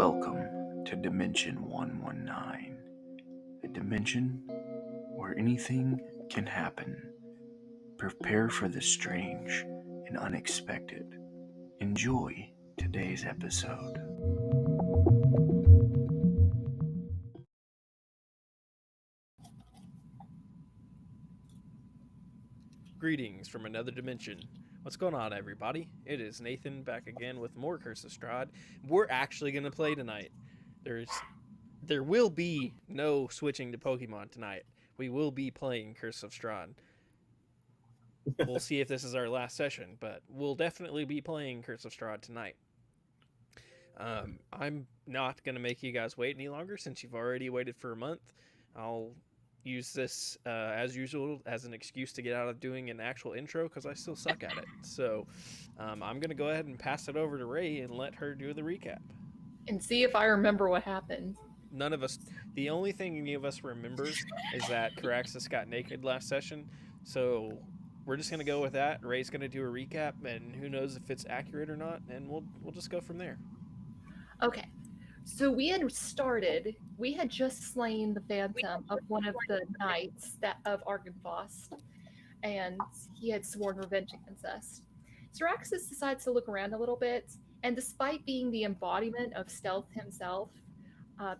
Welcome to Dimension 119, a dimension where anything can happen. Prepare for the strange and unexpected. Enjoy today's episode. Greetings from another dimension. What's going on, everybody? It is Nathan back again with more Curse of Strahd. We're actually going to play tonight. There will be no switching to Pokemon tonight. We will be playing Curse of Strahd. We'll see if this is our last session, but we'll definitely be playing Curse of Strahd tonight. I'm not going to make you guys wait any longer since you've already waited for a month. I'll use this as usual as an excuse to get out of doing an actual intro because I still suck at it. So I'm going to go ahead and pass it over to Ray and let her do the recap. And see if I remember what happened. None of us, the only thing any of us remembers is that Caraxus got naked last session. So we're just going to go with that. Ray's going to do a recap, and who knows if it's accurate or not, and we'll just go from there. Okay. So we had just slain the phantom of one of the knights of Argynvostholt, and he had sworn revenge against us. Caraxus decides to look around a little bit, and despite being the embodiment of stealth himself,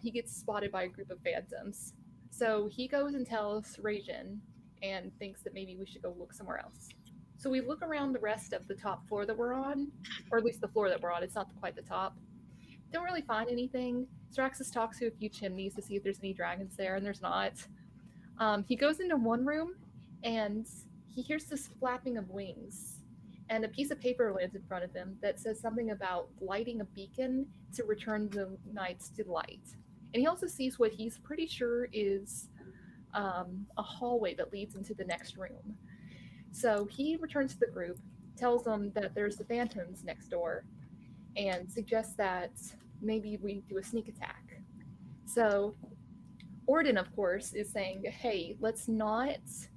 he gets spotted by a group of phantoms. So he goes and tells Ragnar and thinks that maybe we should go look somewhere else. So we look around the rest of the top floor that we're on, or at least the floor that we're on. It's not quite the top. Don't really find anything. Caraxus talks to a few chimneys to see if there's any dragons there, and there's not. He goes into one room, and he hears this flapping of wings, and a piece of paper lands in front of him that says something about lighting a beacon to return the knights to light. And he also sees what he's pretty sure is a hallway that leads into the next room. So he returns to the group, tells them that there's the phantoms next door, and suggests that maybe we do a sneak attack. So Ordin, of course, is saying, hey, let's not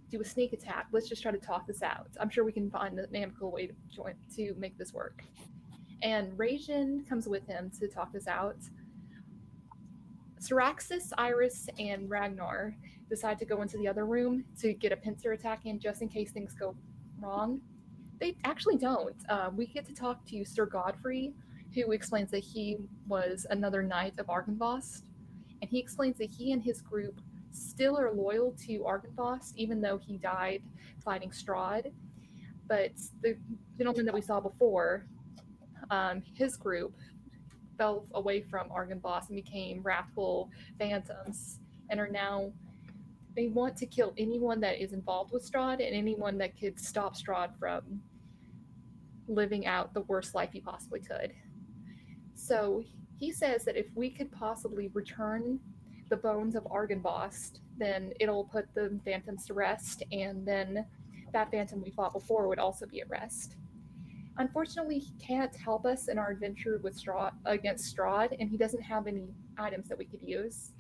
do a sneak attack. Let's just try to talk this out. I'm sure we can find an amicable way to make this work. And Ragnar comes with him to talk this out. Caraxus, Iris, and Ragnar decide to go into the other room to get a pincer attack in just in case things go wrong. They actually don't. We get to talk to Sir Godfrey, who explains that he was another knight of Argynvostholt, and he explains that he and his group still are loyal to Argynvostholt, even though he died fighting Strahd. But the gentleman that we saw before, his group fell away from Argynvostholt and became wrathful phantoms, and they want to kill anyone that is involved with Strahd and anyone that could stop Strahd from living out the worst life he possibly could. So he says that if we could possibly return the bones of Argynvostholt, then it'll put the phantoms to rest, and then that phantom we fought before would also be at rest. Unfortunately, he can't help us in our adventure with against Strahd, and he doesn't have any items that we could use.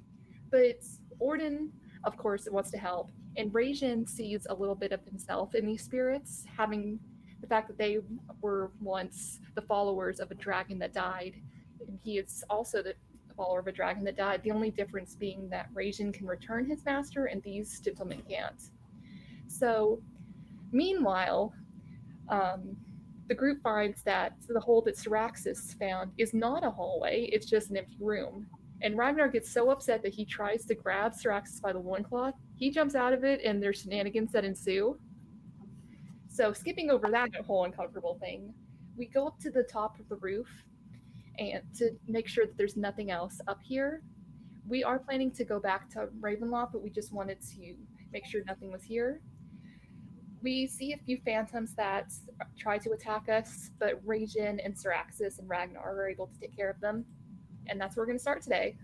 But Ordin, of course, wants to help, and Ragnar sees a little bit of himself in these spirits, having the fact that they were once the followers of a dragon that died, and he is also the follower of a dragon that died, the only difference being that Ragnar can return his master and these gentlemen can't. So, meanwhile, the group finds that the hole that Caraxus found is not a hallway, it's just an empty room. And Ragnar gets so upset that he tries to grab Caraxus by the loincloth. He jumps out of it, and there's shenanigans that ensue. So skipping over that whole uncomfortable thing, we go up to the top of the roof and to make sure that there's nothing else up here. We are planning to go back to Ravenloft, but we just wanted to make sure nothing was here. We see a few phantoms that try to attack us, but Ragnar and Caraxus and Ragnar are able to take care of them. And that's where we're going to start today.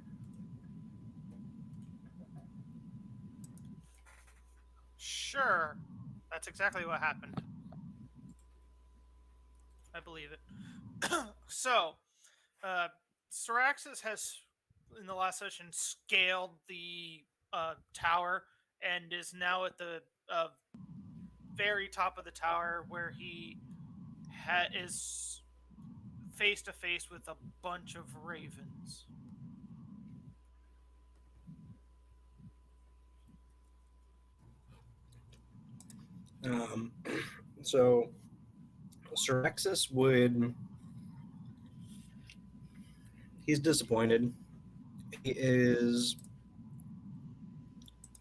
Sure. That's exactly what happened. I believe it. So, Caraxus has, in the last session, scaled the tower and is now at the very top of the tower where he is face to face with a bunch of ravens. So Sirexis he's disappointed. He is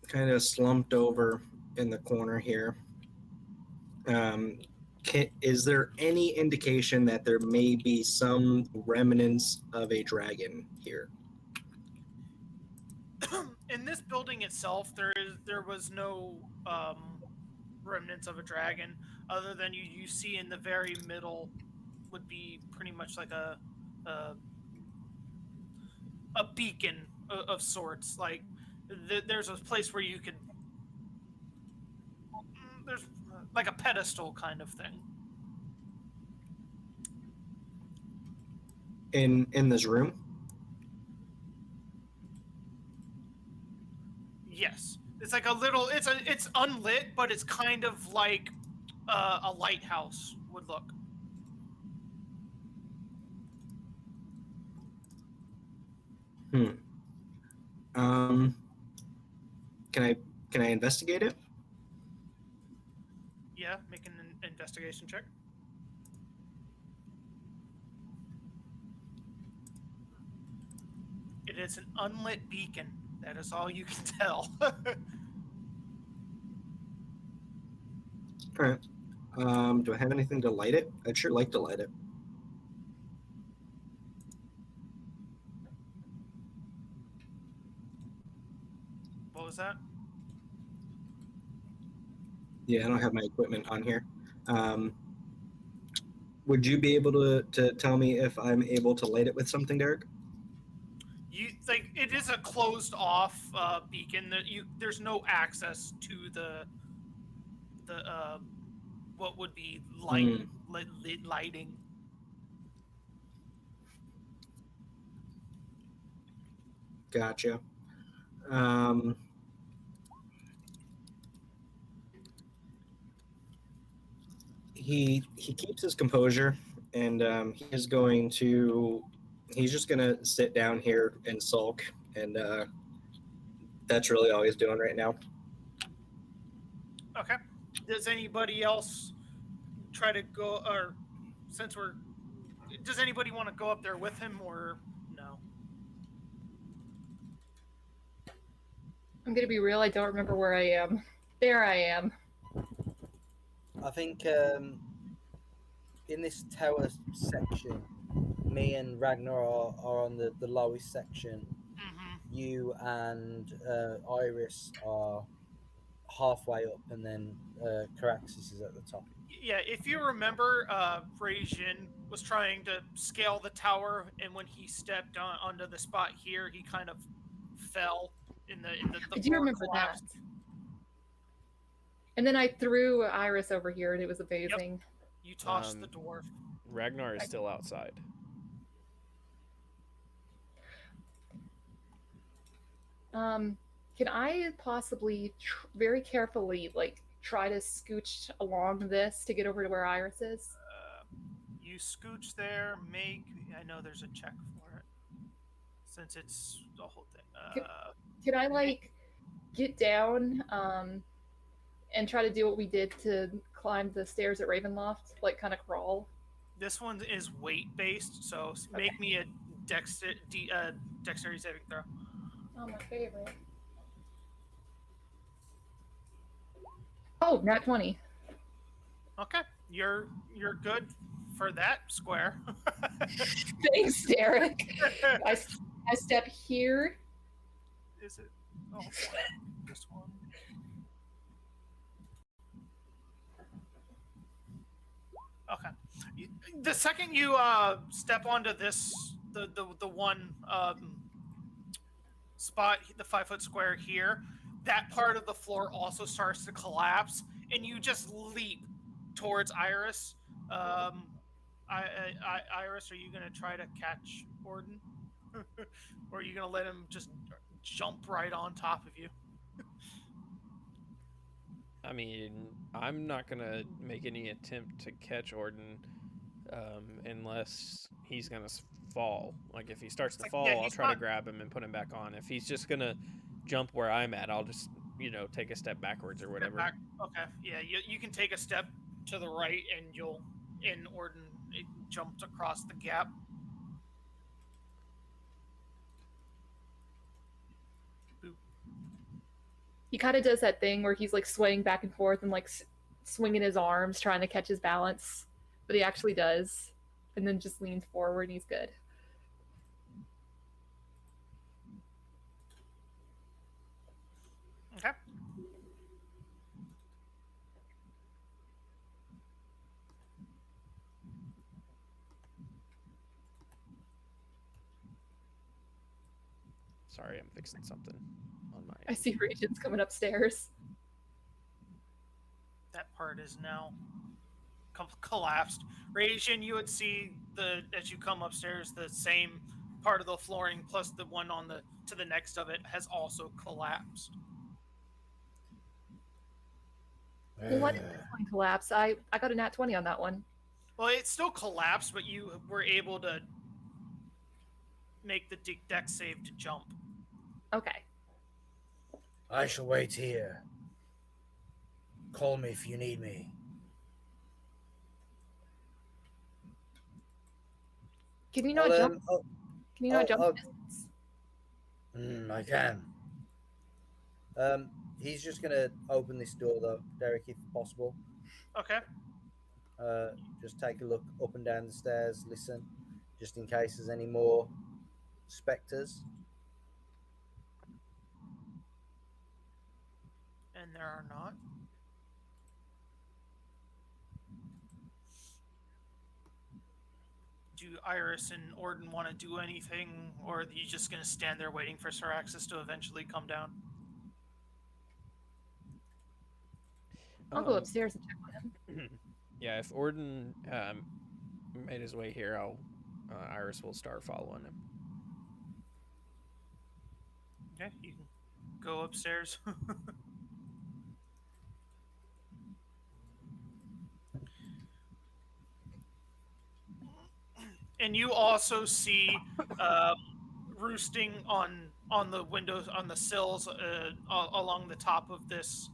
kind of slumped over in the corner here. Is there any indication that there may be some remnants of a dragon here? In this building itself, there was no remnants of a dragon, other than you see in the very middle would be pretty much like a beacon of sorts. Like there's a place where you could there's like a pedestal kind of thing. In this room? Yes, it's like a little. It's unlit, but it's kind of like a lighthouse would look. Can I investigate it? Yeah, make an investigation check. It is an unlit beacon. That is all you can tell. All right. Do I have anything to light it? I'd sure like to light it. What was that? Yeah, I don't have my equipment on here. Would you be able to tell me if I'm able to light it with something, Derek? You like it is a closed off beacon that there's no access to the what would be lighting. Gotcha. He keeps his composure, and he's just gonna sit down here and sulk, and that's really all he's doing right now. Okay. Does anybody else try to go, or does anybody want to go up there with him, or no? I'm gonna be real, I don't remember where I am. There I am. I think in this tower section, me and Ragnar are on the lowest section. Mm-hmm. You and Iris are halfway up, and then Caraxis is at the top. Yeah, if you remember, Rajin was trying to scale the tower, and when he stepped onto the spot here, he kind of fell in the I do remember collapsed. That. And then I threw Iris over here, and it was amazing. Yep. You tossed the dwarf. Ragnar is still outside. Can I possibly very carefully try to scooch along this to get over to where Iris is? You scooch there. I know there's a check for it, since it's the whole thing. Can I get down and try to do what we did to climb the stairs at Ravenloft, kind of crawl? This one is weight based, so okay. Make me a dexterity saving throw. Oh, my favorite. Oh, nat 20. Okay, you're good for that square. Thanks, Derek. I step here. Is it? Oh, this one. Okay. The second you step onto this, the one spot, the 5 foot square here, that part of the floor also starts to collapse, and you just leap towards Iris. Iris, are you gonna try to catch Ordin, or are you gonna let him just jump right on top of you? I mean, I'm not gonna make any attempt to catch Ordin unless he's gonna fall. Like, if he starts to fall, I'll try to grab him and put him back on. If he's just gonna jump where I'm at, I'll just take a step backwards or Step whatever. back. Okay. Yeah, you can take a step to the right, and Ordin it jumped across the gap. Boop. He kind of does that thing where he's like swaying back and forth and like swinging his arms, trying to catch his balance, but he actually does, and then just leans forward and he's good. Okay. Sorry, I'm fixing something on my. I see Regent's coming upstairs. That part is now collapsed. Radiation, you would see as you come upstairs, the same part of the flooring plus the one to the next of it has also collapsed. Well, what did this one collapse? I got a nat 20 on that one. Well, it still collapsed, but you were able to make the deck save to jump. Okay. I shall wait here. Call me if you need me. Can you not jump? Can you not jump distance? I can. He's just gonna open this door though, Derek, if possible. Okay. Just take a look up and down the stairs, listen, just in case there's any more specters. And there are not. Do Iris and Ordin want to do anything, or are you just going to stand there waiting for Syraxis to eventually come down? I'll go upstairs and check on him. Yeah, if Ordin made his way here, Iris will start following him. Okay, you can go upstairs. And you also see roosting on the windows, on the sills along the top of this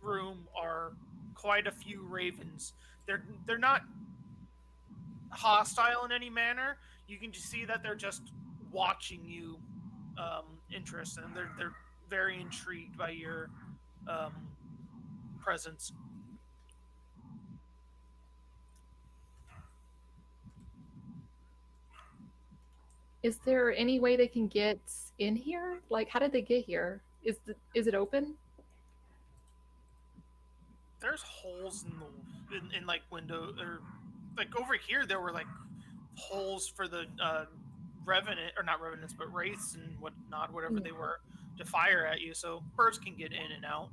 room are quite a few ravens. They're not hostile in any manner. You can just see that they're just watching you, interest, and they're very intrigued by your presence. Is there any way they can get in here? Like, how did they get here? Is it open? There's holes in like window, or like over here there were like holes for the revenant, or not revenants, but wraiths and whatnot, whatever they were, to fire at you, so birds can get in and out.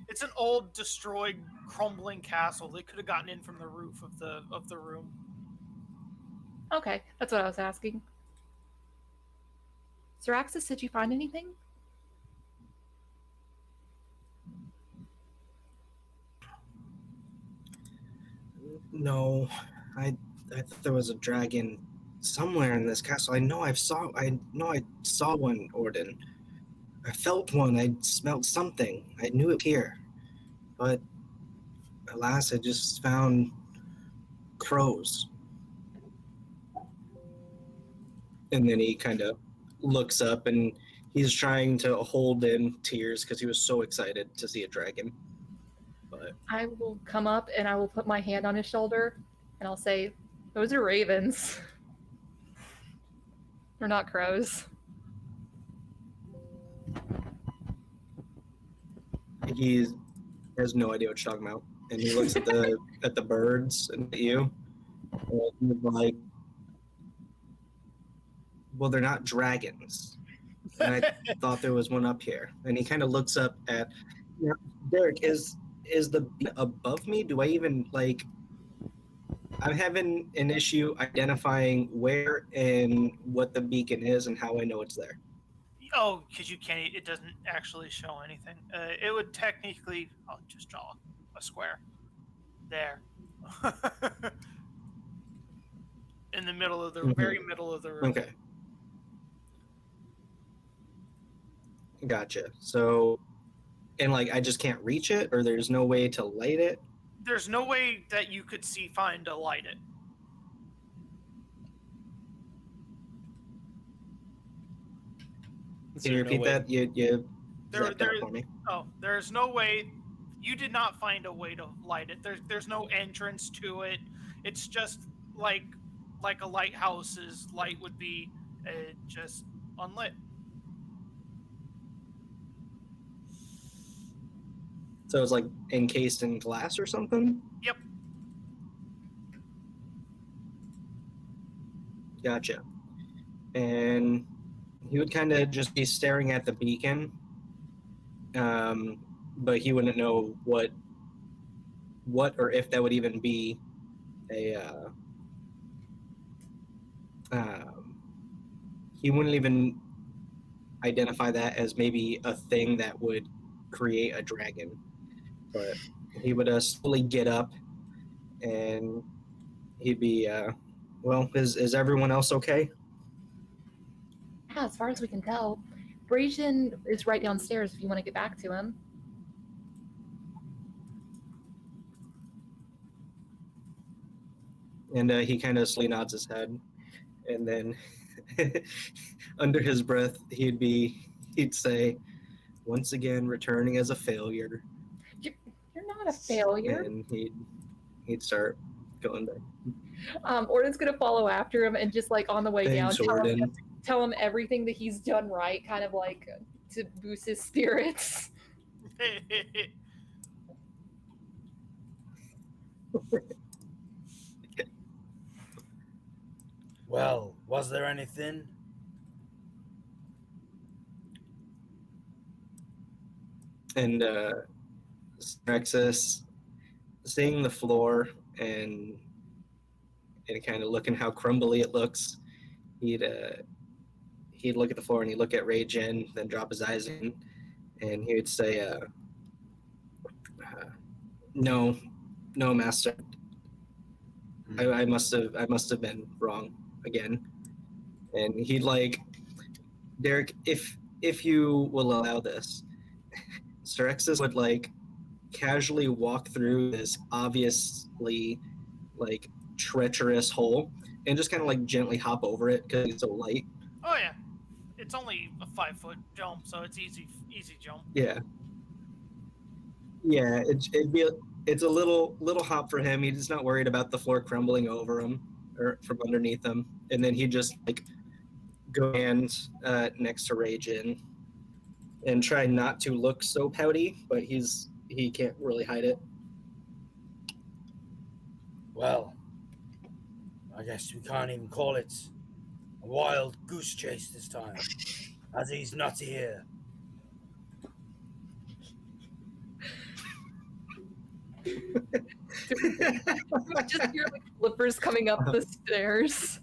It's an old, destroyed, crumbling castle. They could have gotten in from the roof of the room. Okay, that's what I was asking. Syraxis, did you find anything? No, I thought there was a dragon somewhere in this castle. I know I saw one, Ordin. I felt one. I smelled something. I knew it here, but alas, I just found crows. And then he kind of looks up, and he's trying to hold in tears because he was so excited to see a dragon. But I will come up and I will put my hand on his shoulder and I'll say, "Those are ravens. They're not crows." he has no idea what you're talking about, and he looks at the birds and at you, and he's like, "Well, they're not dragons." And I thought there was one up here. And he kind of looks up at Derek. Is the beacon above me? Do I even like? I'm having an issue identifying where and what the beacon is and how I know it's there. Oh, because you can't. It doesn't actually show anything. It would technically. I'll just draw a square. There. In the middle of the very middle of the room. Okay. Gotcha. So, and like I just can't reach it, or there's no way to light it. There's no way that you could find to light it. Can you repeat that? You zapped out for me. Oh, there's no way. You did not find a way to light it. There's no entrance to it. It's just like a lighthouse's light would be, just unlit. So it's like encased in glass or something? Yep. Gotcha. And he would kind of just be staring at the beacon, but he wouldn't know what or if that would even be a. He wouldn't even identify that as maybe a thing that would create a dragon, but he would slowly get up, and he'd be, well, is everyone else okay? Yeah, as far as we can tell. Brazian is right downstairs if you want to get back to him. And he kind of slowly nods his head, and then under his breath he'd say, once again returning as a failure. You're not a failure. And he'd start going back. Ordin's gonna follow after him and just like on the way Thanks, down Ordin. tell him everything that he's done right, kind of like to boost his spirits. Well, was there anything? And Strexus, seeing the floor and kind of looking how crumbly it looks, he'd look at the floor and he'd look at Ragin, then drop his eyes in, and he would say, "No, master. I must have been wrong again." And he'd like, Derek, if you will allow this, Strexus would like casually walk through this obviously like treacherous hole and just kind of like gently hop over it because it's so light. Oh yeah, it's only a 5-foot jump, so it's easy jump. Yeah, it's a little hop for him. He's not worried about the floor crumbling over him or from underneath him, and then he just like go hands next to Ragin and try not to look so pouty, but he can't really hide it. Well, I guess we can't even call it a wild goose chase this time, as he's not here. Just hear like flippers coming up the stairs.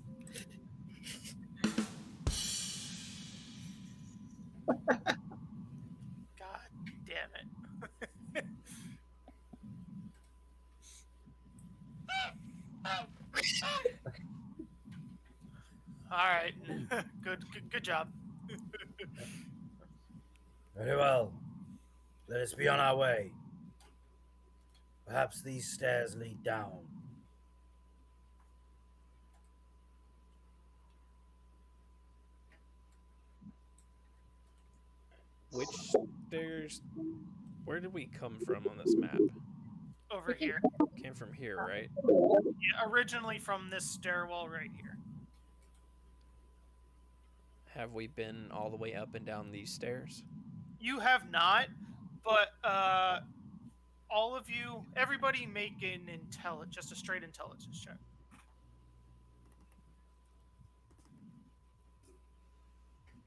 God damn it. All right. Good job. Very well. Let us be on our way. Perhaps these stairs lead down. Which stairs? Where did we come from on this map? Over here. Came from here, right? Yeah, originally from this stairwell right here. Have we been all the way up and down these stairs? You have not, but all of you, everybody make just a straight intelligence check.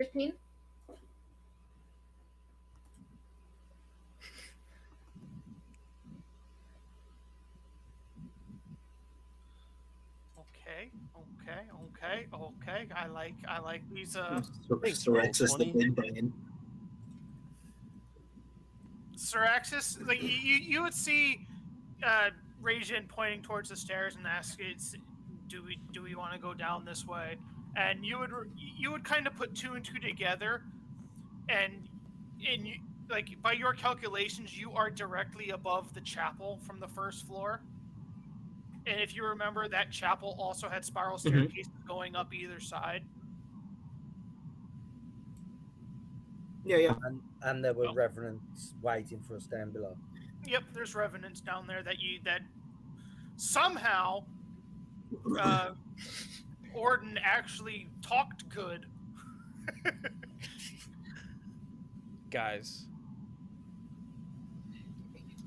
$15. Okay. I like these. Strexus the big brain. Syraxis, like you would see Ragin pointing towards the stairs and ask, "Do we want to go down this way?" And you would kind of put two and two together, and like by your calculations, you are directly above the chapel from the first floor. And if you remember, that chapel also had spiral staircases going up either side. Yeah. And there were revenants waiting for us down below. Yep, there's revenants down there that somehow Ordin actually talked good. Guys,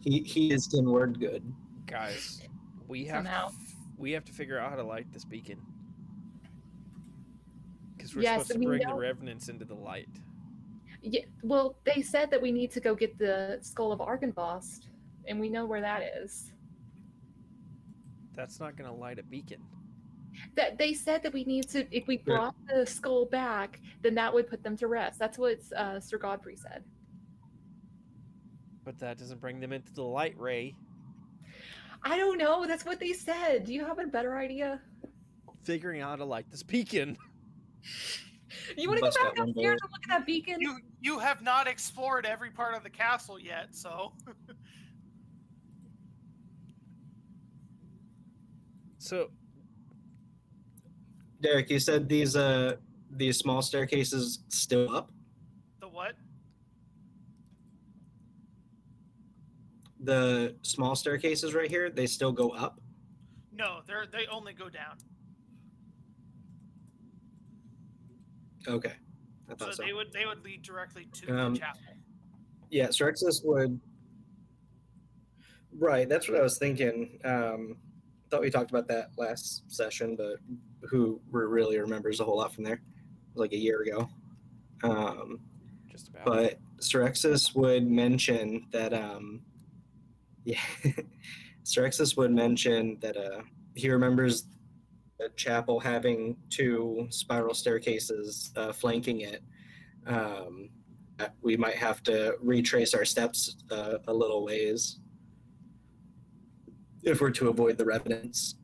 He is in word good. guys, we have to figure out how to light this beacon. Because we're supposed to bring the revenants into the light. Yeah, well, they said that we need to go get the skull of Argynvostholt, and we know where that is. That's not going to light a beacon. That they said that we need to, if we brought the skull back, then that would put them to rest. That's what Sir Godfrey said. But that doesn't bring them into the light, Ray. I don't know. That's what they said. Do you have a better idea? Figuring out how to light this beacon. You want to go back upstairs and look at that beacon? You have not explored every part of the castle yet, so. So, Derek, you said these small staircases still up? The what? The small staircases right here, they still go up? No, they only go down. Okay. I thought so. They would lead directly to the chapel. Yeah, Strexus would. Right, that's what I was thinking. Thought we talked about that last session, but who really remembers a whole lot from there? It was like a year ago. Just about. But Strexus would mention that. Strexus would mention that he remembers the chapel having two spiral staircases flanking it. We might have to retrace our steps a little ways if we're to avoid the revenants.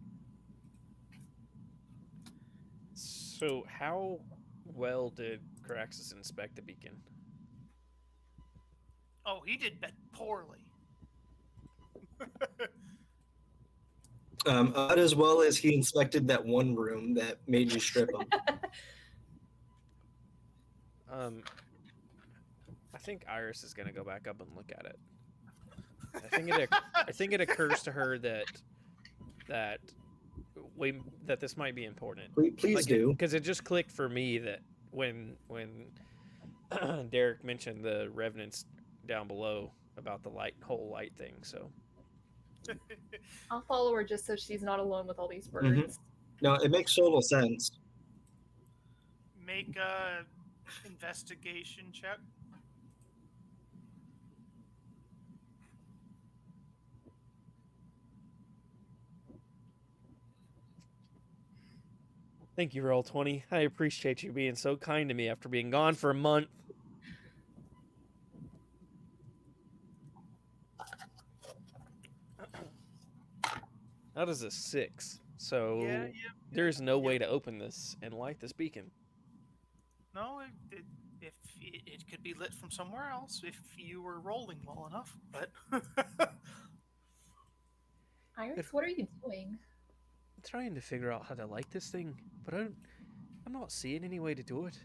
So how well did Caraxus inspect the beacon? Oh, he did poorly. Not as well as he inspected that one room that made you strip him. I think Iris is gonna go back up and look at it. I think it occurs to her that this might be important. Please do, because it just clicked for me that when Derek mentioned the revenants down below about the whole light thing. So I'll follow her just so she's not alone with all these birds. Mm-hmm. No, it makes total sense. Make a investigation check. thank you, Roll20. I appreciate you being so kind to me after being gone for a month. That is a 6. So there's no way to open this and light this beacon. No, it could be lit from somewhere else if you were rolling well enough. But Iris, what are you doing? I'm trying to figure out how to light this thing, but I'm not seeing any way to do it.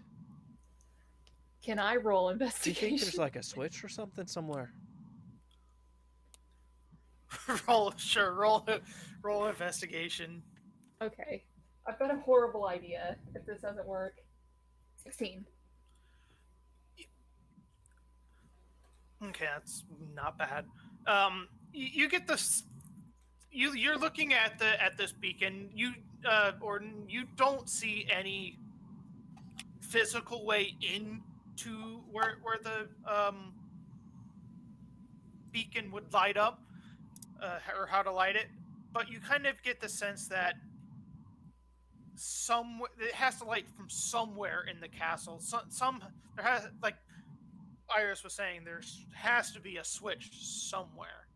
Can I roll Do you investigation? think there's like a switch or something somewhere? roll investigation. Okay. I've got a horrible idea if this doesn't work. 16. Okay, that's not bad. You get this. You're looking at this beacon. Ordin, you don't see any physical way into where the beacon would light up, or how to light it. But you kind of get the sense that it has to light from somewhere in the castle. There has, like Iris was saying, there has to be a switch somewhere.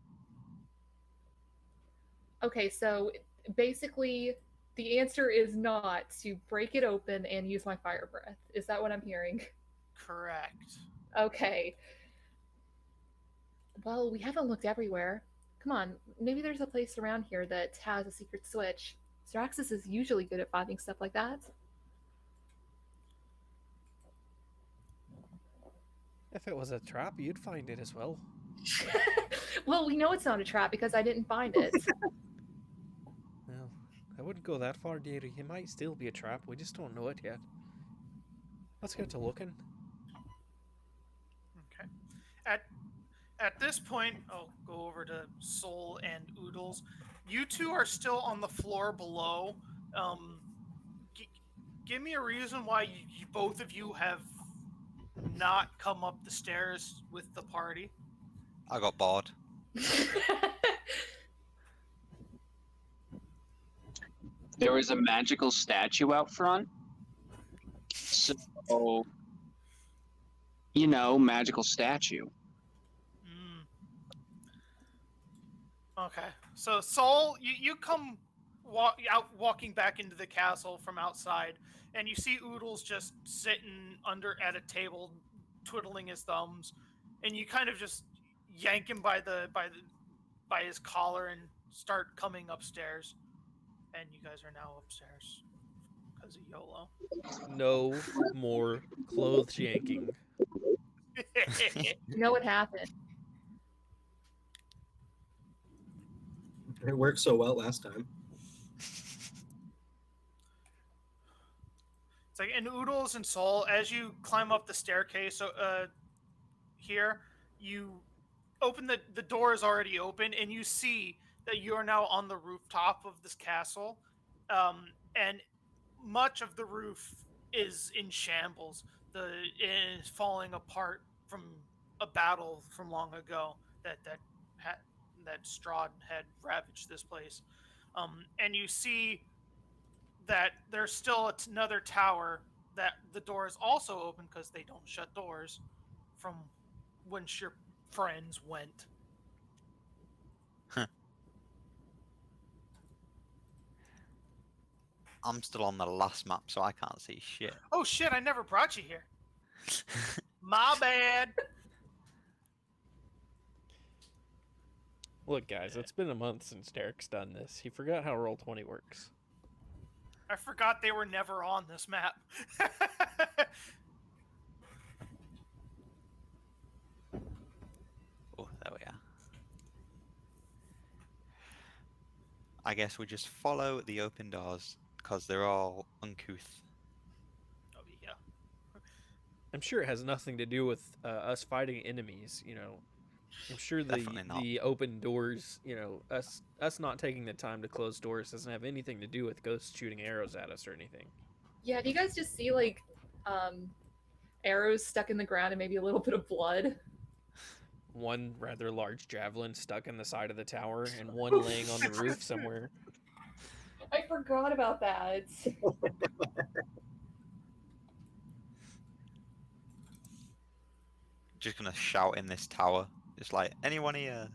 Okay, so basically the answer is not to break it open and use my fire breath. Is that what I'm hearing? Correct. Okay. Well, we haven't looked everywhere. Come on, maybe there's a place around here that has a secret switch. Straxus is usually good at finding stuff like that. If it was a trap, you'd find it as well. Well, we know it's not a trap because I didn't find it. Well, I wouldn't go that far, dearie. It might still be a trap. We just don't know it yet. Let's get to looking. Okay. At this point, I'll go over to Soul and Oodles. You two are still on the floor below. Give me a reason why both of you have not come up the stairs with the party. I got bored. There was a magical statue out front. So, magical statue. Okay. So, Soul, you come walking back into the castle from outside, and you see Oodles just sitting at a table, twiddling his thumbs, and you kind of just yank him by his collar and start coming upstairs. And you guys are now upstairs because of YOLO. No more clothes yanking. You know what happened? It worked so well last time. It's like in Oodles and Soul, as you climb up the staircase here, you open the door is already open, and you see that you are now on the rooftop of this castle, and much of the roof is in shambles. It is falling apart from a battle from long ago that Strahd had ravaged this place. And you see that there's still another tower that the door is also open because they don't shut doors from when your friends went. I'm still on the last map, so I can't see shit. Oh shit, I never brought you here. My bad. Look, guys, it's been a month since Derek's done this. He forgot how Roll20 works. I forgot they were never on this map. Oh, there we are. I guess we just follow the open doors, because they're all uncouth. Oh, yeah. I'm sure it has nothing to do with us fighting enemies, I'm sure the open doors, us not taking the time to close doors doesn't have anything to do with ghosts shooting arrows at us or anything. Yeah, do you guys just see arrows stuck in the ground and maybe a little bit of blood? One rather large javelin stuck in the side of the tower and one laying on the roof somewhere. I forgot about that. Just gonna shout in this tower. Just like, anyone here?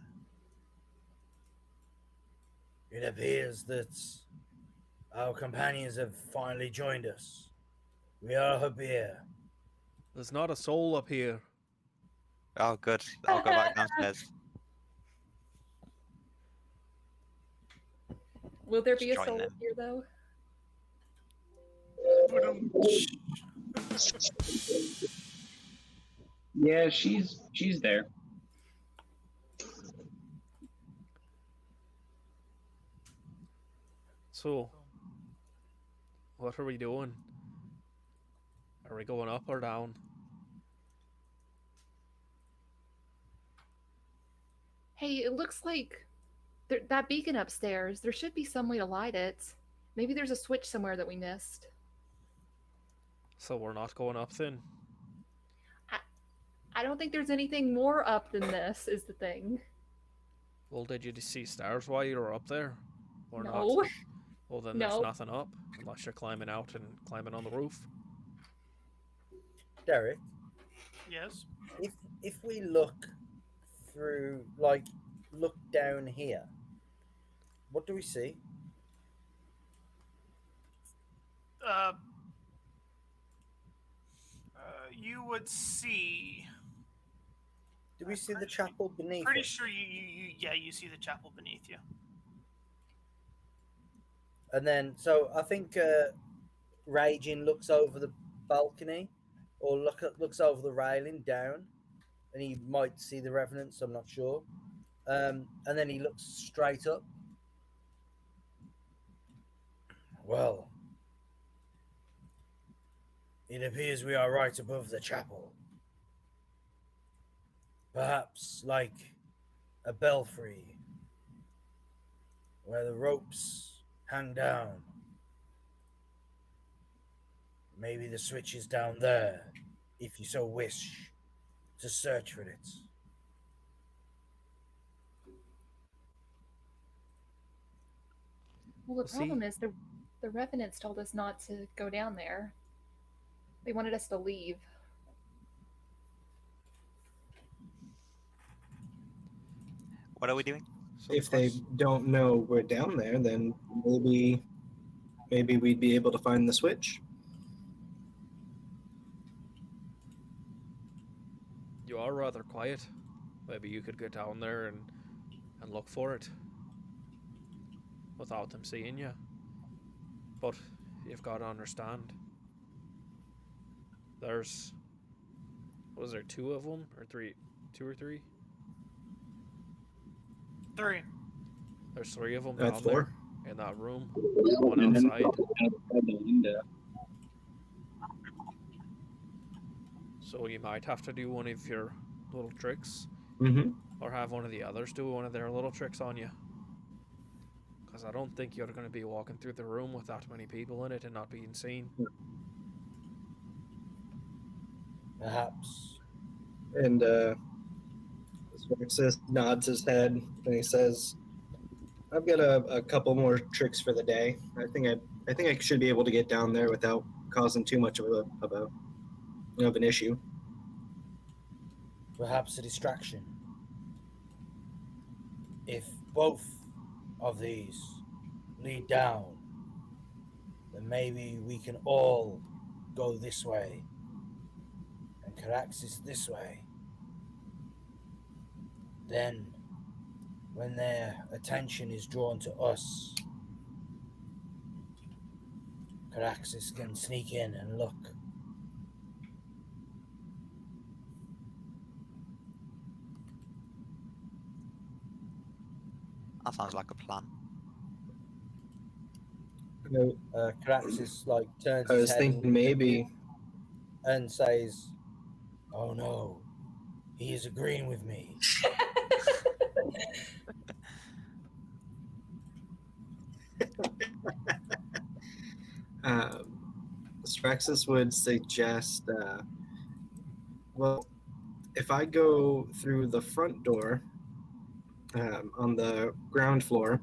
It appears that our companions have finally joined us. We are up here. There's not a soul up here. Oh, good. I'll go back downstairs. Will there be a Join soul them. up here, though? Yeah, she's there. So, what are we doing? Are we going up or down? Hey, it looks like that beacon upstairs, there should be some way to light it. Maybe there's a switch somewhere that we missed. So we're not going up then? I don't think there's anything more up than this, is the thing. Well, did you see stars while you were up there? Or No. not? Well, then there's No. nothing up, unless you're climbing out and climbing on the roof. Derek, Yes. if we look through, look down here, what do we see? You would see. Do we see the chapel beneath Pretty us? sure you see the chapel beneath you. And then, so I think Raging looks over the balcony, or looks over the railing down, and he might see the revenants. I'm not sure. And then he looks straight up. Well, it appears we are right above the chapel. Perhaps like a belfry where the ropes hang down. Maybe the switch is down there, if you so wish to search for it. Well, the Well, see- problem is the revenants told us not to go down there. They wanted us to leave. What are we doing? So If they don't know we're down there, then maybe we'd be able to find the switch. You are rather quiet. Maybe you could get down there and look for it without them seeing you. But you've got to understand. Was there 2 of them or 3? 2 or 3? 3. There's 3 of them That's down 4. there in that room. One outside. the window. So you might have to do one of your little tricks, Mm-hmm. or have one of the others do one of their little tricks on you. Because I don't think you're going to be walking through the room with that many people in it and not being seen. Perhaps. And Xerxes nods his head and he says, "I've got a couple more tricks for the day. I think I should be able to get down there without causing too much of an issue." Perhaps a distraction. If both of these lead down, then maybe we can all go this way and Caraxis this way. Then, when their attention is drawn to us, Caraxis can sneak in and look. That sounds like a plan. Caraxis turns I his was head thinking maybe and says, "Oh no, he is agreeing with me." Straxus would suggest, well, if I go through the front door on the ground floor,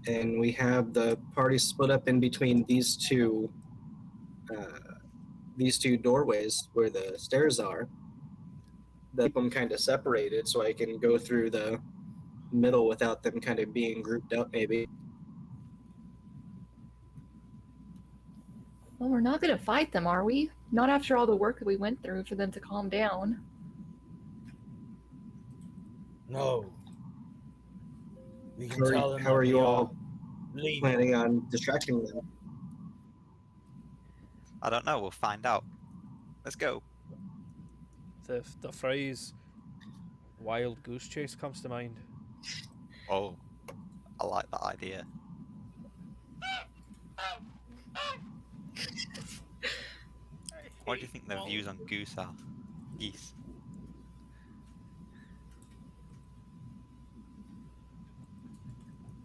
and we have the party split up in between these two doorways where the stairs are, keep them kind of separated so I can go through the middle without them kind of being grouped up, maybe. Well, we're not going to fight them, are we? Not after all the work that we went through for them to calm down. No. We can tell them How are you all leaving. planning on distracting them? I don't know. We'll find out. Let's go. The phrase "wild goose chase" comes to mind. Oh, I like that idea. What do you think their views on goose are? Geese.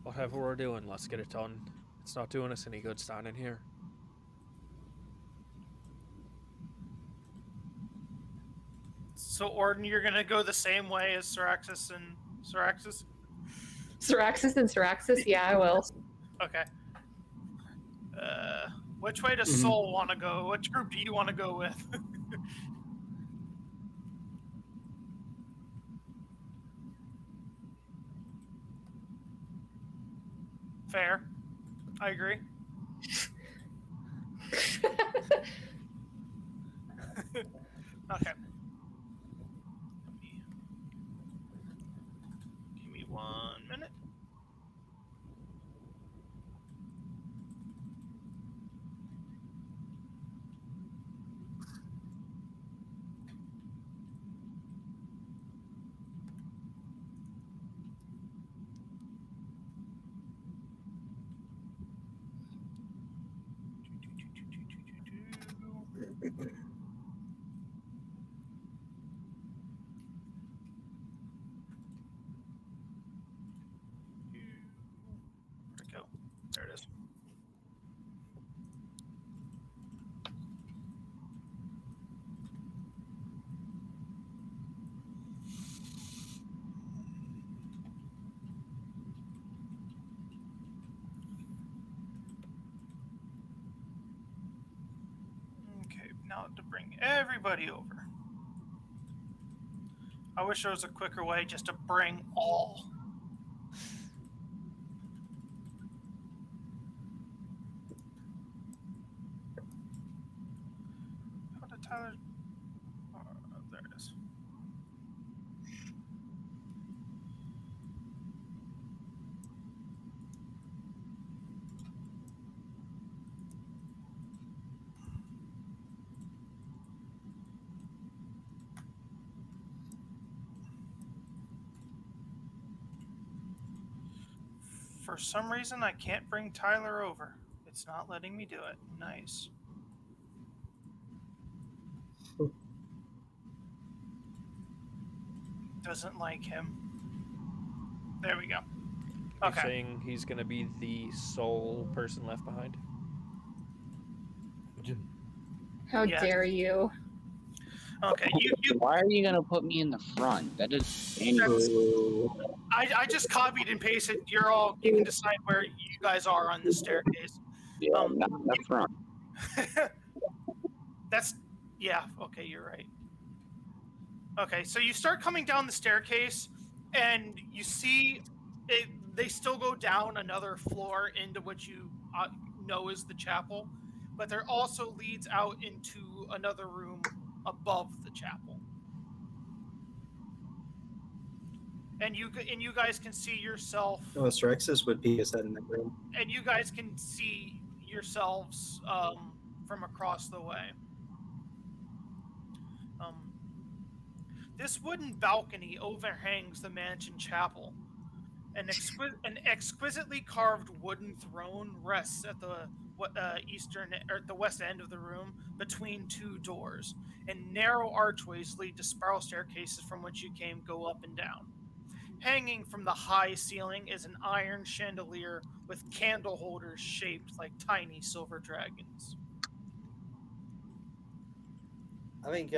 Whatever we're doing, let's get it done. It's not doing us any good standing here. So, Ordin, you're gonna go the same way as Syraxis and Syraxis? Syraxis and Syraxis? Yeah, I will. Okay. Which way does Mhm. Soul want to go? Which group do you want to go with? Fair. I agree. Okay. Where'd it go? There it is. Okay, now to bring everybody over. I wish there was a quicker way just to bring all. How did Tyler? Oh, there it is. For some reason, I can't bring Tyler over. It's not letting me do it. Nice. Doesn't like him. There we go. You're Okay. saying he's going to be the sole person left behind? How Yes. dare you? Okay. Why are you gonna put me in the front? That is I just copied and pasted. You can decide where you guys are on the staircase. not in the front. Okay, you're right. Okay, so you start coming down the staircase, and you see they still go down another floor into what you know is the chapel, but there also leads out into another room above the chapel. And you guys can see yourself. Oh, Strexus would be his head in that room. And you guys can see yourselves from across the way. This wooden balcony overhangs the mansion chapel. An exquisitely carved wooden throne rests at the the west end of the room between two doors, and narrow archways lead to spiral staircases from which you go up and down. Hanging from the high ceiling is an iron chandelier with candle holders shaped like tiny silver dragons. I think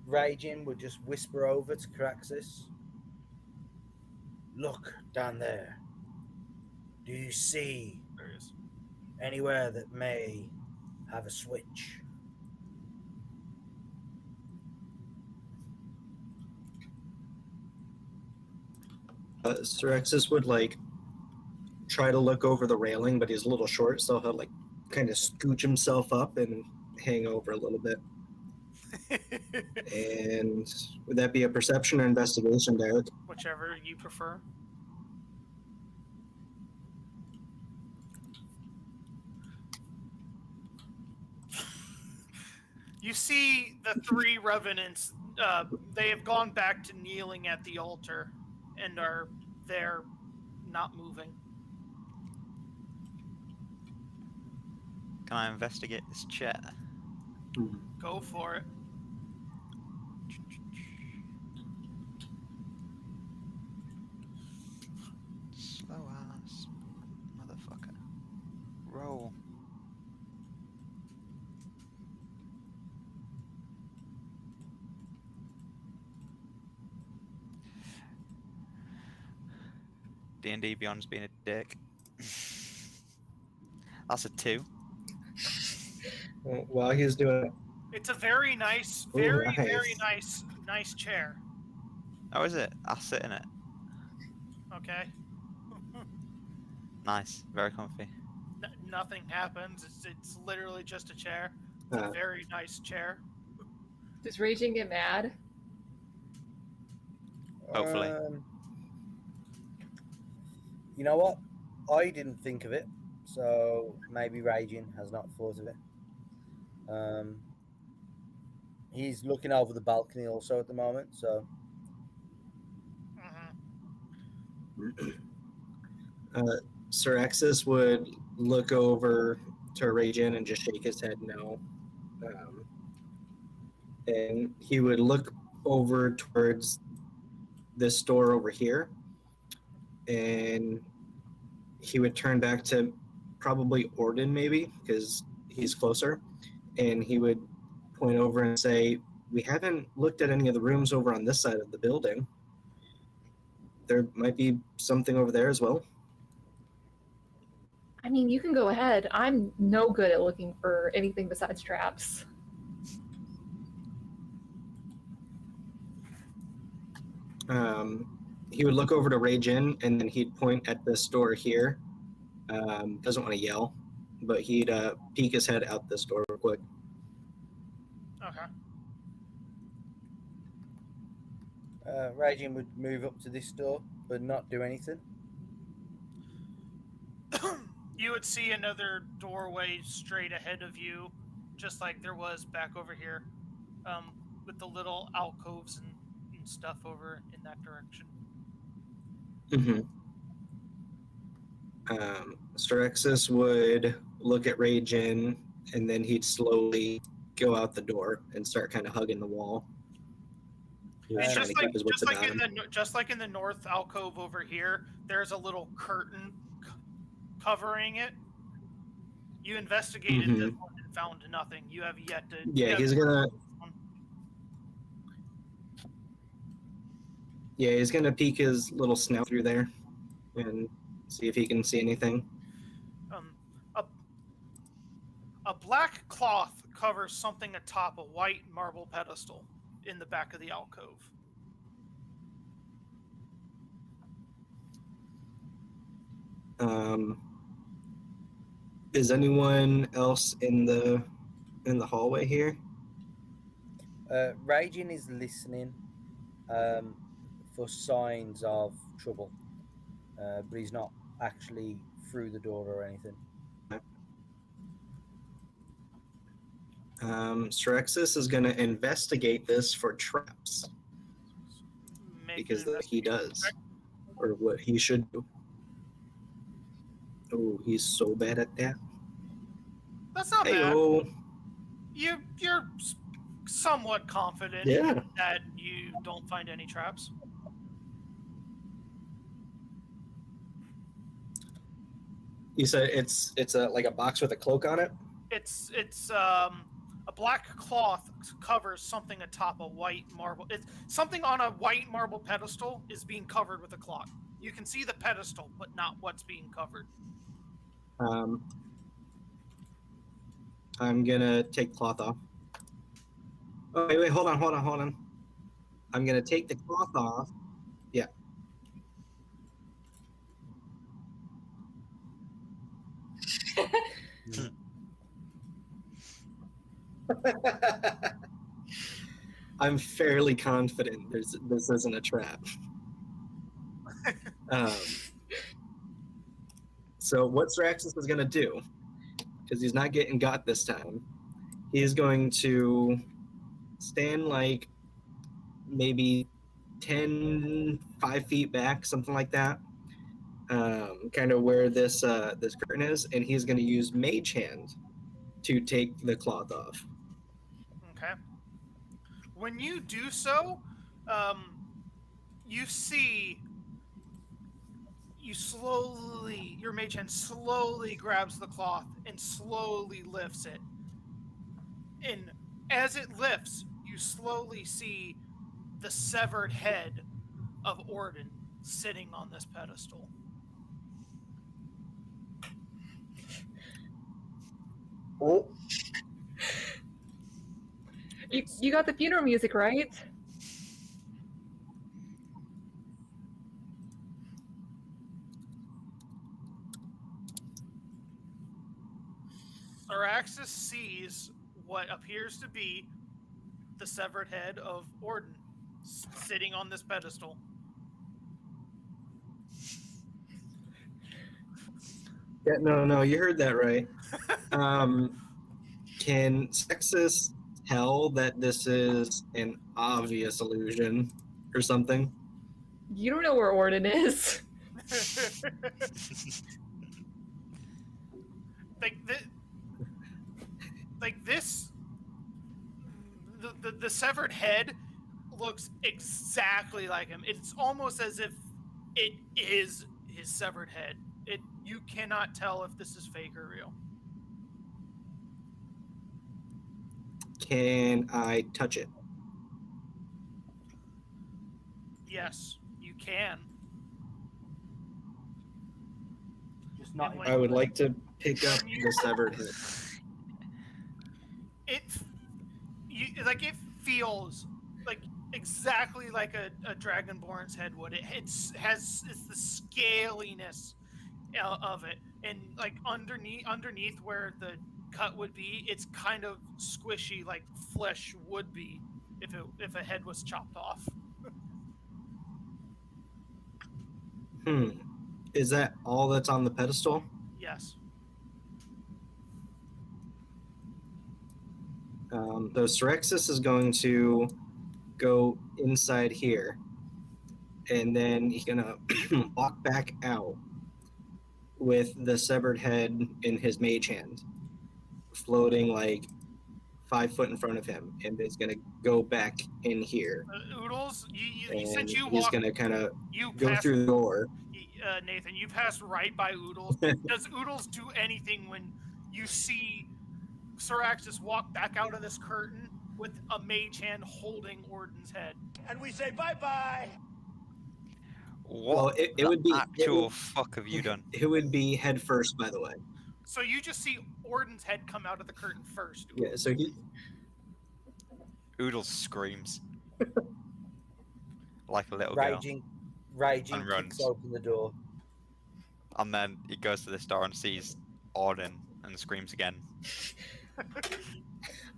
Raging would just whisper over to Caraxis. Look down there. Do you see anywhere that may have a switch? Strexus would try to look over the railing, but he's a little short, so he'll kind of scooch himself up and hang over a little bit. And would that be a perception or investigation, Derek? Whichever you prefer. You see the three revenants. They have gone back to kneeling at the altar and are there, not moving. Can I investigate this chair? Go for it. Slow ass motherfucker. Roll. D&D Beyond's being a dick. That's a 2. While he's doing it. It's a very nice, very nice chair. Oh, is it? I'll sit in it. Okay. Nice. Very comfy. Nothing happens. It's literally just a chair. It's a very nice chair. Does Raging get mad? Hopefully. You know what? I didn't think of it, so maybe Raging has not thought of it. He's looking over the balcony also at the moment, so. Strexus would look over to Raging and just shake his head no. And he would look over towards this door over here, and he would turn back to probably Ordin, maybe, because he's closer, and he would point over and say, we haven't looked at any of the rooms over on this side of the building. There might be something over there as well. I mean, you can go ahead. I'm no good at looking for anything besides traps. He would look over to Rage In, and then he'd point at this door here. Doesn't want to yell, but he'd peek his head out this door real quick. Okay. Raging would move up to this door, but not do anything. You would see another doorway straight ahead of you, just like there was back over here, with the little alcoves and stuff over in that direction. Strexus would look at Rage In, and then he'd slowly go out the door and start kind of hugging the wall. He was And trying to keep his wits about him. just like in the north alcove over here, there's a little curtain covering it. You investigated this one and found nothing. You have yet to. Yeah, he's gonna. Yeah, he's gonna peek his little snout through there and see if he can see anything. A black cloth covers something atop a white marble pedestal in the back of the alcove. Is anyone else in the hallway here? Raging is listening for signs of trouble, but he's not actually through the door or anything. Strexus is going to investigate this for traps. Because he does. Or what he should do. Oh, he's so bad at that. That's not Hey-o. bad. You're somewhat confident that you don't find any traps. You said it's a like a box with a cloak on it? It's a black cloth covers something atop a white marble. It's something on a white marble pedestal is being covered with a cloth. You can see the pedestal, but not what's being covered. I'm gonna take cloth off. Oh, wait, hold on. I'm gonna take the cloth off. Yeah. I'm fairly confident this isn't a trap. So what Straxus is going to do, because he's not getting got this time, he's going to stand like maybe 5 feet back, something like that, kind of where this curtain is, and he's going to use Mage Hand to take the cloth off. Okay. When you do so, you see your mage hand slowly grabs the cloth and slowly lifts it. And as it lifts, you slowly see the severed head of Ordin sitting on this pedestal. Oh. You got the funeral music, right? Araxis sees what appears to be the severed head of Ordin sitting on this pedestal. Yeah, no, you heard that right. Can Sexus tell that this is an obvious illusion or something? You don't know where Ordin is. Like this the severed head looks exactly like him. It's almost as if it is his severed head. You cannot tell if this is fake or real. Can I touch it? Yes, you can. Just not. Like- I would like to pick up the severed head. It feels like exactly like a dragonborn's head would. It's the scaliness of it, and like underneath where the cut would be, it's kind of squishy like flesh would be if a head was chopped off. Is that all that's on the pedestal? Yes. So Sirexis is going to go inside here, and then he's gonna walk back out with the severed head in his mage hand, floating like 5 foot in front of him, and is gonna go back in here. Oodles, you And said you he's walked. gonna kind of You go passed, through the door. Nathan. You passed right by Oodles. Does Oodles do anything when you see Siraxis walk back out of this curtain with a mage hand holding Ordin's head? And we say bye-bye. What Well, it would be actual fuck have you done? It would be head first, by the way. So you just see Ordin's head come out of the curtain first. Yeah. So he. Oodles screams like a little girl, Raging And runs. kicks open the door. and then he goes to this door and sees Ordin and screams again.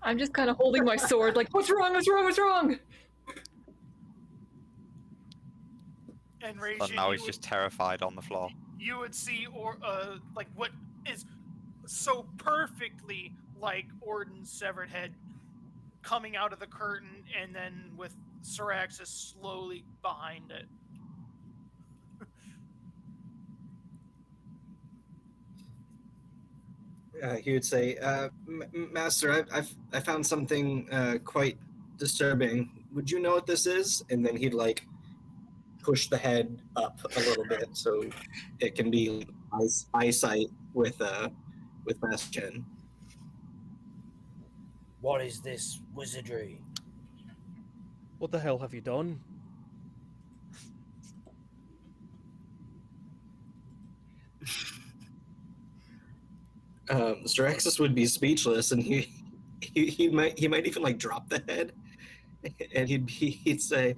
I'm just kind of holding my sword, like, what's wrong? What's wrong? What's wrong? And But Raging, now he's just terrified on the floor. you would see like what is so perfectly like Ordin's severed head coming out of the curtain, and then with Siraxis slowly behind it. He would say, "Master, I found something quite disturbing. Would you know what this is?" And then he'd like push the head up a little bit so it can be eyesight with Master Chen. What is this wizardry? What the hell have you done? Sirexis would be speechless, and he might even like drop the head, and he'd say,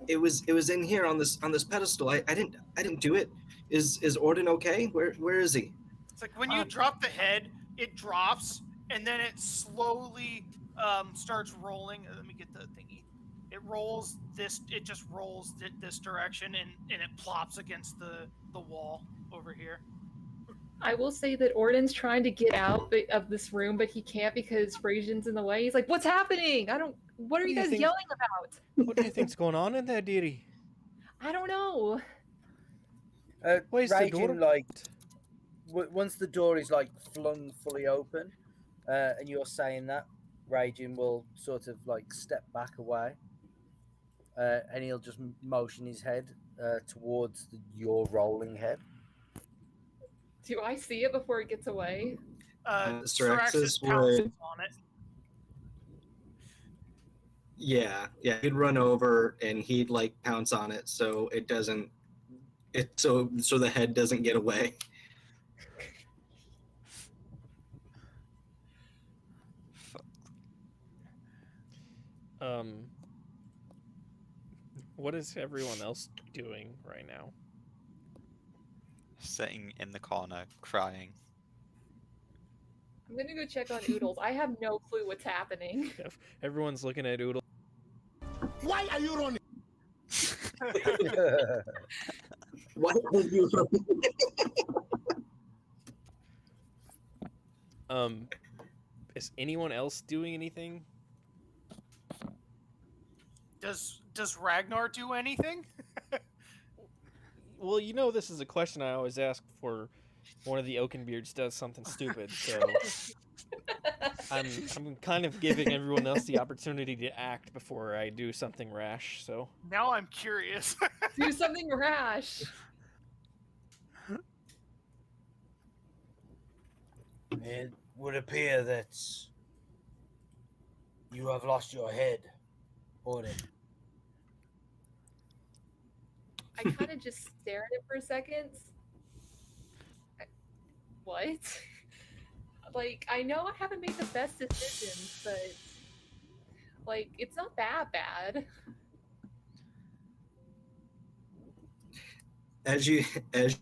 it was in here on this pedestal. I didn't do it. Is Ordin okay? Where is he? It's like when you drop the head, it drops, and then it slowly starts rolling. Let me get the thingy. It rolls this. It just rolls this direction, and it plops against the wall over here. I will say that Ordin's trying to get out of this room, but he can't because Frasian's in the way. He's like, what's happening? What are you do you guys think- yelling about? What do you think's going on in there, dearie? I don't know. Where's the Raging, door? like, once the door is like flung fully open, and you're saying that, Raging will sort of like step back away, and he'll just motion his head towards your rolling head. Do I see it before it gets away? Siraxis pounces would. on it. Yeah, he'd run over and he'd like pounce on it so it doesn't. So the head doesn't get away. What is everyone else doing right now? Sitting in the corner, crying. I'm gonna go check on Oodles. I have no clue what's happening. Everyone's looking at Oodle. Why are you running? Why are you? Is anyone else doing anything? Does Ragnar do anything? Well, you know this is a question I always ask for one of the Oakenbeards does something stupid, so I'm kind of giving everyone else the opportunity to act before I do something rash. So Now I'm curious. Do something rash. It would appear that you have lost your head, Ordin. I kind of just stare at it for a second. What? Like, I know I haven't made the best decisions, but like, it's not that bad. As you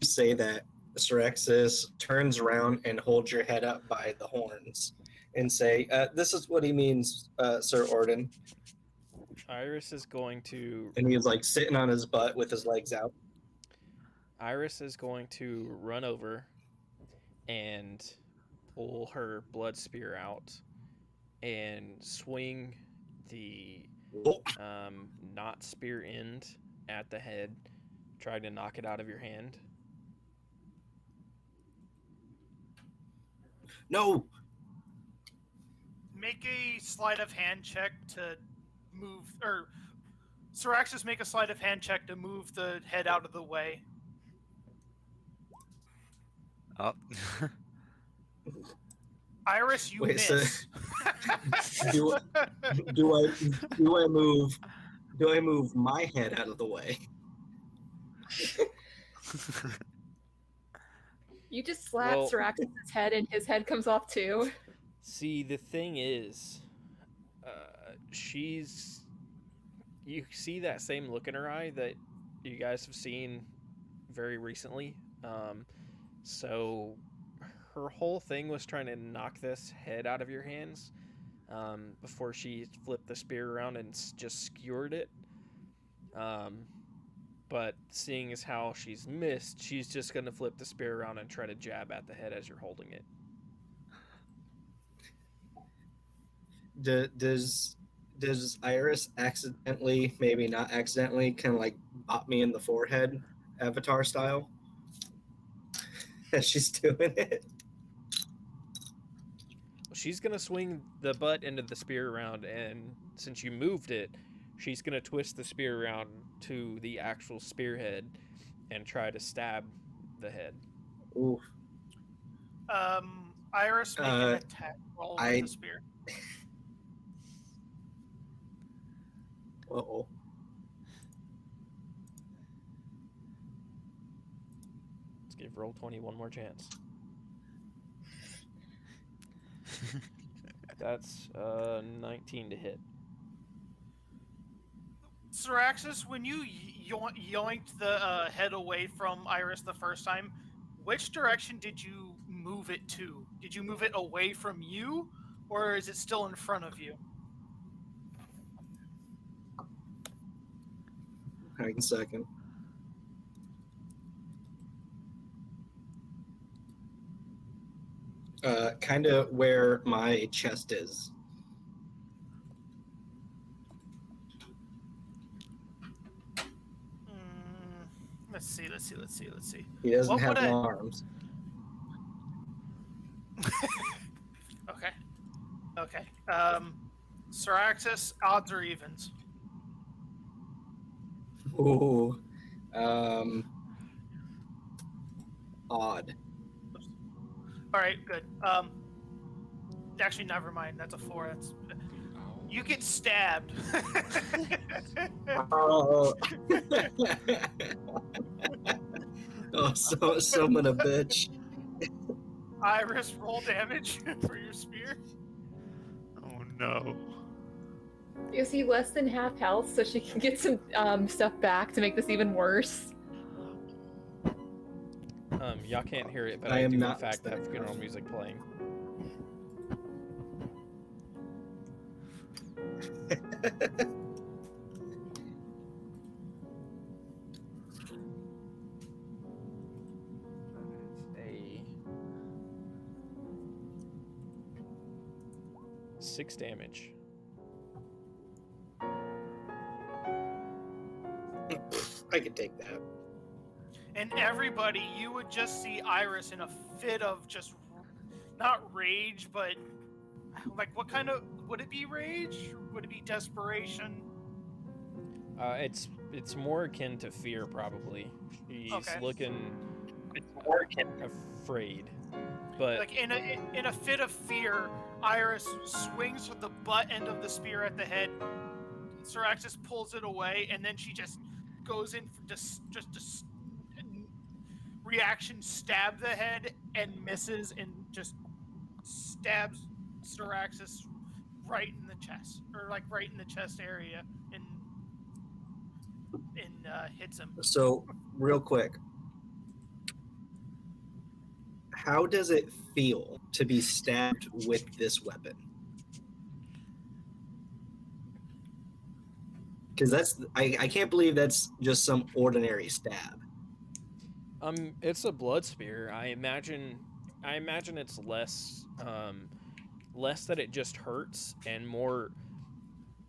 say that, Sirexis turns around and holds your head up by the horns and say, "This is what he means, Sir Ordin." Iris is going to. And he's like sitting on his butt with his legs out. Iris is going to run over and pull her blood spear out and swing the not spear end at the head, trying to knock it out of your hand. No. Make a sleight of hand check to move, or Siraxis, make a sleight of hand check to move the head out of the way. Oh. Iris, you Wait, miss. do I move my head out of the way? You just slap Well- Siraxis' head and his head comes off too. See, the thing is, you see that same look in her eye that you guys have seen very recently. So her whole thing was trying to knock this head out of your hands before she flipped the spear around and just skewered it. But seeing as how she's missed, she's just going to flip the spear around and try to jab at the head as you're holding it. Does Iris accidentally, maybe not accidentally, kind of like bop me in the forehead, Avatar style, as she's doing it? She's going to swing the butt end of the spear around, and since you moved it, she's going to twist the spear around to the actual spearhead and try to stab the head. Ooh. Iris, make an attack roll with the spear. Uh-oh. Let's give Roll20 one more chance. That's 19 to hit. Siraxis, when you yoinked the head away from Iris the first time, which direction did you move it to? Did you move it away from you, or is it still in front of you? Hang on a second. Kind of where my chest is. Let's see. He doesn't What have would long arms. Okay. Siraxis, odds or evens? Ooh. Odd. All right, good. Actually, never mind. That's a 4. You get stabbed. Oh. Oh, someone a bitch. Iris, roll damage for your spear. Oh no. You see less than half health, so she can get some stuff back to make this even worse. Y'all can't hear it, but I I am do in not fact have stacked. funeral music playing. A 6 damage. I could take that. And everybody, you would just see Iris in a fit of just not rage, but like what kind of would it be rage? Or would it be desperation? It's more akin to fear, probably. He's Okay. looking afraid, but Like in a fit of fear, Iris swings with the butt end of the spear at the head. Syraxis pulls it away, and then she just goes in for just reaction, stab the head, and misses, and just stabs Syraxis right in the chest, or like right in the chest area, and hits him. So, real quick, how does it feel to be stabbed with this weapon? Because I can't believe that's just some ordinary stab. it's a blood spear. I imagine it's less that it just hurts and more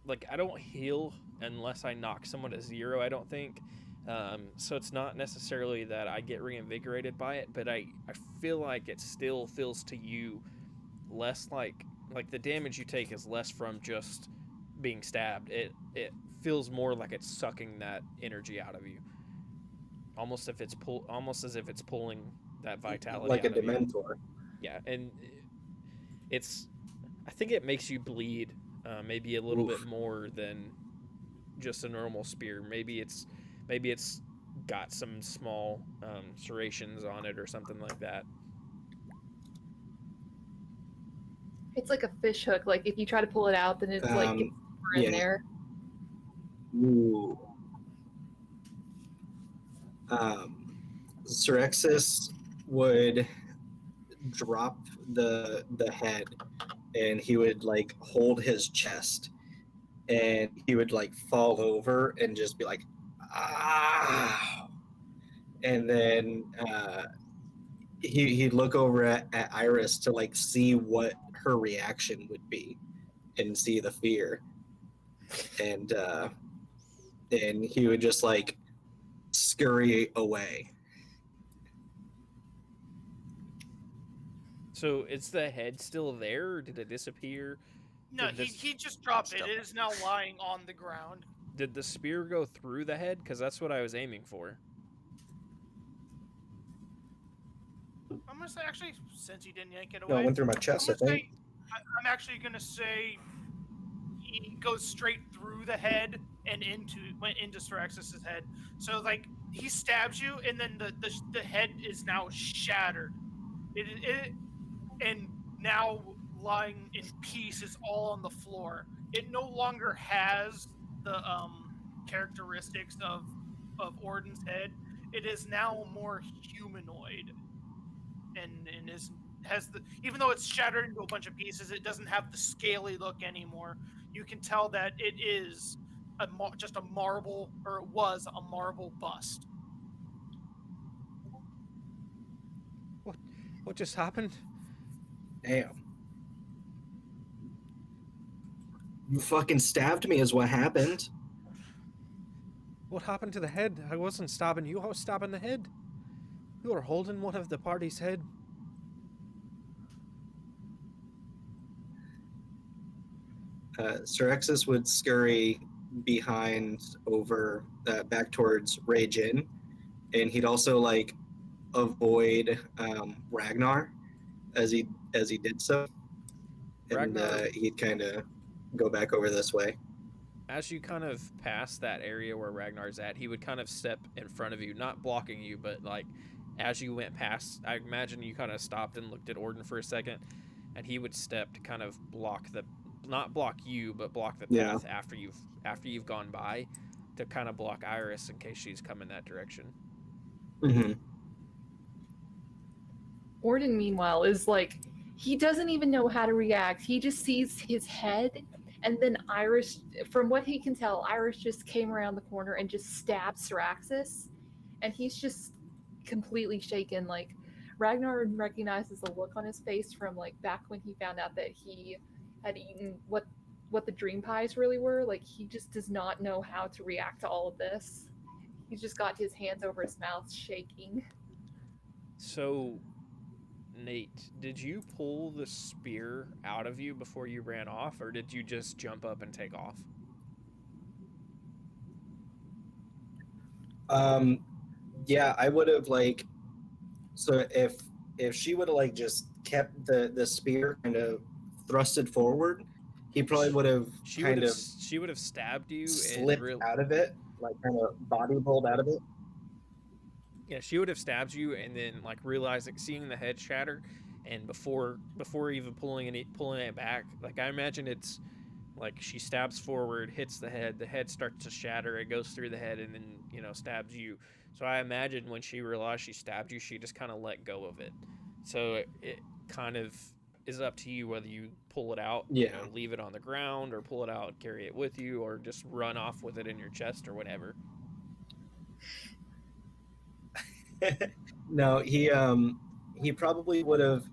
like I don't heal unless I knock someone to 0, I don't think. So it's not necessarily that I get reinvigorated by it, but I feel like it still feels to you less like the damage you take is less from just being stabbed. It feels more like it's sucking that energy out of you. Almost as if it's pulling that vitality like a out of you. Dementor. Yeah, and I think it makes you bleed maybe a little bit more than just a normal spear. Maybe it's got some small serrations on it or something like that. It's like a fish hook. Like if you try to pull it out, then it's like it's in there. Ooh. Syraxis would drop the head, and he would like hold his chest, and he would like fall over and just be like, ah. And then he'd look over at Iris to like see what her reaction would be and see the fear. And he would just like scurry away. So is the head still there, or did it disappear? No, he just dropped it. It is now lying on the ground. Did the spear go through the head? Because that's what I was aiming for. I'm gonna say, actually, since he didn't yank it away, No, it went through my chest, I think. I'm actually gonna say he goes straight through the head and went into Syraxis' head. So like he stabs you, and then the head is now shattered. It and now lying in pieces all on the floor. It no longer has the characteristics of Ordin's head. It is now more humanoid, and even though it's shattered into a bunch of pieces, it doesn't have the scaly look anymore. You can tell that it is just a marble, or it was a marble bust. What just happened? Damn. You fucking stabbed me is what happened. What happened to the head? I wasn't stabbing you, I was stabbing the head. You were holding one of the party's head. Syraxis would scurry behind over back towards Ragin, and he'd also like avoid Ragnar as he did so, and he'd kind of go back over this way. As you kind of pass that area where Ragnar's at, he would kind of step in front of you, not blocking you, but like as you went past, I imagine you kind of stopped and looked at Ordin for a second, and he would step to kind of not block you, but block the path after you've gone by, to kind of block Iris in case she's coming that direction. Mm-hmm. Ordin, meanwhile, is like, he doesn't even know how to react. He just sees his head, and then Iris, from what he can tell, Iris just came around the corner and just stabbed Syraxis, and he's just completely shaken. Like, Ragnar recognizes the look on his face from like back when he found out that he had eaten what the dream pies really were. Like, he just does not know how to react to all of this. He's just got his hands over his mouth shaking. So Nate, did you pull the spear out of you before you ran off, or did you just jump up and take off? Yeah, I would have like. So if she would have like just kept the spear kind of thrusted forward, he probably would have She kind of would have stabbed you and slipped out of it, like kind of body rolled out of it. Yeah, she would have stabbed you and then like realizing, seeing the head shatter, and before even pulling it back, like I imagine it's like she stabs forward, hits the head starts to shatter, it goes through the head, and then stabs you. So I imagine when she realized she stabbed you, she just kind of let go of it. So it kind of is up to you whether you pull it out, Yeah. leave it on the ground, or pull it out, carry it with you, or just run off with it in your chest or whatever. No, he probably would have.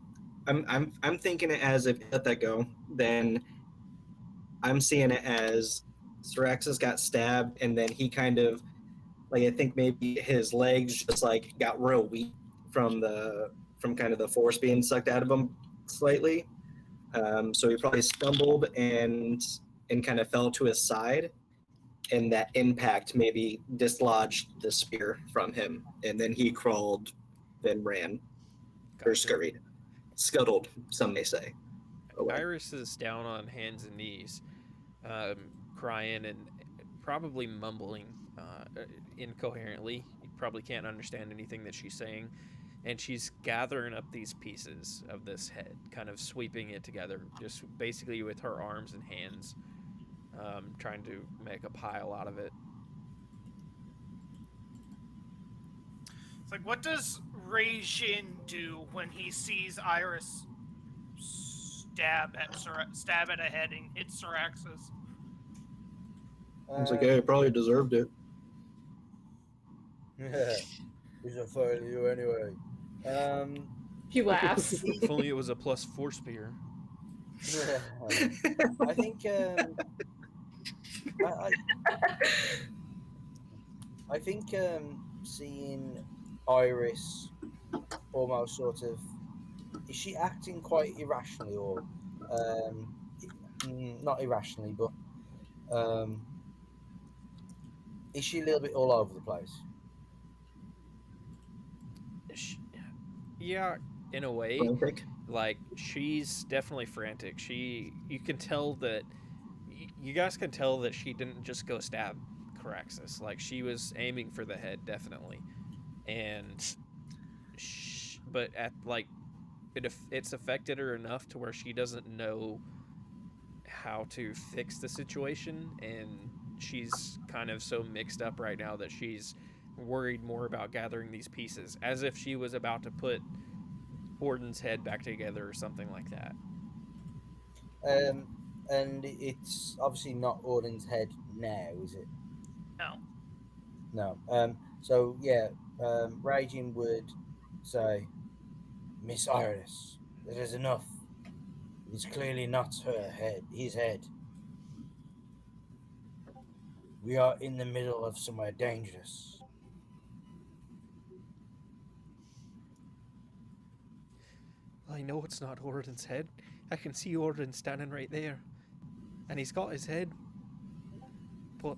I'm thinking it as if he let that go, then I'm seeing it as Syraxis got stabbed, and then he kind of like, I think maybe his legs just like got real weak from kind of the force being sucked out of him slightly. So he probably stumbled and kind of fell to his side, and that impact maybe dislodged the spear from him, and then he crawled, then ran, or scurried, scuttled, some may say. away. Iris is down on hands and knees, crying and probably mumbling incoherently. You probably can't understand anything that she's saying. And she's gathering up these pieces of this head, kind of sweeping it together, just basically with her arms and hands, trying to make a pile out of it. It's like, what does Ragin do when he sees Iris stab at a head and hit Syraxis? It's like, hey, probably deserved it. Yeah, he's a fight you anyway. He laughs. If only it was a +4 spear. I think I think seeing Iris almost sort of, is she acting quite irrationally, or not irrationally, but is she a little bit all over the place? Yeah, in a way. Frantic? Like, she's definitely frantic. You can tell that, you guys can tell that she didn't just go stab Caraxus. Like, she was aiming for the head, definitely. And, but at, like, it's affected her enough to where she doesn't know how to fix the situation, and she's kind of so mixed up right now that she's worried more about gathering these pieces, as if she was about to put Ordin's head back together or something like that. And it's obviously not Ordin's head now, is it? No. No. So yeah, Raging would say, Miss Iris, that is enough. It's clearly not her head, his head. We are in the middle of somewhere dangerous. I know it's not Ordin's head. I can see Ordin standing right there. And he's got his head. But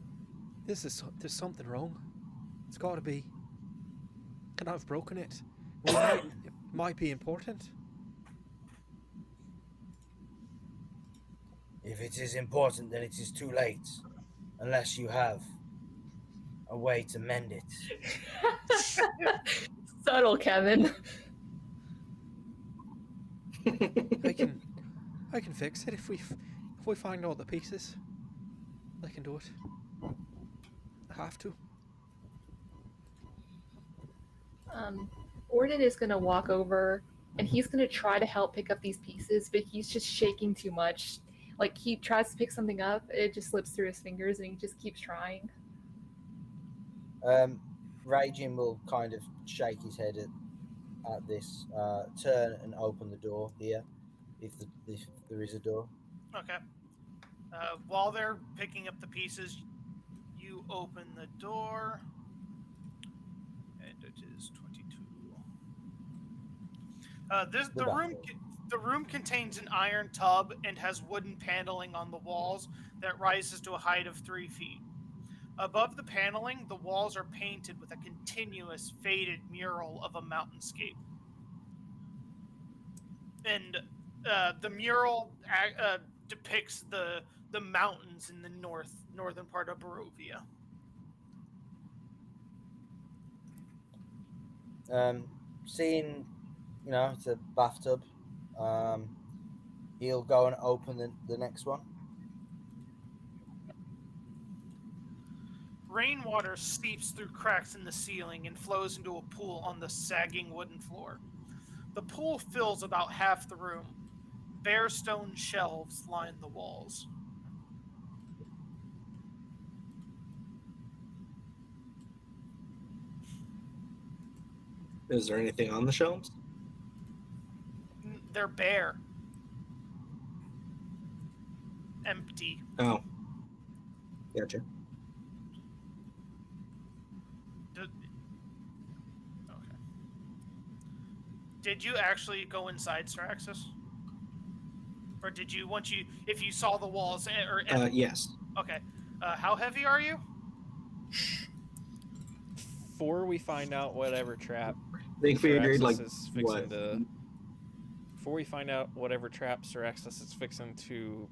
there's something wrong. It's got to be. Can I have broken it? Well, it might be important. If it is important, then it is too late. Unless you have a way to mend it. Subtle, Kevin. I can fix it if we find all the pieces. I can do it. I have to. Ordin is gonna walk over and he's gonna try to help pick up these pieces, but he's just shaking too much. Like, he tries to pick something up, it just slips through his fingers, and he just keeps trying. Raging will kind of shake his head at this, turn and open the door here, if there is a door. Okay. While they're picking up the pieces, you open the door, and it is 22. The room contains an iron tub and has wooden paneling on the walls that rises to a height of 3 feet. Above the paneling, the walls are painted with a continuous faded mural of a mountainscape. And the mural depicts the mountains in the northern part of Barovia. Seeing, it's a bathtub. He'll go and open the next one. Rainwater seeps through cracks in the ceiling and flows into a pool on the sagging wooden floor. The pool fills about half the room. Bare stone shelves line the walls. Is there anything on the shelves? They're bare. Empty. Oh. Gotcha. Okay. Did you actually go inside Straxus? Or did you, if you saw the walls or... Yes. Okay. How heavy are you? Before we find out whatever trap I think we agreed, like, is fixing to... Before we find out whatever trap Straxus is fixing to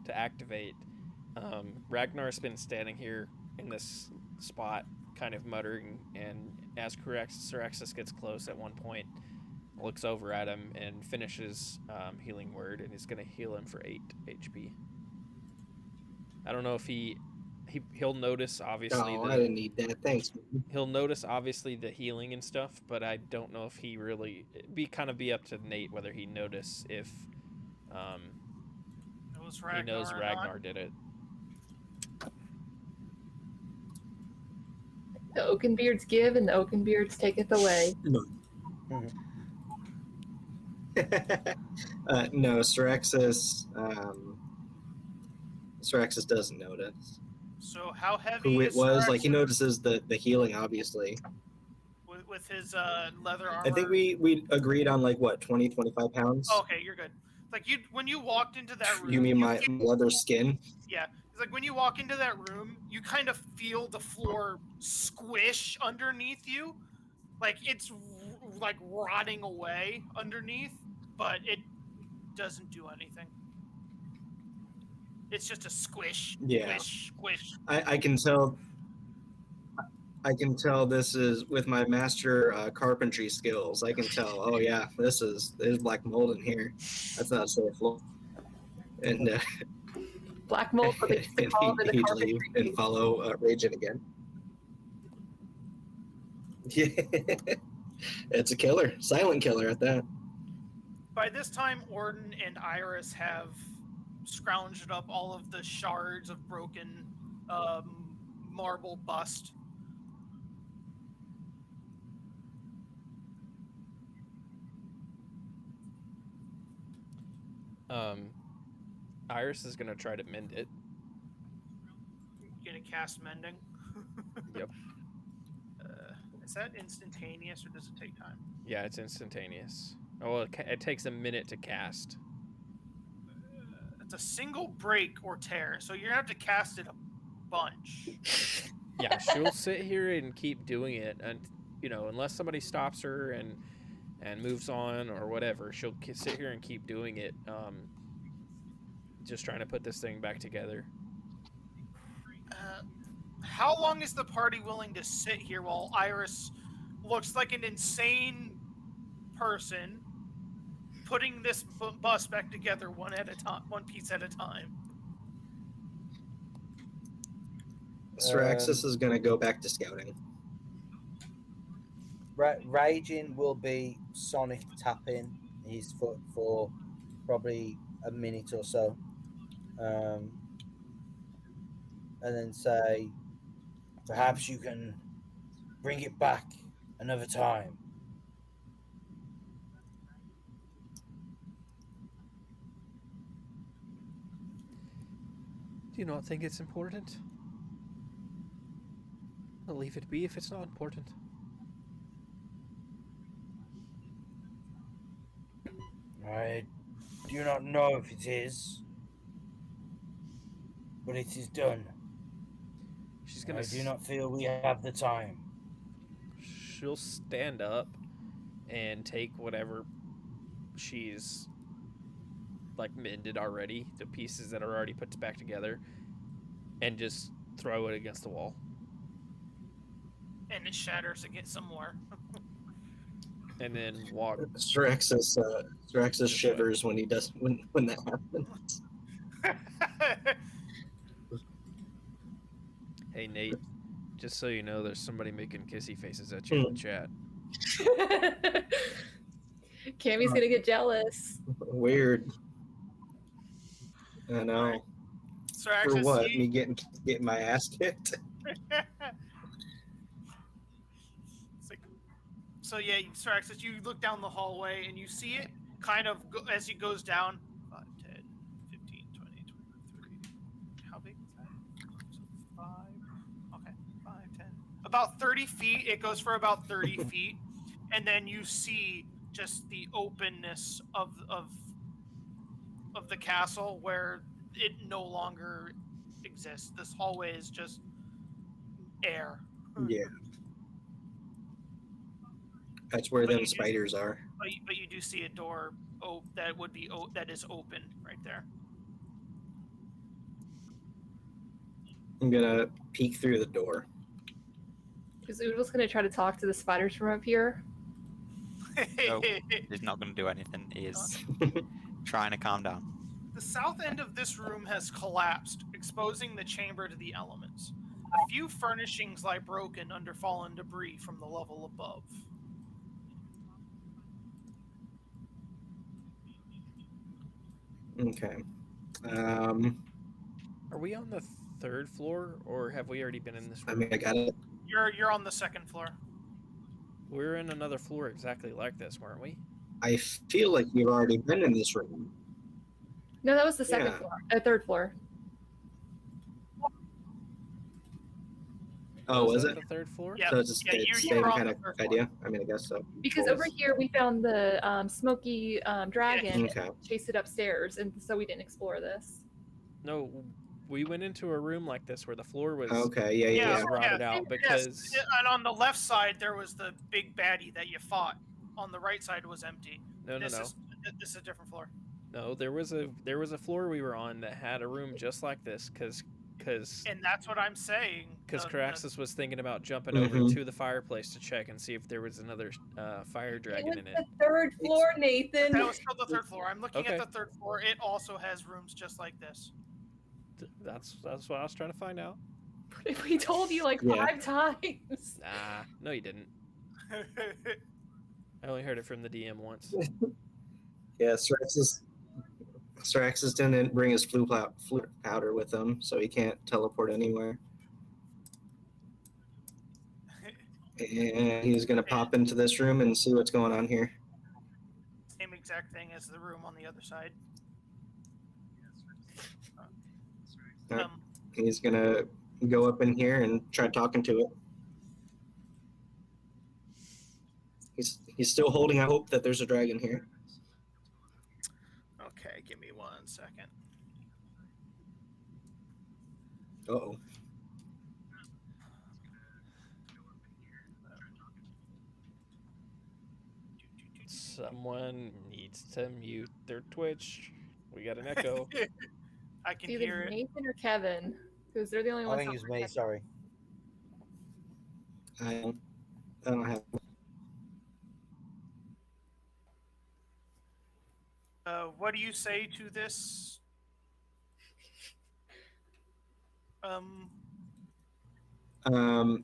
to activate, Ragnar's been standing here in this spot, kind of muttering, and as Straxus gets close at one point, looks over at him and finishes healing word, and is going to heal him for 8 HP. I don't know if he'll notice, obviously. I didn't need that. Thanks. He'll notice, obviously, the healing and stuff, but I don't know if he really... It'd be up to Nate whether he notice if he knows Ragnar did it. The Oakenbeards give and the Oakenbeards taketh away. No, Straxus doesn't notice. So how heavy Who it is was, Straxus? like, he notices the healing, obviously. With his leather armor? I think we agreed on, like, what, 20, 25 pounds? Oh, okay, you're good. Like, when you walked into that room... You mean my leather skin? Yeah. It's like when you walk into that room, you kind of feel the floor squish underneath you. Like, it's, like, rotting away underneath, but it doesn't do anything. It's just a squish, squish, squish. I can tell this is with my master carpentry skills. I can tell, oh yeah, there's black mold in here. That's not a safe floor. And Black mold, but they and call it he'd a leave and follow Ragin again. Yeah, it's a killer, silent killer at that. By this time, Ordin and Iris have scrounged up all of the shards of broken marble bust. Iris is gonna try to mend it. You're gonna cast mending? Yep. Is that instantaneous or does it take time? Yeah, it's instantaneous. Oh, well, it takes a minute to cast. It's a single break or tear, so you're gonna have to cast it a bunch. Yeah, she'll sit here and keep doing it, and unless somebody stops her and moves on or whatever, she'll sit here and keep doing it. Just trying to put this thing back together. How long is the party willing to sit here while Iris looks like an insane person putting this bus back together one piece at a time? Straxus is going to go back to scouting. Raging will be sonic tapping his foot for probably a minute or so. And then say, perhaps you can bring it back another time. Do you not think it's important? I'll leave it be if it's not important. I do not know if it is, but it is done. She's I gonna. do not feel we have the time. She'll stand up and take whatever she's like mended already, the pieces that are already put back together, and just throw it against the wall. And it shatters against some more. And then walk. Straxus shivers when he does when that happens. Hey Nate, just so you know, there's somebody making kissy faces at you in the chat. Cammy's gonna get jealous. Weird. I know. Right. So For what? Me getting my ass kicked? So yeah, Straxus, you look down the hallway and you see it kind of as it goes down. 5, 10, 15, 20, 23. How big is that? So 5. Okay, 5, 10. About 30 feet. It goes for about 30 feet. And then you see just the openness of the castle where it no longer exists. This hallway is just air. Yeah. That's where them spiders are. But you do see a door that is open right there. I'm gonna peek through the door. Is Oodle's gonna try to talk to the spiders from up here? No, he's not going to do anything. He is trying to calm down. The south end of this room has collapsed, exposing the chamber to the elements. A few furnishings lie broken under fallen debris from the level above. Okay. Are we on the 3rd floor, or have we already been in this room? I mean, I got it. You're on the 2nd floor. We're in another floor exactly like this, weren't we? I feel like we've already been in this room. No, that was the second Yeah. floor. 3rd floor. Oh, was that it? the 3rd floor? Yeah. So it's the you same were on kind the of third floor. idea? I mean, I guess so. Because over here we found the smoky dragon. Okay. Chased it upstairs, and so we didn't explore this. No, we went into a room like this where the floor was Okay, yeah. was rotted out because Yes. And on the left side there was the big baddie that you fought. On the right side was empty. no. This is a different floor. No, there was a floor we were on that had a room just like this because And that's what I'm saying. Caraxus was thinking about jumping over to the fireplace to check and see if there was another fire dragon in it. The 3rd floor, Nathan. That was still the 3rd floor. I'm looking Okay. at the 3rd floor. It also has rooms just like this. That's what I was trying to find out. We told you like 5 times. Nah, no, you didn't. I only heard it from the DM once. Yeah, Straxus didn't bring his flute powder with him, so he can't teleport anywhere. And he's gonna pop into this room and see what's going on here. Same exact thing as the room on the other side. He's gonna go up in here and try talking to it. He's still holding out hope that there's a dragon here. Okay, give me 1 second. Uh-oh. Someone needs to mute their Twitch. We got an echo. I can Either hear it. Nathan or Kevin, because they're the only I ones. think it's me, sorry. I don't have. What do you say to this?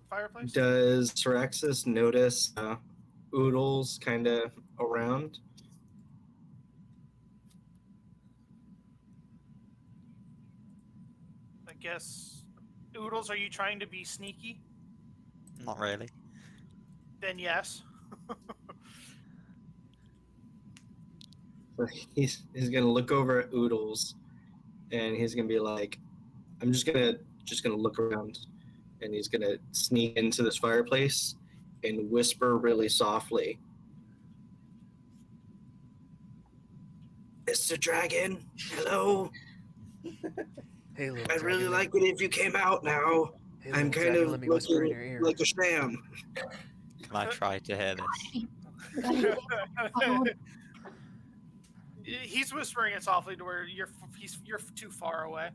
Fireplace? Does Straxus notice oodles kind of around? I guess. Oodles, are you trying to be sneaky? Not really. Then yes. He's gonna look over at Oodles, and he's gonna be like, "I'm just gonna look around," and he's gonna sneak into this fireplace and whisper really softly, Mr. Dragon. Hello. Hey, little I'd really dragon, like it if you came out now. hey, I'm little kind dragon, of let me whisper in looking your ear. like a sham. Can I try to hear this? He's whispering it softly to where you're too far away.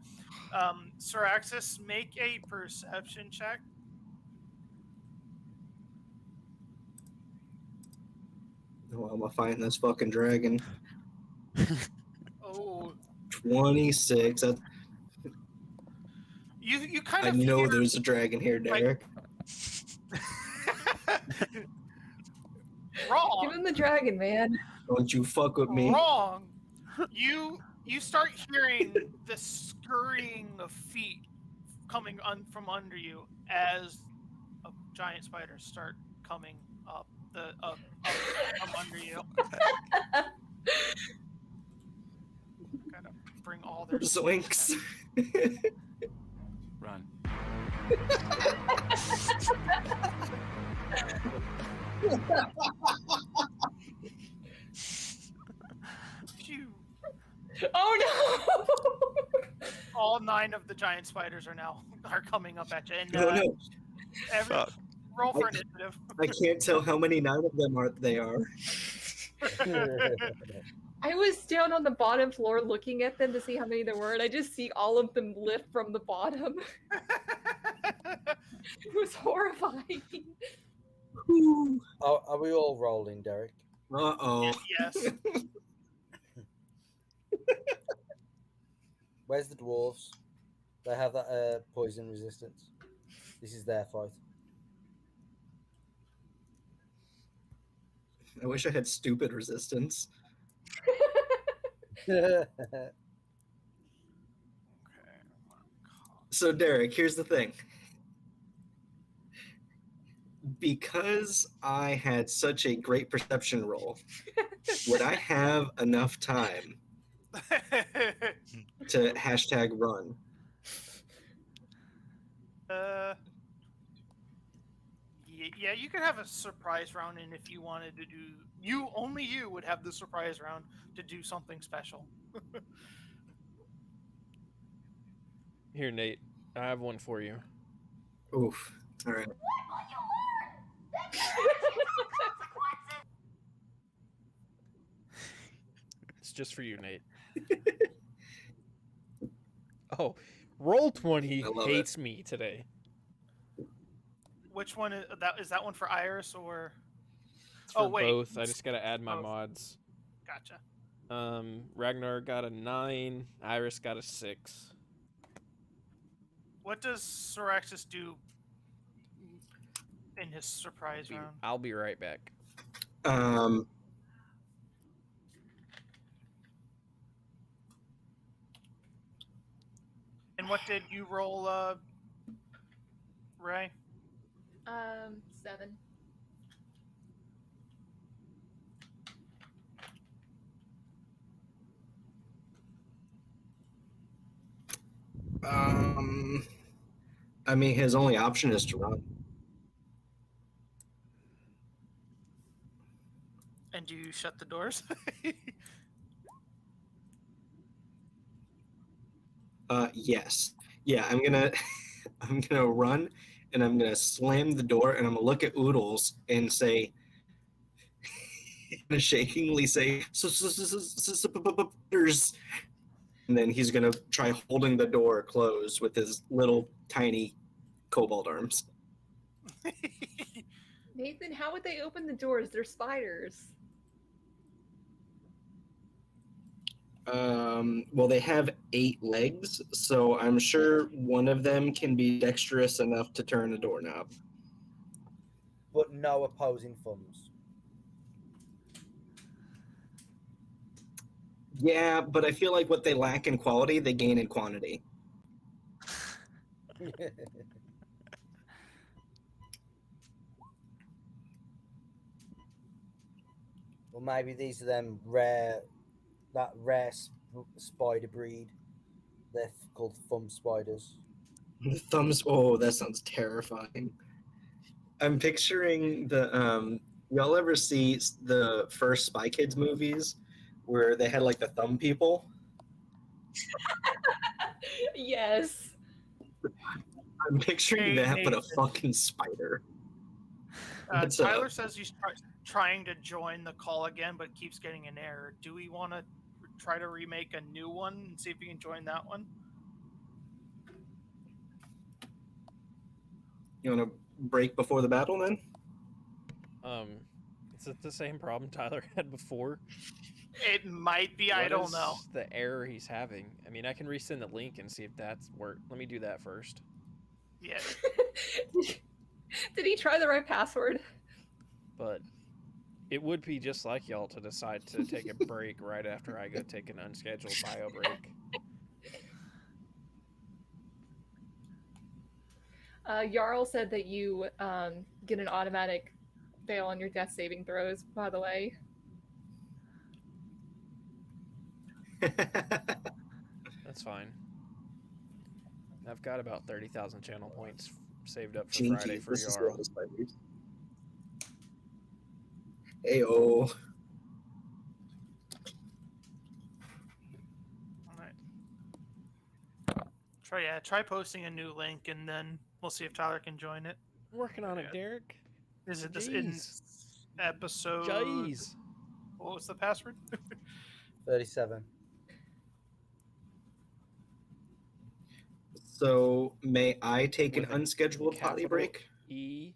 Syraxis, make a perception check. Oh, I'm gonna find this fucking dragon. Oh, 26. you kind I of know hear, there's a dragon here, Derek. wrong. Give him the dragon, man. Don't you fuck with me. Wrong. You start hearing the scurrying of feet coming from under you as giant spiders start coming up from under you. Gotta bring all their Zoinks. Run. Phew. Oh no! All 9 of the giant spiders are coming up at you. And Oh no, Fuck. roll for initiative. I can't tell how many 9 of them they are. I was down on the bottom floor looking at them to see how many there were, and I just see all of them lift from the bottom. It was horrifying. Are we all rolling, Derek? Uh-oh. Yes. Where's the dwarves? They have that poison resistance. This is their fight. I wish I had stupid resistance. So, Derek, here's the thing. Because I had such a great perception roll, would I have enough time to #run? Yeah, you could have a surprise round, and if you wanted to do, only you would have the surprise round to do something special. Here, Nate, I have one for you. Oof. All right. It's just for you, Nate. Oh, Roll20 I love hates me today. Which one is that one for Iris or? It's for Oh, wait. both. I just gotta add my Both. mods. Gotcha. Ragnar got a 9. Iris got a 6. What does Syraxis do in his surprise round? I'll be right back. And what did you roll, Ray? 7. I mean, his only option is to run. And do you shut the doors? Yes. Yeah, I'm gonna run and I'm gonna slam the door and I'm gonna look at Oodles and say, shakingly say, and then he's gonna try holding the door closed with his little tiny kobold arms. Nathan, how would they open the doors? They're spiders. Well, they have 8 legs, so I'm sure one of them can be dexterous enough to turn a doorknob. But no opposing thumbs. Yeah, but I feel like what they lack in quality, they gain in quantity. Well, maybe these are them rare spider breed. They're called thumb spiders. Thumbs. Oh, that sounds terrifying. I'm picturing the. Y'all ever see the first Spy Kids movies where they had like the thumb people. Yes. I'm picturing Hey, that, but a Nathan. fucking spider. What's Tyler up? says he's trying to join the call again, but keeps getting an error. Do we want to try to remake a new one and see if we can join that one? You want to break before the battle then? Is it the same problem Tyler had before? It might be. I What don't is know. the error he's having? I mean, I can resend the link and see if that's worked. Let me do that first. Yeah. Did he try the right password? But it would be just like y'all to decide to take a break right after I go take an unscheduled bio break. Jarl said that you get an automatic fail on your death saving throws, by the way. That's fine. I've got about 30,000 channel points saved up for Jinky, Friday for this is Jarl. the spiders. Ayo. All right. Try posting a new link, and then we'll see if Tyler can join it. Working on it, Derek. Is it this in Jeez. episode? Jeez. What was the password? 37. So, may I take an With a unscheduled potty capital break? E.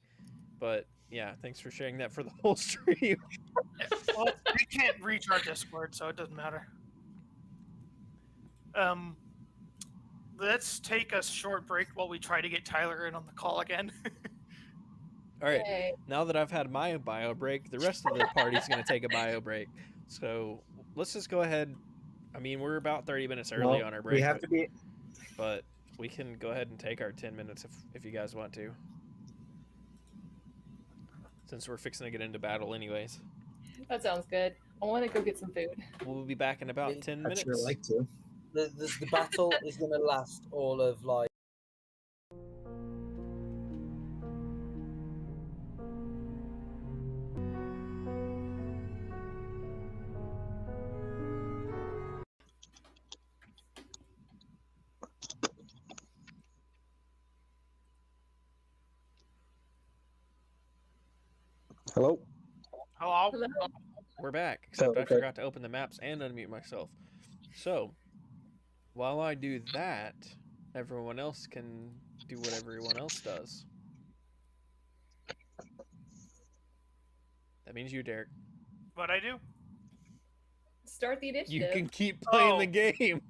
But yeah, thanks for sharing that for the whole stream. Well, we can't reach our Discord, so it doesn't matter. Let's take a short break while we try to get Tyler in on the call again. All right. Yay. Now that I've had my bio break, the rest of the party's going to take a bio break. So let's just go ahead. I mean, we're about 30 minutes early Well, on our break. we have to be. But we can go ahead and take our 10 minutes if you guys want to. Since we're fixing to get into battle anyways. That sounds good. I want to go get some food. We'll be back in about 10 I'd minutes. sure like to. The battle is going to last all of like. Hello? Hello? Hello? We're back, except I okay. forgot to open the maps and unmute myself. So, while I do that, everyone else can do what everyone else does. That means you, Derek. What'd I do? Start the initiative. You can keep playing the Oh. game.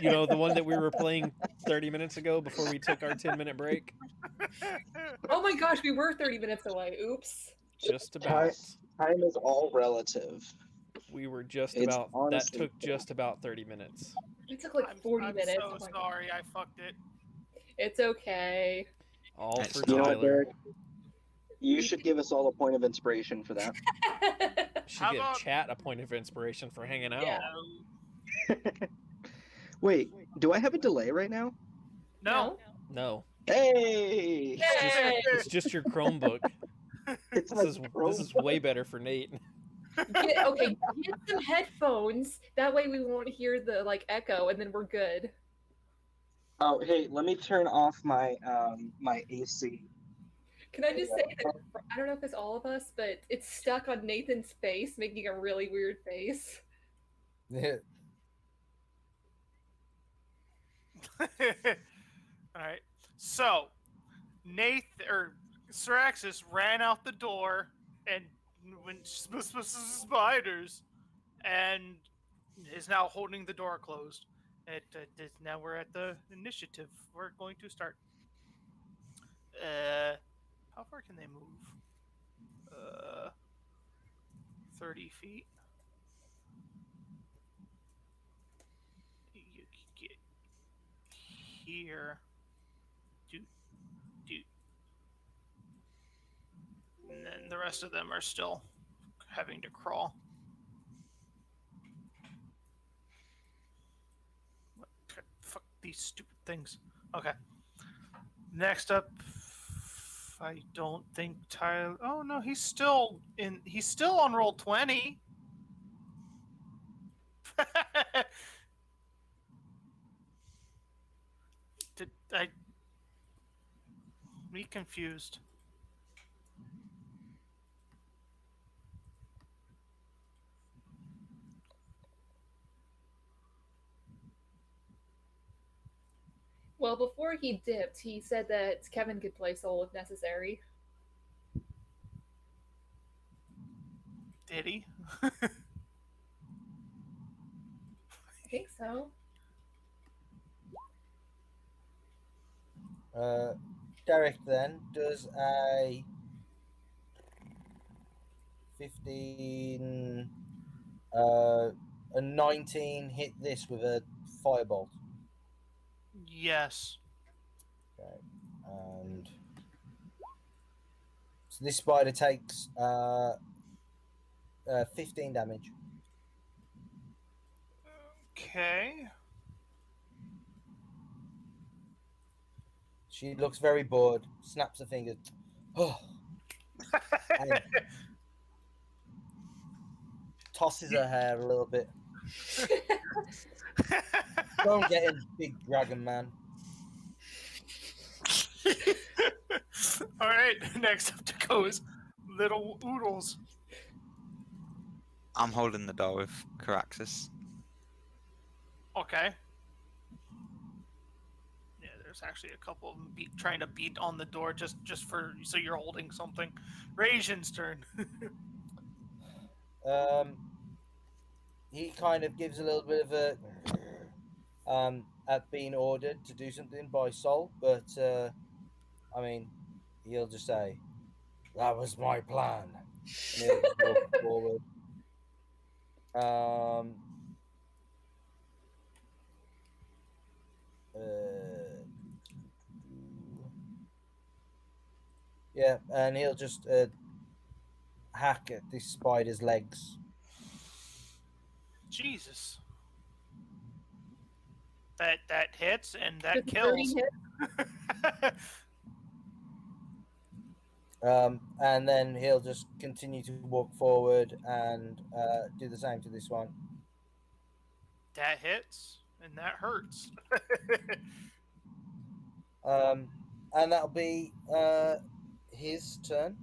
You know, the one that we were playing 30 minutes ago before we took our 10-minute break? Oh my gosh, we were 30 minutes away. Oops. Just about. Time is all relative. We were just It's about. That honestly- took just about 30 minutes. It took like I'm 40 minutes. so Oh my God. sorry, I fucked it. It's okay. All for You know what, Tyler. Derek? You should give us all a point of inspiration for that. Should How give about- chat a point of inspiration for hanging out. Yeah. Wait, do I have a delay right now? No. No, Hey! Yay! it's just your Chromebook. It's This my is Chromebook. way better for Nate. Get some headphones. That way we won't hear the like echo, and then we're good. Oh, hey, let me turn off my my AC. Can I just say that I don't know if it's all of us, but it's stuck on Nathan's face, making a really weird face. All right. So, Syraxis ran out the door and went spiders, and is now holding the door closed. Now we're at the initiative. We're going to start. How far can they move? 30 feet. You can get here. And then the rest of them are still having to crawl. What? Fuck these stupid things. Okay. Next up, I don't think Tyler. Oh no, he's still on roll 20. Me confused. Well, before he dipped, he said that Kevin could play Soul if necessary. Did he? I think so. Derek then does a 15, a 19 hit this with a firebolt. Yes. Okay, and so this spider takes 15 damage. Okay. She looks very bored, snaps her fingers. Oh. And tosses her hair a little bit. Don't get in, big dragon man. All right. Next up to go is Little Oodles. I'm holding the door with Caraxus. Okay. Yeah, there's actually a couple of them trying to beat on the door just for so you're holding something. Raisin's turn. He kind of gives a little bit of a at being ordered to do something by Sol, but I mean, he'll just say, "That was my plan," and he'll just walk forward. Yeah, and he'll just hack at this spider's legs. Jesus. That hits and that Just 30 kills. hits. And then he'll just continue to walk forward and do the same to this one. That hits and that hurts. And that'll be his turn.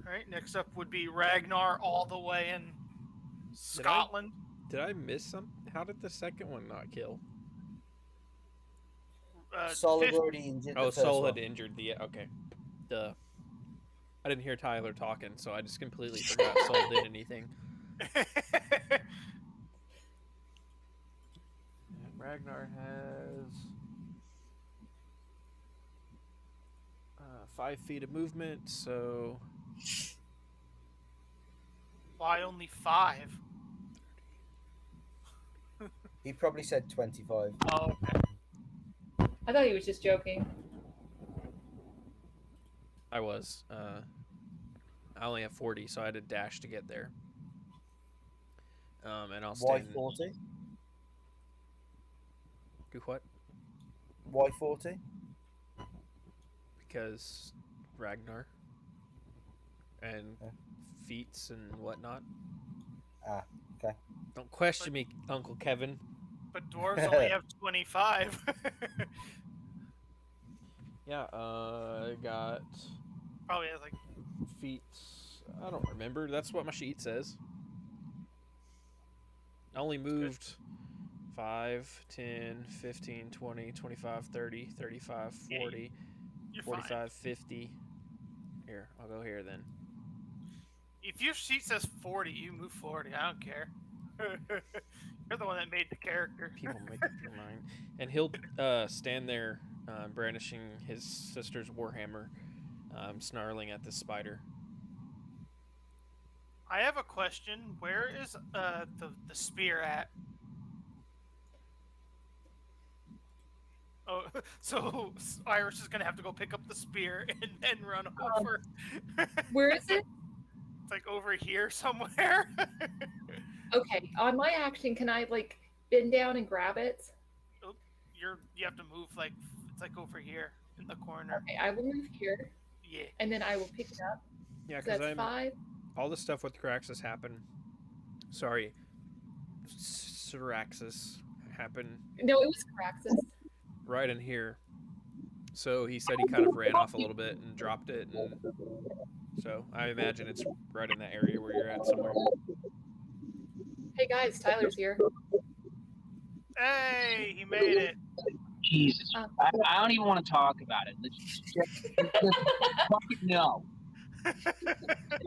All right, next up would be Ragnar all the way in Scotland. Did I miss some? How did the second one not kill? Sol had already injured the first Sol one. had injured the... Okay. Duh. I didn't hear Tyler talking, so I just completely forgot Sol did anything. Ragnar has 5 feet of movement, so... Why only 5? He probably said 25. Oh, okay. I thought he was just joking. I was. I only have 40, so I had to dash to get there. And I'll Why stand... 40? Do what? Why 40? Because Ragnar. And feats and whatnot. Ah, okay. Don't question me, Uncle Kevin. But dwarves only have 25. Yeah, I got Probably has like feats. I don't remember. That's what my sheet says. I only moved 5, 10, 15, 20, 25, 30, 35, 40, you're 45, fine. 50. Here, I'll go here then. If your sheet says 40, you move 40. I don't care. You're the one that made the character. People make up your mind. And he'll stand there brandishing his sister's warhammer, snarling at the spider. I have a question. Where is the spear at? Oh, so Iris is gonna have to go pick up the spear and then run over. Where is it? It's like over here somewhere. Okay, on my action, can I like bend down and grab it? Oh, you have to move like it's like over here in the corner. Okay, I will move here, Yeah. and then I will pick it up. Yeah, So because that's 5. all the stuff with Caraxus happened. Sorry. Syraxis happen No, it was Caraxus. right in here. So he said he kind of ran off a little bit and dropped it, and so I imagine it's right in that area where you're at somewhere. Hey guys, Tyler's here. Hey, he made it. Jesus. I don't even want to talk about it. Let's just fucking no.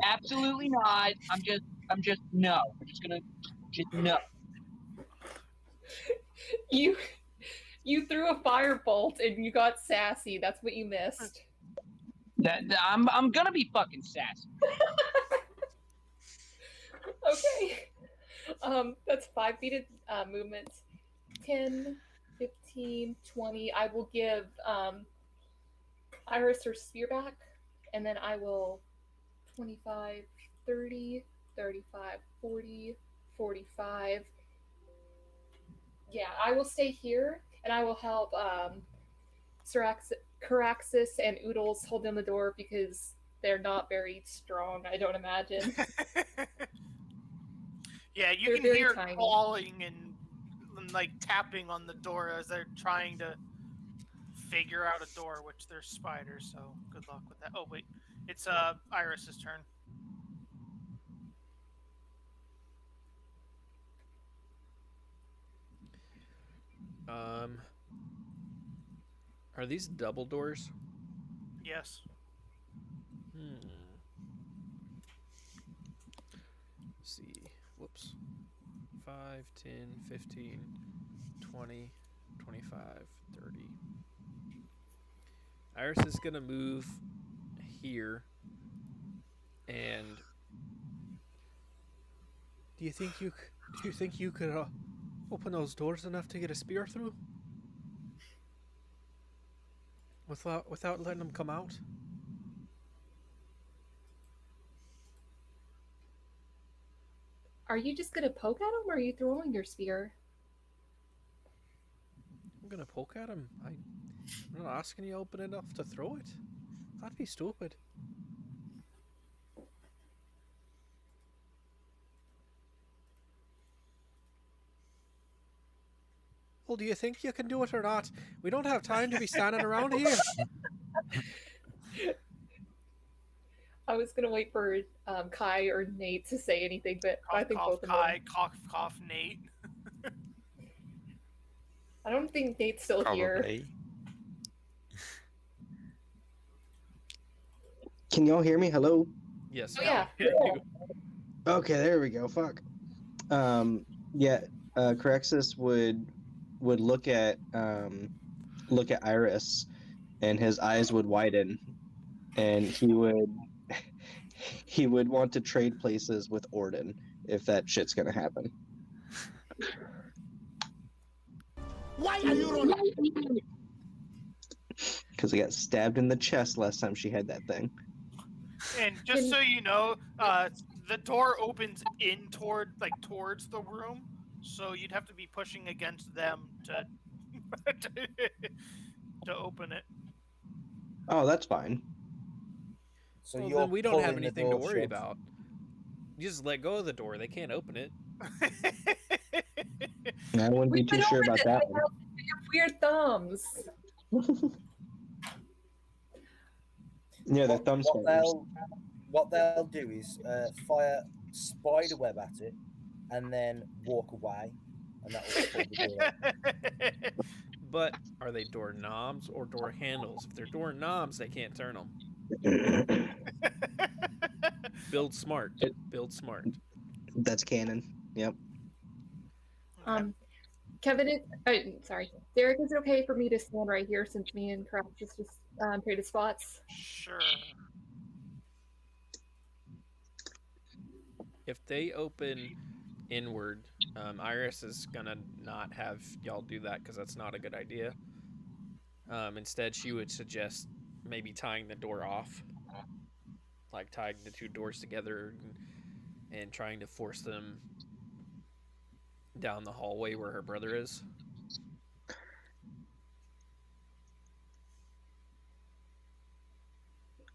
Absolutely not. I'm just no. We're just gonna just no. You threw a firebolt and you got sassy. That's what you missed. I'm gonna be fucking sassy. Okay. That's 5 feet of movement. 10, 15, 20. I will give Iris her spear back, and then I will 25, 30, 35, 40, 45. Yeah, I will stay here, and I will help Caraxus and Oodles hold down the door because they're not very strong, I don't imagine. Yeah, you They're can very hear tiny. clawing and like tapping on the door as they're trying to figure out a door, which there's spiders, so good luck with that. Oh wait, it's Iris's turn. Are these double doors? Yes. Let's see. Whoops. 5, 10, 15, 20, 25, 30. Iris is going to move here. And do you think you could open those doors enough to get a spear through? Without letting them come out? Are you just gonna poke at him, or are you throwing your spear? I'm gonna poke at him. I'm not asking you open enough to throw it. That'd be stupid. Well, do you think you can do it or not? We don't have time to be standing around here. I was gonna wait for Kai or Nate to say anything, but Cough, I think cough, both of Kai, them. cough, Nate. I don't think Nate's still here. Probably. Can y'all hear me? Hello? Yes. Oh, yeah. Okay, there we go. Fuck. Caraxus would look at Iris, and his eyes would widen, and he would want to trade places with Ordin if that shit's gonna happen. Why are you running? Because he got stabbed in the chest last time she had that thing. And just so you know, the door opens towards the room, so you'd have to be pushing against them to to open it. Oh, that's fine. So Well, you're then we don't have pulling the anything to door worry shut. about. You just let go of the door. They can't open it. I wouldn't be too sure about that one. Weird thumbs. Yeah, the thumb spiders. What they'll do is fire spider web at it, and then walk away, and that will pull the door open. But are they door knobs or door handles? If they're door knobs, they can't turn them. Build smart. Build smart. That's canon. Yep. Kevin, sorry, Derek, is it okay for me to stand right here since me and Caraxus just traded spots? Sure. If they open inward, Iris is gonna not have y'all do that because that's not a good idea. Instead, she would suggest maybe tying the door off, like tying the two doors together and trying to force them down the hallway where her brother is.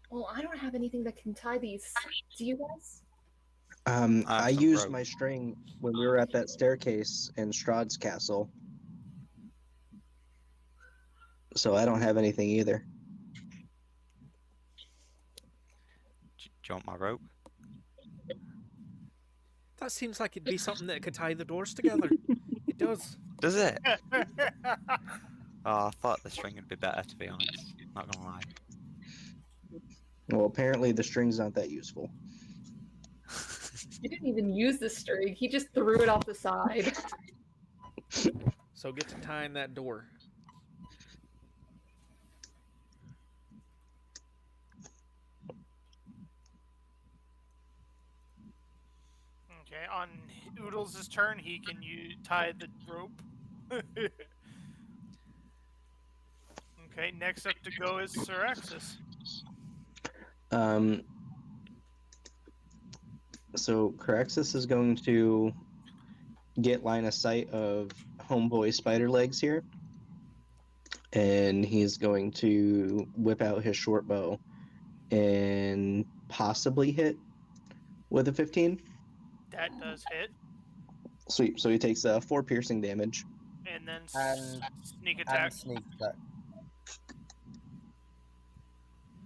Well, I don't have anything that can tie these. Do you guys? I some used rope. my string when we were at that staircase in Strahd's castle. So I don't have anything either. Do you want my rope? That seems like it'd be something that could tie the doors together. It does. Does it? Oh, I thought the string would be better, to be honest. Not gonna lie. Well, apparently the string's not that useful. He didn't even use the string. He just threw it off the side. So get to tying that door. Okay, on Oodles' turn, he can tie the rope. Okay, next up to go is Siraxis. So Caraxis is going to get line of sight of homeboy Spider Legs here. And he's going to whip out his short bow and possibly hit with a 15. That does hit. Sweet. So he takes 4 piercing damage. And then And- sneak attack. And sneak attack.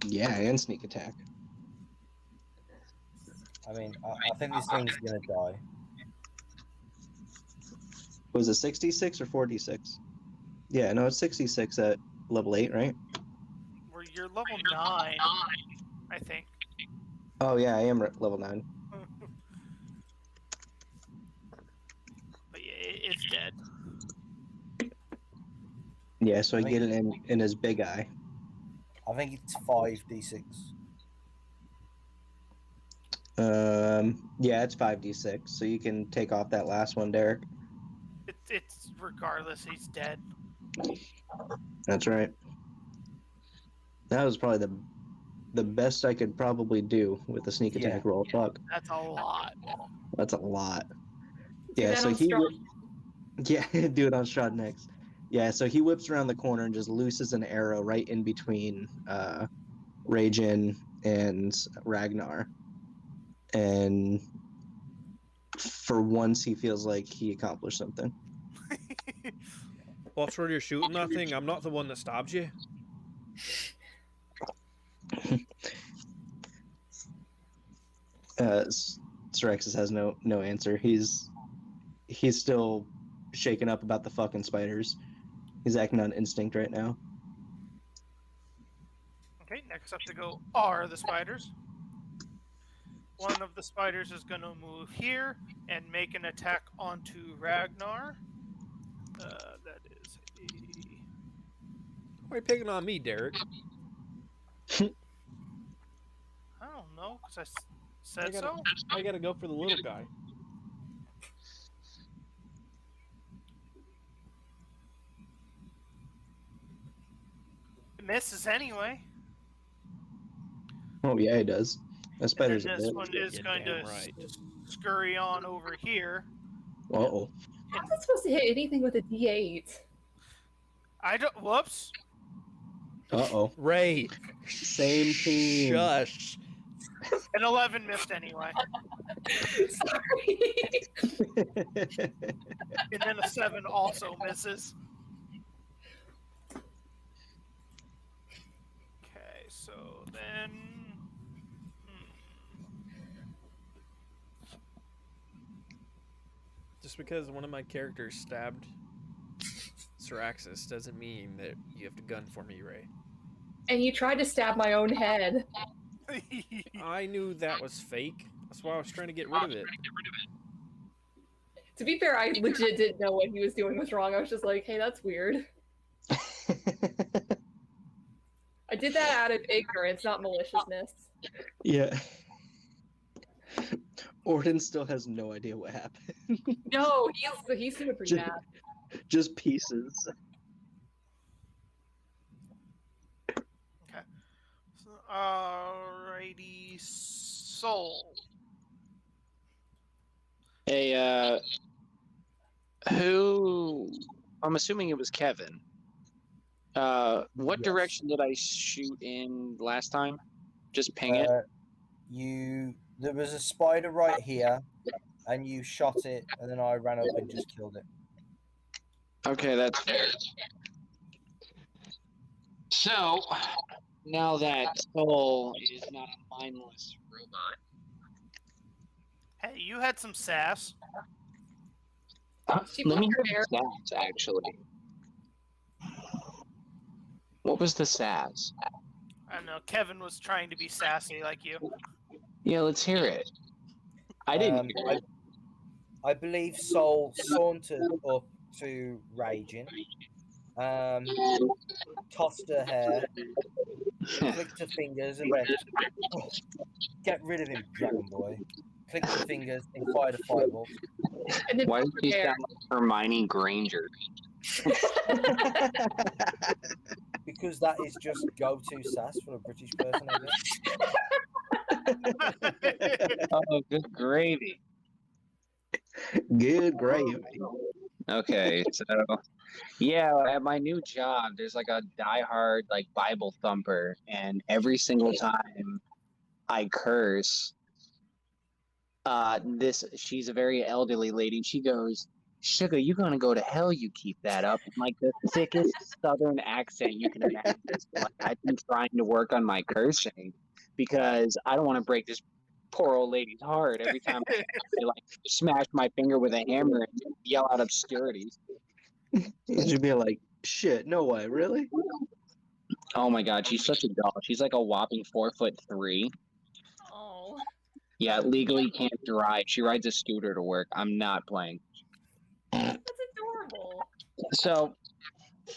Yeah, and sneak attack. I mean, I think this thing's gonna die. Was it 66 or 46? Yeah, no, it's 66 at level 8, right? Where you're level 9, I think. Oh, yeah, I am level 9. But yeah, it's dead. Yeah, so I get it in his big eye. I think it's 5d6. Yeah, it's 5d6, so you can take off that last one, Derek. It's regardless, he's dead. That's right. That was probably the best I could probably do with the sneak attack roll. Fuck, That's a lot. that's a lot. Do Yeah, that so on he Strahd. yeah, do it on Strahd next. Yeah, so he whips around the corner and just looses an arrow right in between Ragin and Ragnar. And for once, he feels like he accomplished something. Well, sure you're shooting that thing. I'm not the one that stabbed you. Sirexis has no answer. He's still shaken up about the fucking spiders. He's acting on instinct right now. Okay, next up to go are the spiders. One of the spiders is going to move here and make an attack onto Ragnar. That is a... Why are you picking on me, Derek? I don't know, because I said so. I gotta go for the little guy. It misses anyway. Oh yeah, he does. That And spider's then a this bit. one is You're going to damn right. scurry on over here. Uh-oh. How's it supposed to hit anything with a D8? I don't... Whoops. Uh-oh. Ray, Same team. shush. An 11 missed anyway. Sorry. And then a 7 also misses. Okay, so then... Just because one of my characters stabbed Siraxis doesn't mean that you have to gun for me, Ray. And you tried to stab my own head. I knew that was fake. That's why I was trying to get rid of it. To be fair, I legit didn't know what he was doing was wrong. I was just like, hey, that's weird. I did that out of ignorance, not maliciousness. Yeah. Orton still has no idea what happened. No, he's super Just- mad. Just pieces. Okay. So, alrighty, Soul. Hey, who? I'm assuming it was Kevin. What Yes. direction did I shoot in last time? Just ping it. You There was a spider right here, and you shot it, and then I ran up and just killed it. Okay, that's fair. So, now that Soul is not a mindless robot. Hey, you had some sass. She Let me put hear her the sass, actually. What was the sass? I don't know. Kevin was trying to be sassy like you. Yeah, let's hear it. I didn't hear it. I believe Soul sauntered up to Raging, tossed her hair, clicked her fingers, and went, "Oh, get rid of him, Dragon Boy." Clicked her fingers and fired a fireball. and then Why put does she her hair. sound like Hermione Granger? Because that is just go-to sass for a British person, I guess. Oh, good gravy. Good gravy. Okay, so yeah, at my new job, there's like a diehard like Bible thumper, and every single time I curse, she's a very elderly lady, and she goes, "Sugar, you're gonna go to hell. You keep that up." In, like the thickest Southern accent you can imagine. Like, I've been trying to work on my cursing because I don't want to break this poor old lady's heart every time I like smash my finger with a hammer and yell out obscurities. You'd be like, shit, no way, really? Oh my god, she's such a doll. She's like a whopping 4'3". Oh, Yeah, legally can't drive. She rides a scooter to work. I'm not playing. that's adorable. So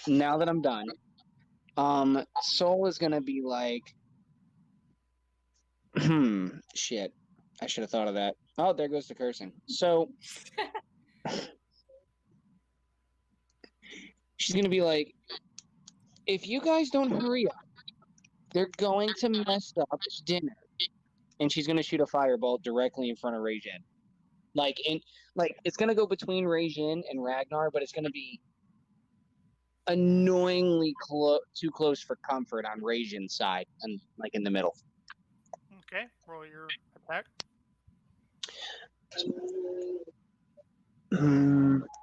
now that I'm done, Soul is gonna be like, shit. I should have thought of that. Oh, there goes the cursing. So she's gonna be like, if you guys don't hurry up, they're going to mess up dinner. And she's gonna shoot a firebolt directly in front of Rajin. It's gonna go between Rajin and Ragnar, but it's gonna be annoyingly too close for comfort on Rajin's side, and like in the middle. Okay, roll your attack.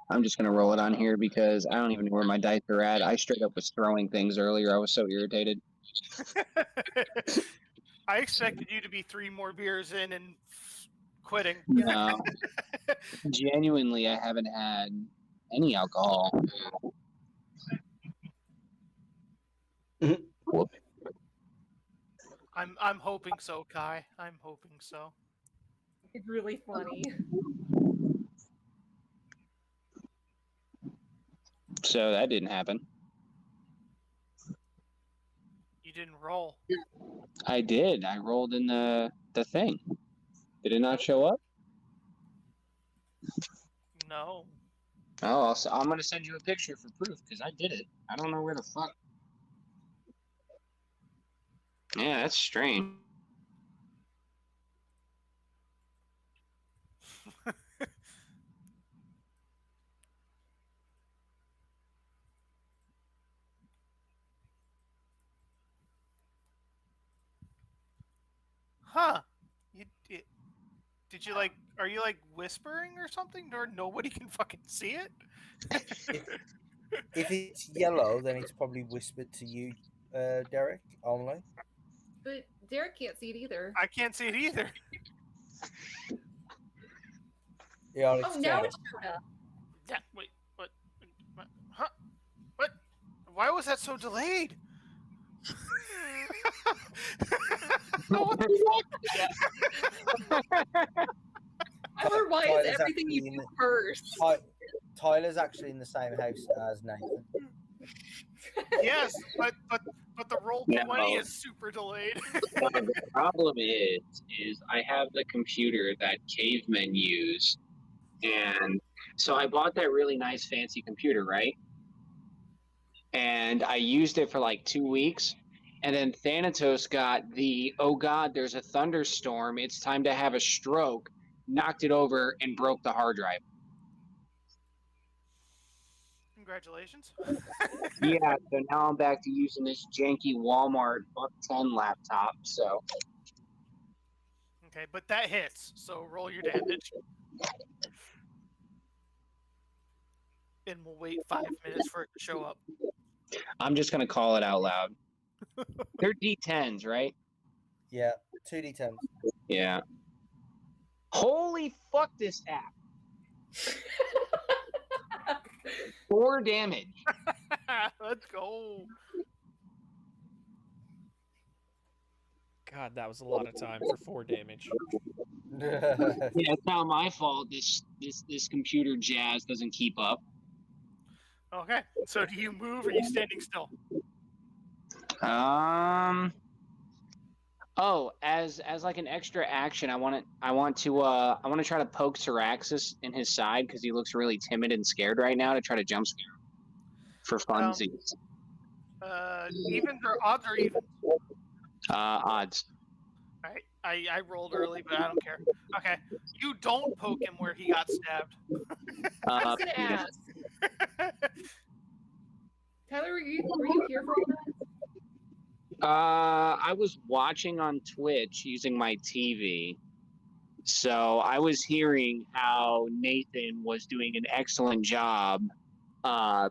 I'm just gonna roll it on here because I don't even know where my dice are at. I straight up was throwing things earlier. I was so irritated. I expected you to be 3 more beers in and quitting. No, genuinely, I haven't had any alcohol. Whoop. I'm hoping so, Kai. I'm hoping so. It's really funny. So that didn't happen. You didn't roll. I did. I rolled in the thing. Did it not show up? No. Oh, I'm gonna send you a picture for proof because I did it. I don't know where the fuck. Yeah, that's strange. Huh. Did you like? Are you like whispering or something, or nobody can fucking see it? If it's yellow, then it's probably whispered to you, Derek, only. But Derek can't see it either. I can't see it either. Yeah, Oh, now it's showed up. Yeah. Wait. What? Huh? What? Why was that so delayed? What the fuck? Or why is Tyler's everything you actually do first? Tyler's actually in the same house as Nathan. Yes, but the roll 20 is super delayed. The problem is I have the computer that cavemen use, and so I bought that really nice fancy computer, right? And I used it for like 2 weeks, and then Thanatos got the, oh god, there's a thunderstorm, it's time to have a stroke, knocked it over and broke the hard drive. Congratulations. Yeah, so now I'm back to using this janky Walmart $10 laptop, so. Okay, but that hits, so roll your damage. And we'll wait 5 minutes for it to show up. I'm just gonna call it out loud. They're D10s, right? Yeah, 2d10s. Yeah. Holy fuck this app. 4 damage. Let's go. God, that was a lot of time for 4 damage. Yeah, it's not my fault. This computer jazz doesn't keep up. Okay, so do you move or are you standing still? Oh, as like an extra action, I want to try to poke Syraxis in his side because he looks really timid and scared right now to try to jump scare him for funsies. Evens or odds or even? Odds. All right, I rolled early, but I don't care. Okay, you don't poke him where he got stabbed. I was gonna ask. Tyler, were you here for all that? I was watching on Twitch using my TV. So I was hearing how Nathan was doing an excellent job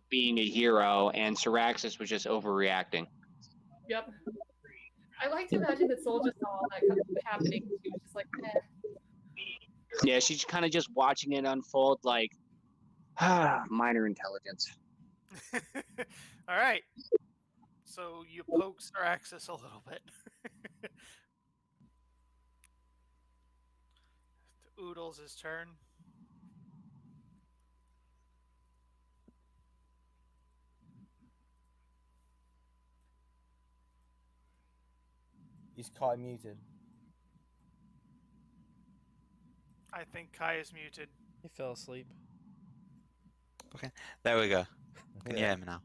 being a hero, and Syraxis was just overreacting. Yep. I like to imagine that Soul just saw all that happening. She was just like, eh. Yeah, she's kind of just watching it unfold like, minor intelligence. All right. So you poke Syraxis a little bit. Oodles his turn. Is Kai muted? I think Kai is muted. He fell asleep. Okay, there we go. Can you hear me now?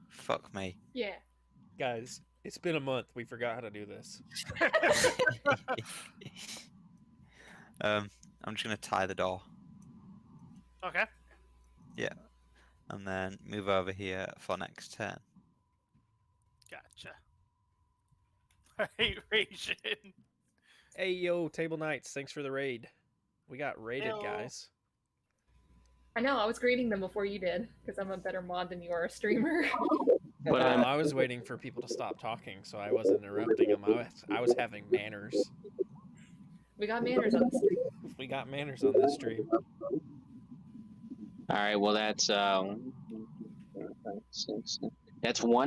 Fuck me. Yeah. Guys, it's been a month. We forgot how to do this. I'm just gonna tie the door. Okay. Yeah, and then move over here for next turn. Gotcha. All right, Ragin. Hey, yo, Table Knights. Thanks for the raid. We got raided, Heyo. guys. I know, I was greeting them before you did, because I'm a better mod than you are a streamer. Well, I was waiting for people to stop talking, so I wasn't interrupting them. I was having manners. We got manners on the stream. We got manners on this stream. All right, well that's 1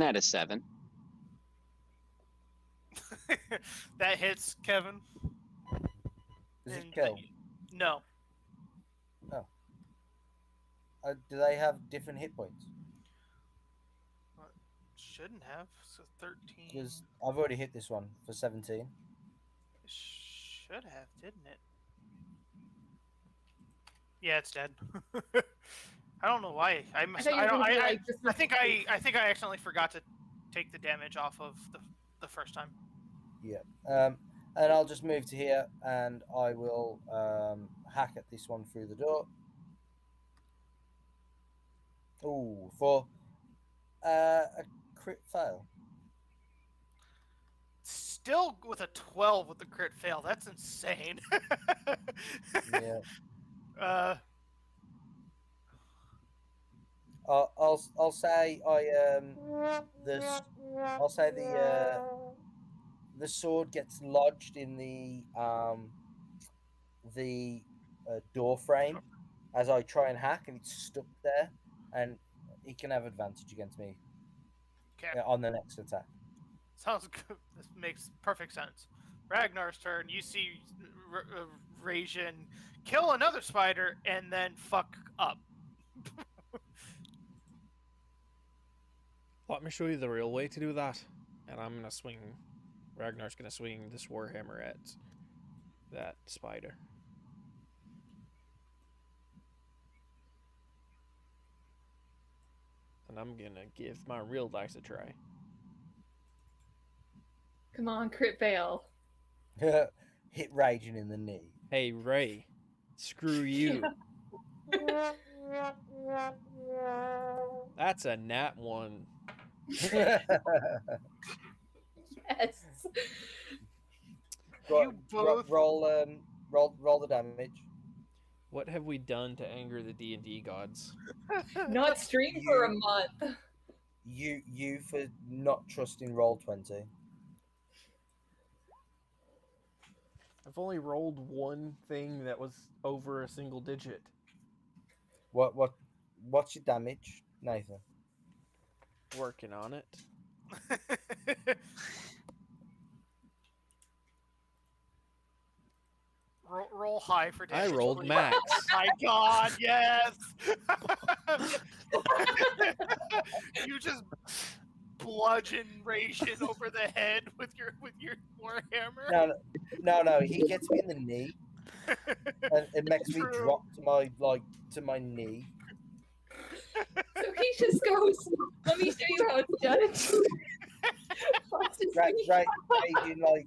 out of 7. That hits, Kevin. Does it And, kill? No. Do they have different hit points? Shouldn't have. So 13. Because I've already hit this one for 17. It should have, didn't it? Yeah, it's dead. I don't know why. I think I accidentally forgot to take the damage off of the first time. Yeah. And I'll just move to here, and I will hack at this one through the door. Ooh, for a crit fail. Still with a 12 with the crit fail. That's insane. Yeah. I'll say the sword gets lodged in the door frame as I try and hack, and it's stuck there, and he can have advantage against me on the next attack. Sounds good. This makes perfect sense. Ragnar's turn. You see Ragin kill another spider and then fuck up. Let me show you the real way to do that. And I'm going to swing... Ragnar's going to swing this warhammer at that spider. And I'm going to give my real dice a try. Come on, crit fail. Hit Raging in the knee. Hey, Ray. Screw you. That's a nat 1. Yes. You both. roll the damage. What have we done to anger the D&D gods? Not stream for a month. You for not trusting roll 20. I've only rolled one thing that was over a single digit. What's your damage, Nathan? Working on it. Roll high for I damage. rolled please. max. Oh my god, yes! You just bludgeon Ration over the head with your warhammer. No. He gets me in the knee, and it makes me True. drop to my knee. So he just goes, let me show you how it's done. Right, Raging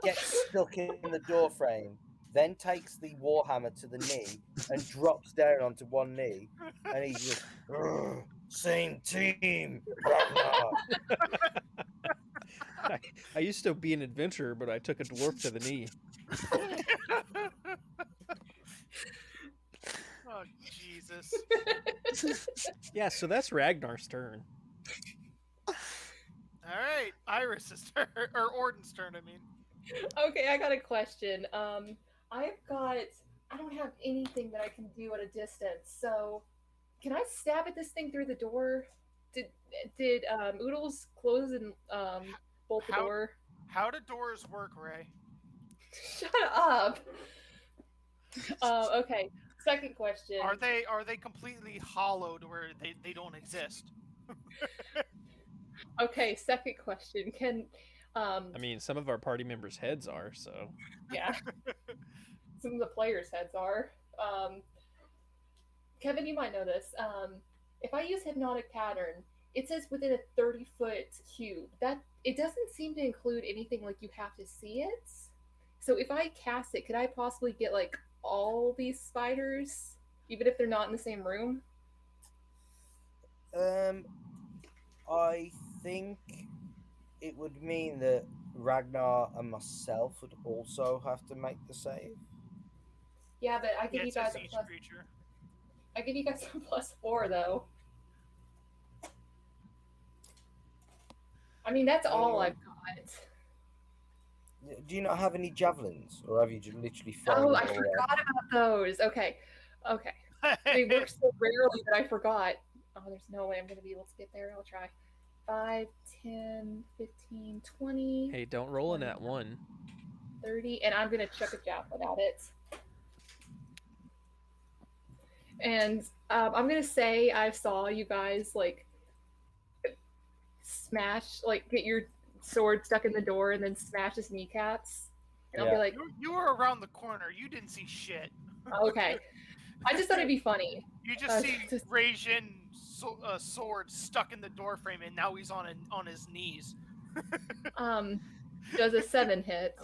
gets stuck in the door frame, then takes the warhammer to the knee and drops down onto one knee, and he's just same team, Ragnar. I used to be an adventurer, but I took a dwarf to the knee. Oh Jesus! Yeah, so that's Ragnar's turn. All right, Iris's turn or Ordin's turn. I mean. Okay, I got a question. I don't have anything that I can do at a distance, so can I stab at this thing through the door? Did Oodles close and bolt the door? How do doors work, Ray? Shut up. Okay. Second question. Are they completely hollow to where they don't exist? Okay, second question. Can I mean, some of our party members' heads are, so. yeah. Some of the players' heads are. Kevin, you might know this. If I use hypnotic pattern, it says within a 30-foot cube. That it doesn't seem to include anything like you have to see it. So if I cast it, could I possibly get like all these spiders, even if they're not in the same room? I think it would mean that Ragnar and myself would also have to make the save. Yeah, but I give Yeah, you it says guys a each plus. creature. I give you guys a +4 though. I mean, that's all I've got. Do you not have any javelins, or have you just literally thrown Oh, them I all away? forgot about those. Okay. They work so rarely that I forgot. Oh, there's no way I'm going to be able to get there. I'll try. 5, 10, 15, 20. Hey, don't roll in that one. 30, and I'm going to chuck a javelin at it. And I'm going to say I saw you guys, like, smash, like, get your sword stuck in the door and then smash his kneecaps. And I'll be like, You were around the corner. You didn't see shit. okay. I just thought it'd be funny. You just see Rajin sword stuck in the doorframe, and now he's on his knees. Does a 7 hit?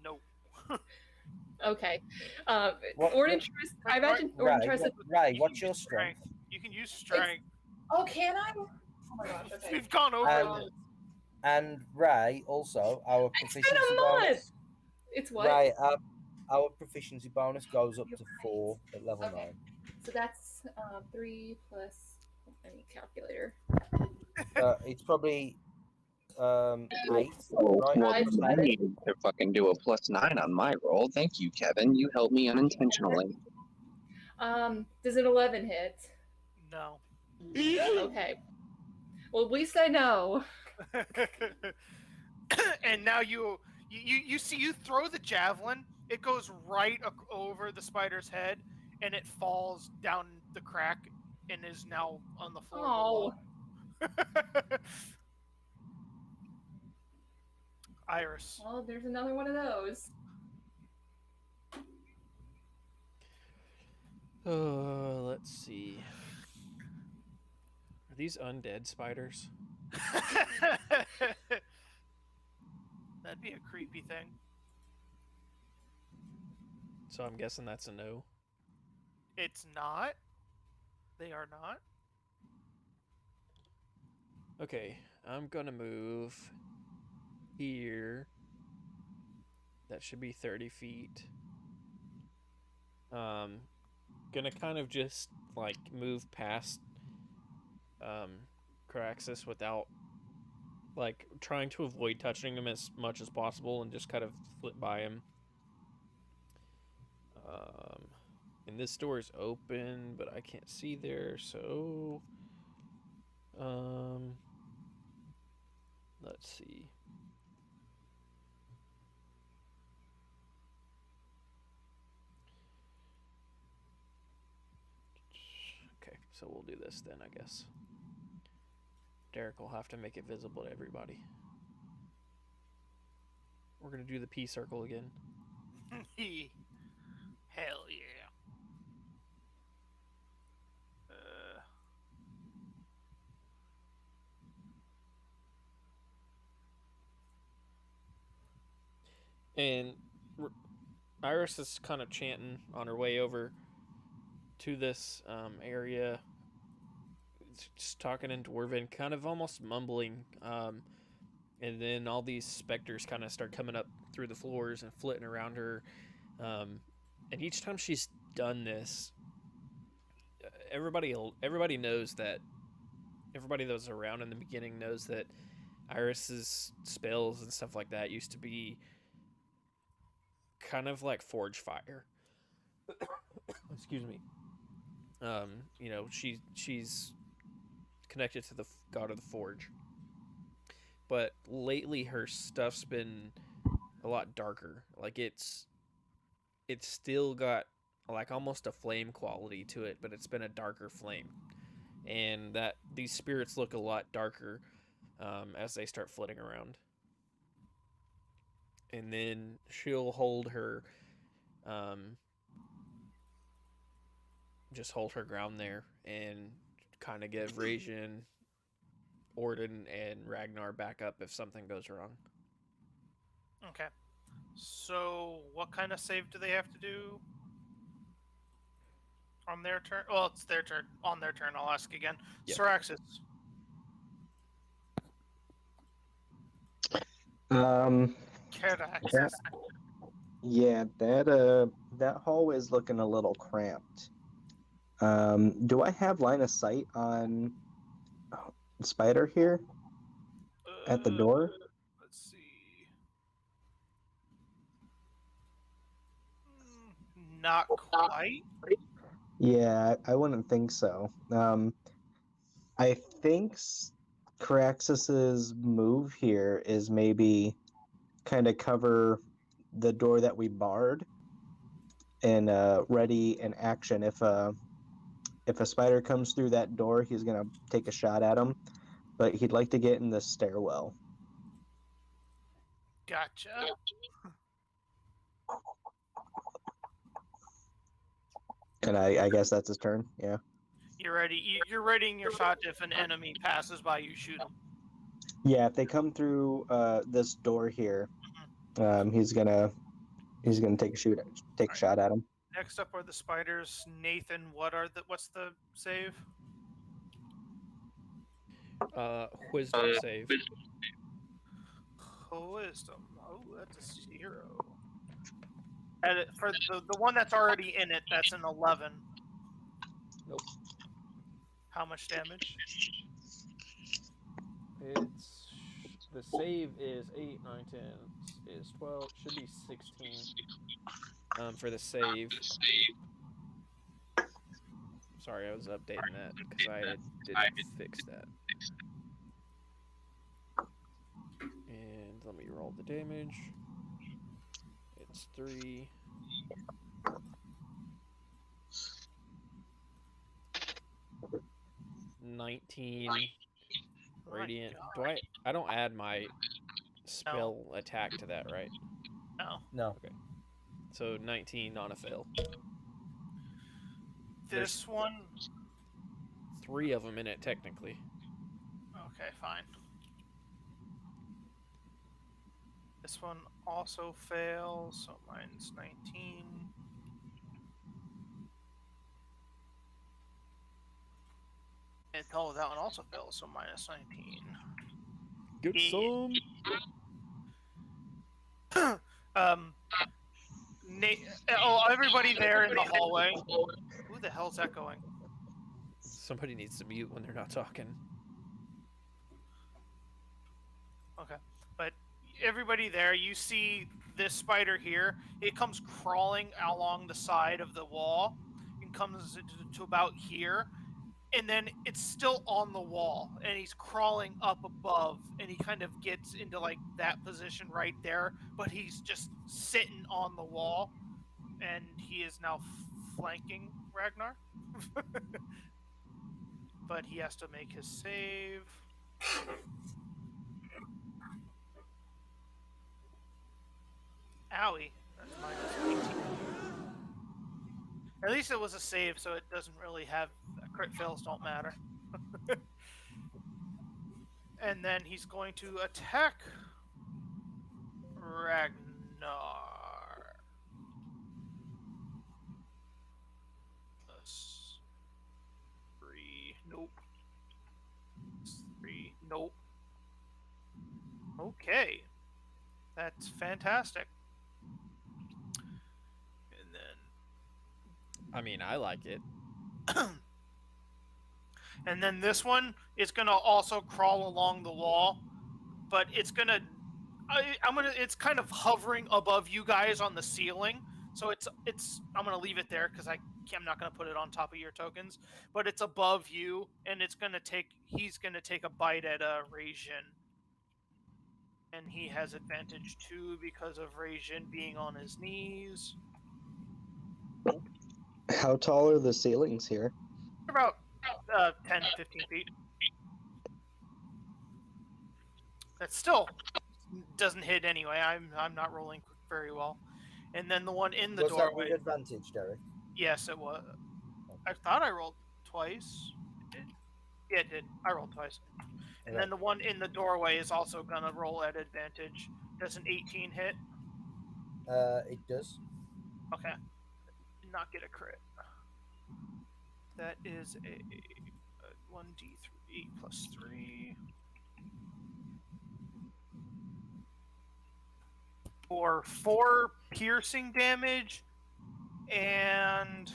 Nope. Okay. Ordin tries. I imagine Ordin tries to. Ray, what's your strength? You can use strength. Oh, can I? Oh my gosh. Okay. We've gone over this. And Ray, also, our It's proficiency been a month! bonus. It's what? Ray, our proficiency bonus goes up to 4 at level 9. So that's 3 plus. I need calculator. It's probably 8, right? Well, Right. I needed to fucking do a +9 on my roll. Thank you, Kevin. You helped me unintentionally. Does an 11 hit? No. Okay. Well, at least I know. And now you see, you throw the javelin, it goes right over the spider's head, and it falls down the crack and is now on the floor. Oh. Iris. Well, there's another one of those. Let's see. Are these undead spiders? That'd be a creepy thing. So I'm guessing that's a no. It's not. They are not. Okay, I'm gonna move here That should be 30 feet. Gonna kind of just like move past Caraxus without like trying to avoid touching him as much as possible and just kind of flit by him. And this door is open, but I can't see there, so let's see. Okay, so we'll do this then, I guess. Derek will have to make it visible to everybody. We're gonna do the P circle again. Hell yeah. And Iris is kind of chanting on her way over to this area, just talking in Dwarven, kind of almost mumbling. And then all these specters kind of start coming up through the floors and flitting around her. And each time she's done this, everybody knows that. Everybody that was around in the beginning knows that Iris's spells and stuff like that used to be kind of like forge fire. Excuse me. You know, she's connected to the god of the forge. But lately her stuff's been a lot darker. Like it's still got like almost a flame quality to it, but it's been a darker flame. And that these spirits look a lot darker as they start flitting around. And then she'll hold her just hold her ground there and kind of give Rajin, Ordin, and Ragnar back up if something goes wrong. Okay. So, what kind of save do they have to do on their turn? Well, it's their turn. On their turn, I'll ask again. Yep. Caraxus. Caraxus. Yeah, that hallway is looking a little cramped. Do I have line of sight on Spider here at the door? Let's see. Not quite. Yeah, I wouldn't think so. I think Caraxus's move here is maybe kind of cover the door that we barred and ready in action. If a spider comes through that door, he's gonna take a shot at him, but he'd like to get in the stairwell. Gotcha. And I guess that's his turn. Yeah. You're ready. You're readying your shot if an enemy passes by. You shoot them. Yeah, if they come through this door here, he's gonna take a shot at him. Next up are the spiders. Nathan, what's the save? Wisdom save. Wisdom. Oh, that's a 0. And for the one that's already in it, that's an 11. Nope. How much damage? It's the save is 8, 9, 10 is 12. Should be 16. For the save. Sorry, I was updating that because I didn't fix that. And let me roll the damage. It's 3. $19 radiant. I don't add my spell attack to that, right? No. Okay. So 19 on a fail. This one. 3 of them in it technically. Okay, fine. This one also fails, so mine's 19. And that one also fails, so minus 19. Get some. Everybody there in the hallway. Who the hell's echoing? Somebody needs to mute when they're not talking. Okay, but everybody there, you see this spider here. It comes crawling along the side of the wall and comes to about here, and then it's still on the wall, and he's crawling up above, and he kind of gets into like that position right there, but he's just sitting on the wall, and he is now flanking Ragnar. But he has to make his save. Owie. That's minus 18. At least it was a save, so it doesn't really have... Crit fails don't matter. And then he's going to attack Ragnar. Plus 3. Nope. Plus 3. Nope. Okay. That's fantastic. And then... I mean, I like it. And then this one is gonna also crawl along the wall, but it's gonna, it's kind of hovering above you guys on the ceiling. So I'm gonna leave it there because I'm not gonna put it on top of your tokens, but it's above you, and he's gonna take a bite at Rajin, and he has advantage too because of Rajin being on his knees. How tall are the ceilings here? About 10, 15 feet. That still doesn't hit anyway. I'm not rolling very well. And then the one in the doorway. Was that with advantage, Derek? Yes, it was. I thought I rolled twice. It did. Yeah, it did. I rolled twice. And then the one in the doorway is also gonna roll at advantage. Does an 18 hit? It does. Okay. Did not get a crit. That is a 1d3 plus 3. For 4 piercing damage and...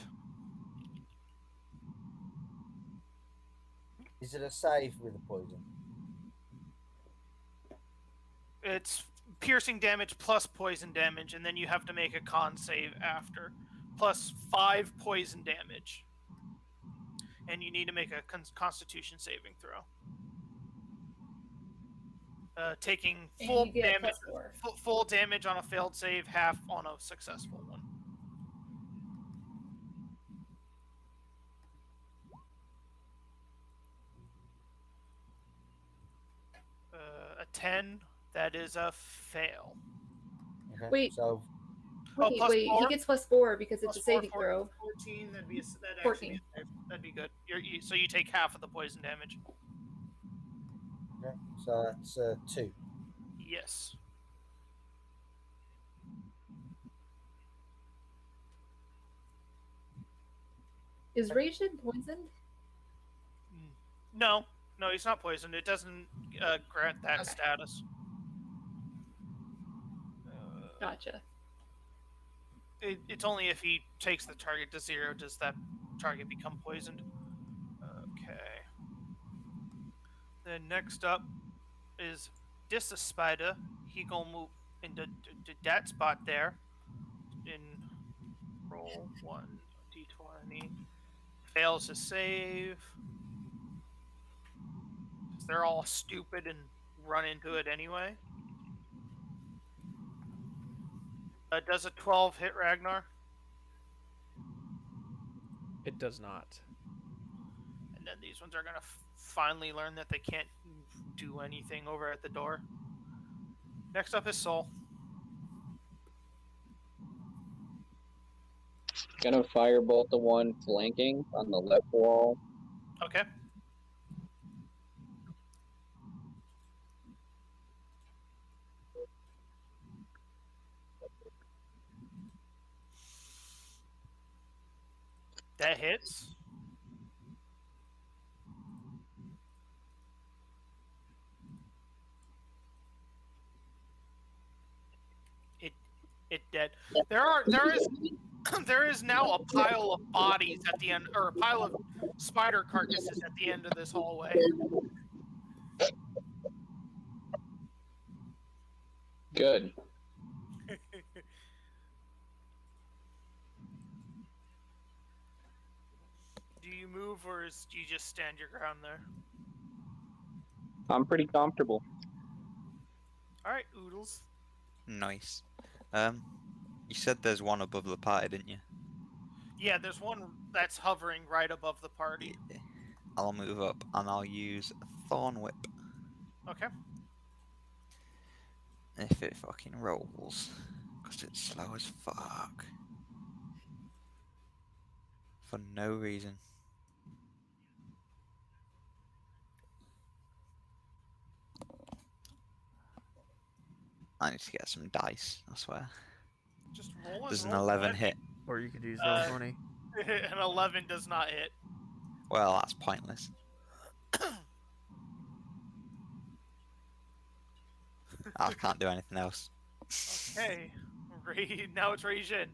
Is it a save with the poison? It's piercing damage plus poison damage, and then you have to make a con save after. Plus 5 poison damage. And you need to make a constitution saving throw. Taking full damage, full damage on a failed save, half on a successful one. A 10, that is a fail. Okay, Wait. So Wait, he gets +4 because it's a saving throw. 14, that'd be 14. That'd be good. So you take half of the poison damage. okay, so that's 2. Yes. Is Rajin poisoned? No, he's not poisoned. It doesn't grant that status. Gotcha. It's only if he takes the target to 0 does that target become poisoned. Okay. Then next up is this spider. He gonna move into that spot there. Roll 1d20. Fails to save. They're all stupid and run into it anyway. Does a 12 hit Ragnar? It does not. And then these ones are gonna finally learn that they can't do anything over at the door. Next up is Soul. Gonna firebolt the one flanking on the left wall. Okay. That hits. it dead. There is now a pile of bodies at the end, or a pile of spider carcasses at the end of this hallway. Good. Do you move, or do you just stand your ground there? I'm pretty comfortable. All right, Oodles. Nice. You said there's one above the party, didn't you? Yeah, there's one that's hovering right above the party. Yeah. I'll move up and I'll use Thorn Whip. Okay. If it fucking rolls. Because it's slow as fuck. For no reason. I need to get some dice, I swear. Just roll. Does an roll 11 that. hit? Or you could use roll 20. An 11 does not hit. Well, that's pointless. I can't do anything else. Okay. Now it's Ragin.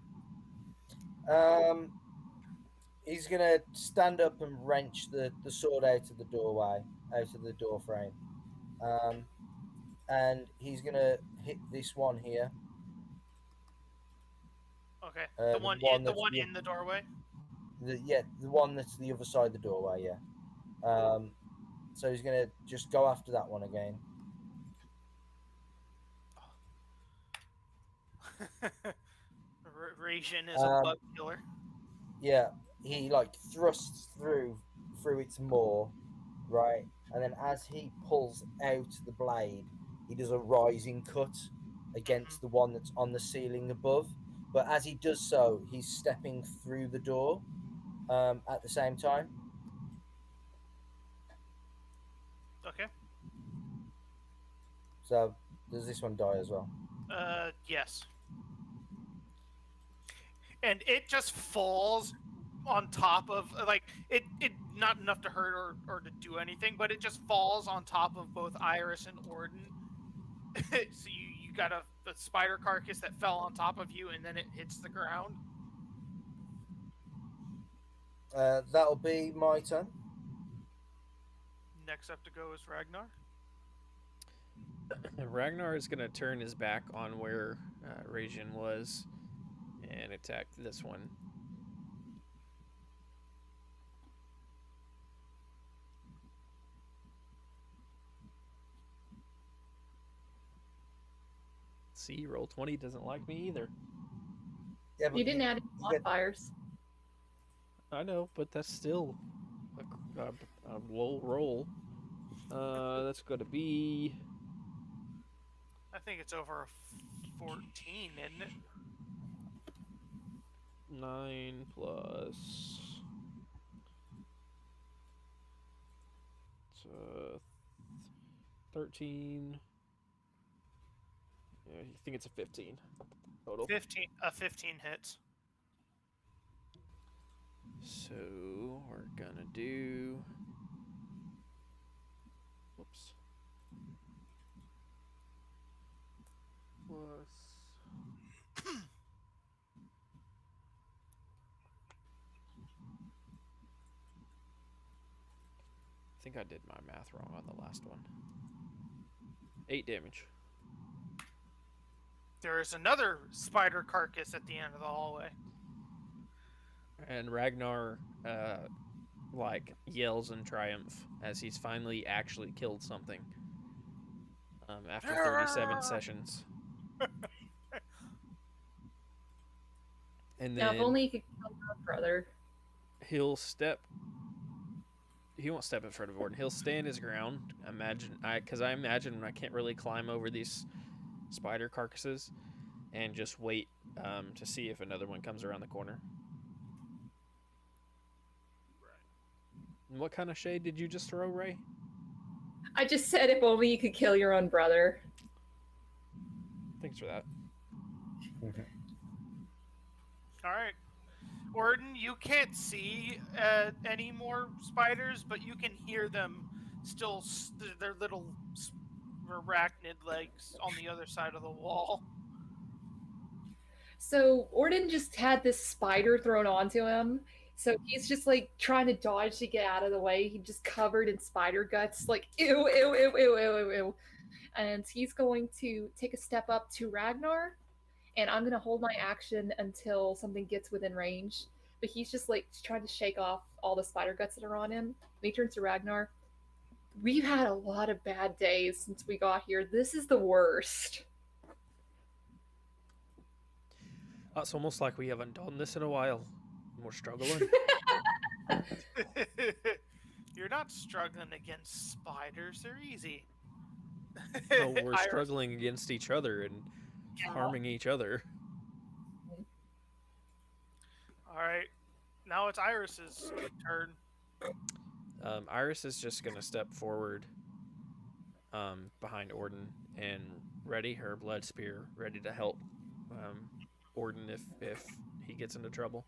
He's gonna stand up and wrench the sword out of the doorway, out of the door frame. And he's gonna hit this one here. Okay. The The one one in the doorway. The one that's the other side of the doorway. Yeah. So he's gonna just go after that one again. Ragin is a bug killer. Yeah, he like thrusts through its maw, right, and then as he pulls out the blade, he does a rising cut against the one that's on the ceiling above. But as he does so, he's stepping through the door at the same time. Okay. So does this one die as well? Yes. And it just falls on top of, like, it not enough to hurt or to do anything, but it just falls on top of both Iris and Ordin. So you got a spider carcass that fell on top of you, and then it hits the ground. That'll be my turn. Next up to go is Ragnar. Ragnar is going to turn his back on where Ragin was and attack this one. See, roll 20 doesn't like me either. Yeah, but You didn't add any modifiers. I know, but that's still a low roll. That's going to be... I think it's over a 14, isn't it? 9 plus... It's 13... Yeah, you think it's a 15 total? 15 hits. So we're gonna do. Whoops. Plus. I think I did my math wrong on the last one. 8 damage. There is another spider carcass at the end of the hallway. And Ragnar, yells in triumph as he's finally actually killed something. After 37 sessions. And then Now, if only you could kill your brother. He won't step in front of Orton. He'll stand his ground. Because I imagine I can't really climb over these spider carcasses, and just wait to see if another one comes around the corner. And what kind of shade did you just throw, Ray? I just said if only you could kill your own brother. Thanks for that. All right. Ordin, you can't see any more spiders, but you can hear them still, their little arachnid legs on the other side of the wall. So Ordin just had this spider thrown onto him. So he's just like trying to dodge to get out of the way. He just covered in spider guts, like ew, ew, ew, ew, ew, ew. And he's going to take a step up to Ragnar, and I'm gonna hold my action until something gets within range. But he's just like trying to shake off all the spider guts that are on him. And he turns to Ragnar. We've had a lot of bad days since we got here. This is the worst. It's almost like we haven't done this in a while. We're struggling. You're not struggling against spiders. They're easy. No, we're Iris- struggling against each other and harming each other. All right. Now it's Iris's turn. Iris is just going to step forward behind Orton and ready her blood spear, ready to help Orton if he gets into trouble.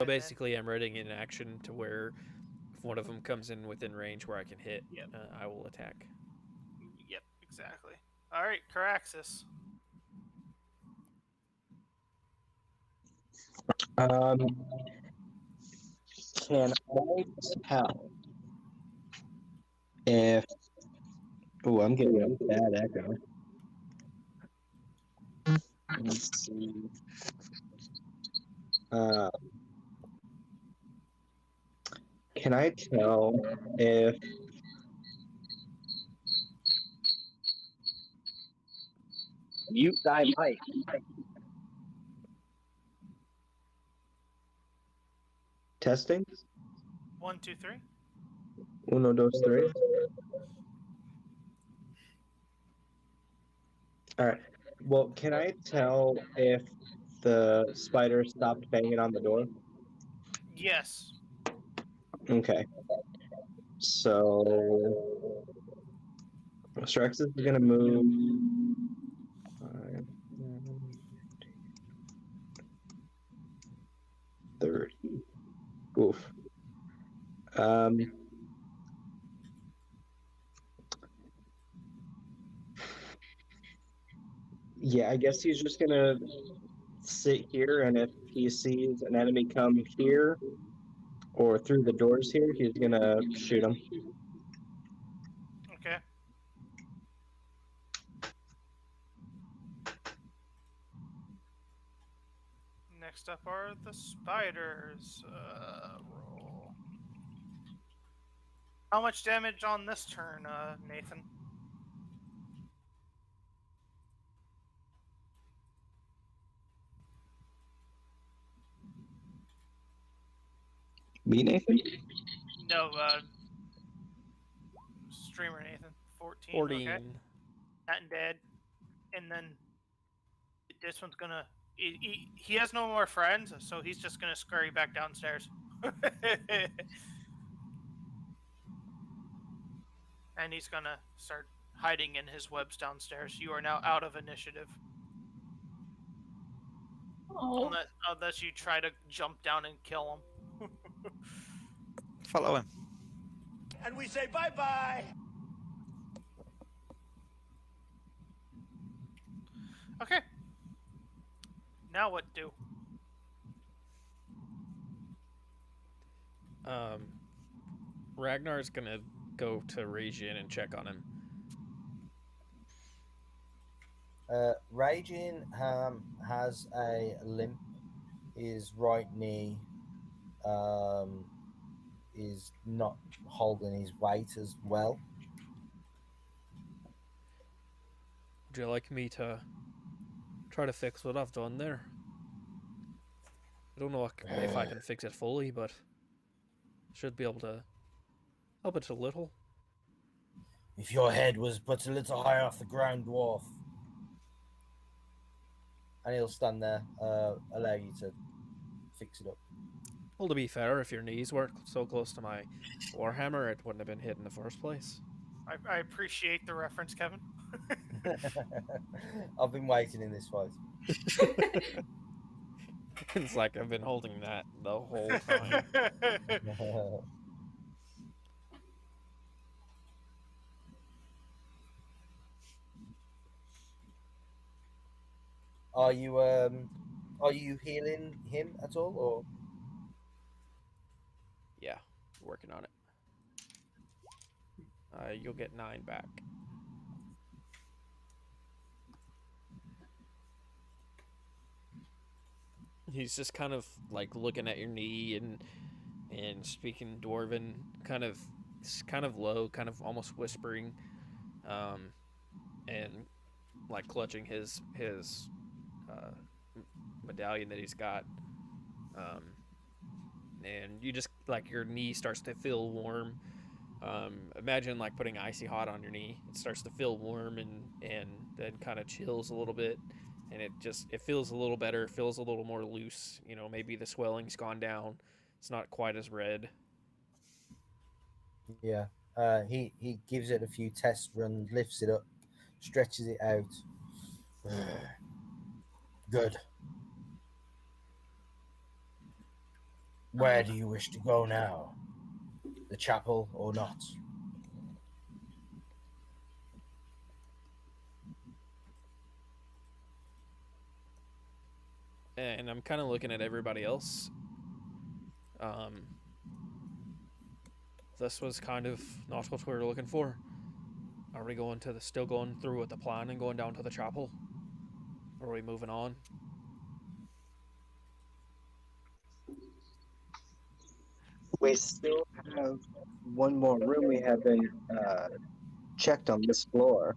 So basically, I'm readying in action to where if one of them comes in within range where I can hit, Yep. I will attack. Yep, exactly. All right, Caraxis. Can I tell if? Oh, I'm getting a bad echo. Let's see. Can I tell if Mute thy mic. testing? 1, 2, 3. Uno, dos, tres. All right. Well, can I tell if the spider stopped banging on the door? Yes. Okay. So Strax is gonna move 5, 30. Oof. Yeah, I guess he's just gonna sit here, and if he sees an enemy come here or through the doors here, he's gonna shoot him. Okay. Next up are the spiders. Roll. How much damage on this turn, Nathan? Me, Nathan? No, streamer Nathan. 14. 14. Okay. Undead. And then this one's gonna. He has no more friends, so he's just gonna scurry back downstairs. And he's gonna start hiding in his webs downstairs. You are now out of initiative. Oh. Unless you try to jump down and kill him. Follow him. And we say bye-bye. Okay. Now what do? Ragnar's gonna go to Ragin and check on him. Ragin has a limp. His right knee is not holding his weight as well. Would you like me to try to fix what I've done there? I don't know if I can fix it fully, but should be able to help it a little. If your head was but a little higher off the ground, dwarf. And he'll stand there, allow you to fix it up. Well, to be fair, if your knees weren't so close to my warhammer, it wouldn't have been hit in the first place. I appreciate the reference, Kevin. I've been waiting in this fight. It's like I've been holding that the whole time. Are you healing him at all, or? Yeah, working on it. You'll get 9 back. He's just kind of like looking at your knee and speaking Dwarven, kind of low, kind of almost whispering, and like clutching his medallion that he's got, and you just like your knee starts to feel warm. Imagine like putting icy hot on your knee. It starts to feel warm and then kind of chills a little bit, and it feels a little better. It feels a little more loose. You know, maybe the swelling's gone down. It's not quite as red. Yeah. He gives it a few test runs, lifts it up, stretches it out. Good. Where do you wish to go now? The chapel or not? And I'm kind of looking at everybody else. This was kind of not what we were looking for. Are we still going through with the plan and going down to the chapel? Or are we moving on? We still have one more room we haven't checked on this floor,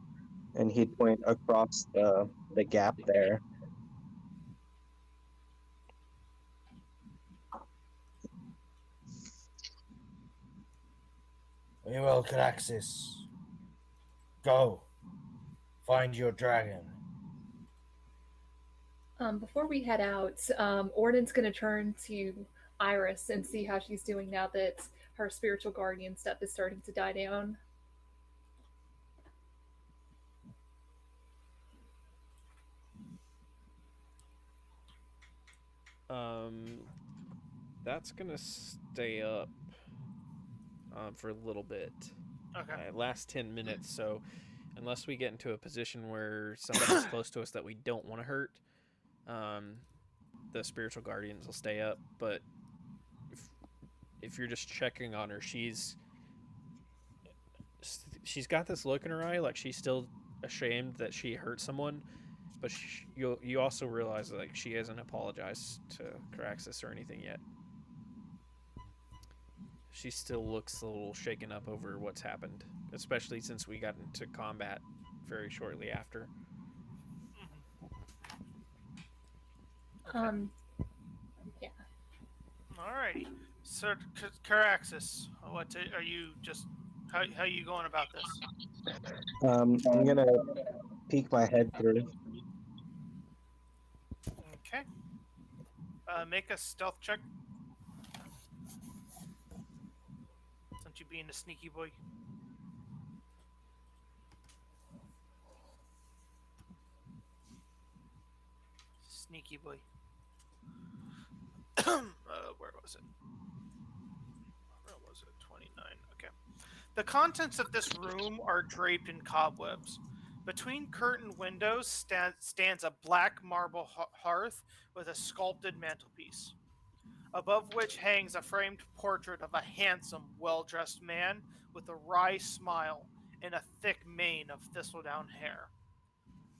and he'd point across the gap there. Very well, Caraxis. Go. Find your dragon. Before we head out, Ordin's going to turn to Iris and see how she's doing now that her spiritual guardian stuff is starting to die down. That's gonna stay up for a little bit. Okay. Last 10 minutes. So unless we get into a position where somebody's close to us that we don't want to hurt, the spiritual guardians will stay up. But if you're just checking on her, she's got this look in her eye, like she's still ashamed that she hurt someone. But you also realize that, like, she hasn't apologized to Caraxis or anything yet. She still looks a little shaken up over what's happened, especially since we got into combat very shortly after. Yeah. Alrighty. So, Caraxis, what are you just? How are you going about this? I'm gonna peek my head through. Okay. Make a stealth check. Since you being a sneaky boy. Sneaky boy. Where was it? Where was it? 29. Okay. The contents of this room are draped in cobwebs. Between curtained windows stands a black marble hearth with a sculpted mantelpiece, above which hangs a framed portrait of a handsome, well-dressed man with a wry smile and a thick mane of thistledown hair.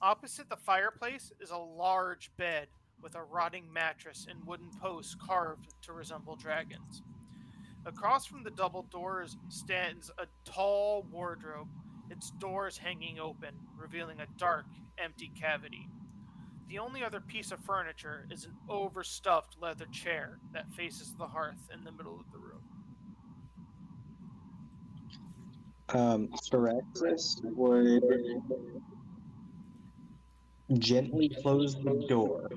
Opposite the fireplace is a large bed with a rotting mattress and wooden posts carved to resemble dragons. Across from the double doors stands a tall wardrobe, its doors hanging open, revealing a dark, empty cavity. The only other piece of furniture is an overstuffed leather chair that faces the hearth in the middle of the room. Caraxis would gently close the door,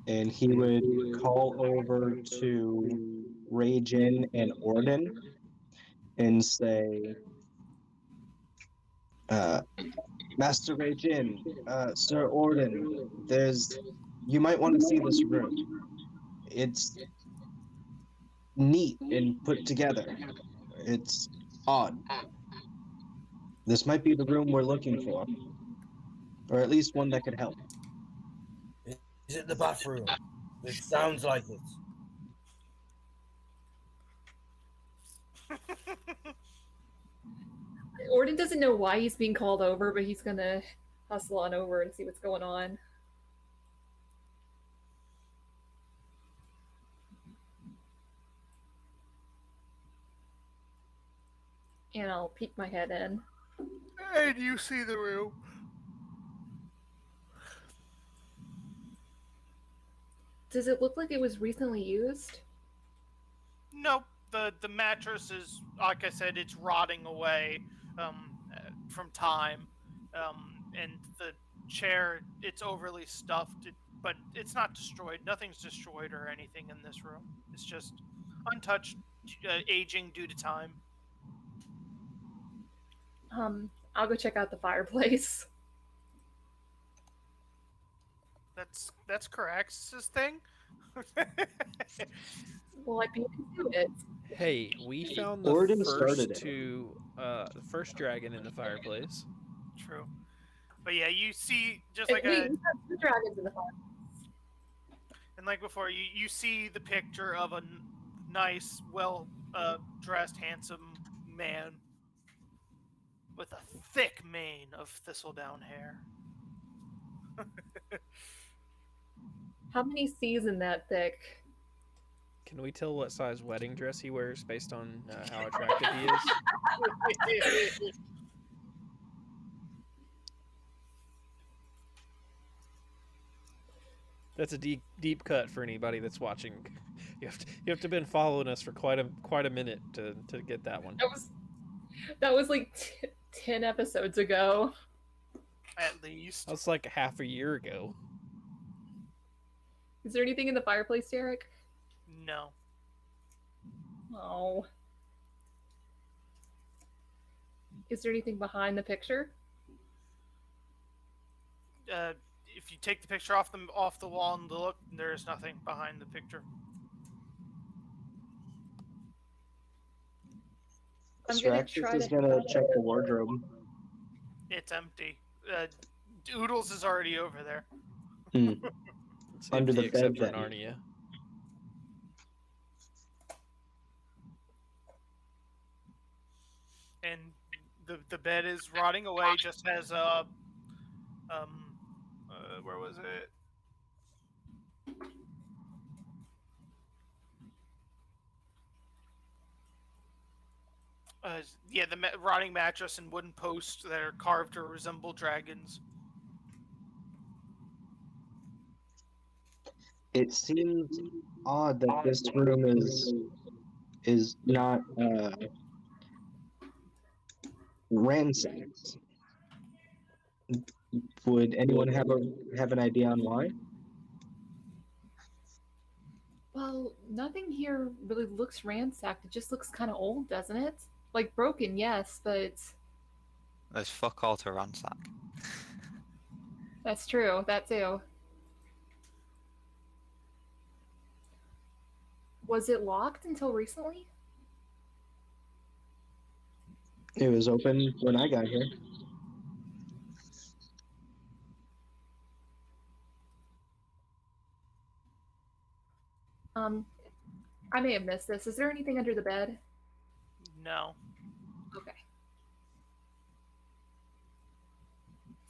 and he would call over to Ragin and Ordin and say, Master Ragin, Sir Orton, you might want to see this room. It's neat and put together. It's odd. This might be the room we're looking for, or at least one that could help. Is it the bathroom? It sounds like it. Ordin doesn't know why he's being called over, but he's gonna hustle on over and see what's going on. And I'll peek my head in. And you see the room. Does it look like it was recently used? Nope. The mattress is, like I said, it's rotting away from time. And the chair, it's overly stuffed, but it's not destroyed. Nothing's destroyed or anything in this room. It's just untouched, aging due to time. I'll go check out the fireplace. That's Carax's thing. Well, I beat into it. Hey, we found the Ordin started first it. the first dragon in the fireplace. True. But yeah, you see, just And like we have two dragons in the fireplace. and like before, you see the picture of a nice, well dressed, handsome man with a thick mane of thistledown hair. How many C's in that thick? Can we tell what size wedding dress he wears based on how attractive he is? That's a deep cut for anybody that's watching. You have to have been following us for quite a minute to get that one. That was like 10 episodes ago. At least. That's like half a year ago. Is there anything in the fireplace, Derek? No. Oh. Is there anything behind the picture? If you take the picture off the wall and look, there is nothing behind the picture. I'm gonna try is to gonna check the wardrobe. It's empty. Oodles is already over there. It's Under empty the except bed, for then. Narnia. And the bed is rotting away. Just has where was it? Yeah, the rotting mattress and wooden posts that are carved to resemble dragons. It seems odd that this room is not ransacked. Would anyone have an idea on why? Well, nothing here really looks ransacked. It just looks kind of old, doesn't it? Like broken, yes, but There's fuck all to ransack. that's true. That too. Was it locked until recently? It was open when I got here. I may have missed this. Is there anything under the bed? No. Okay.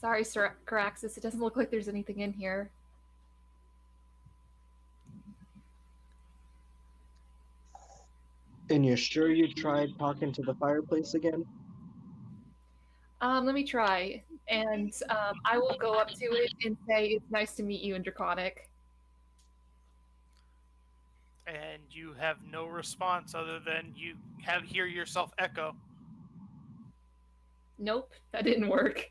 Sorry, Sir Caraxis. It doesn't look like there's anything in here. And you're sure you tried talking to the fireplace again? Let me try. And I will go up to it and say, it's nice to meet you in Draconic. And you have no response other than you hear yourself echo. Nope, that didn't work.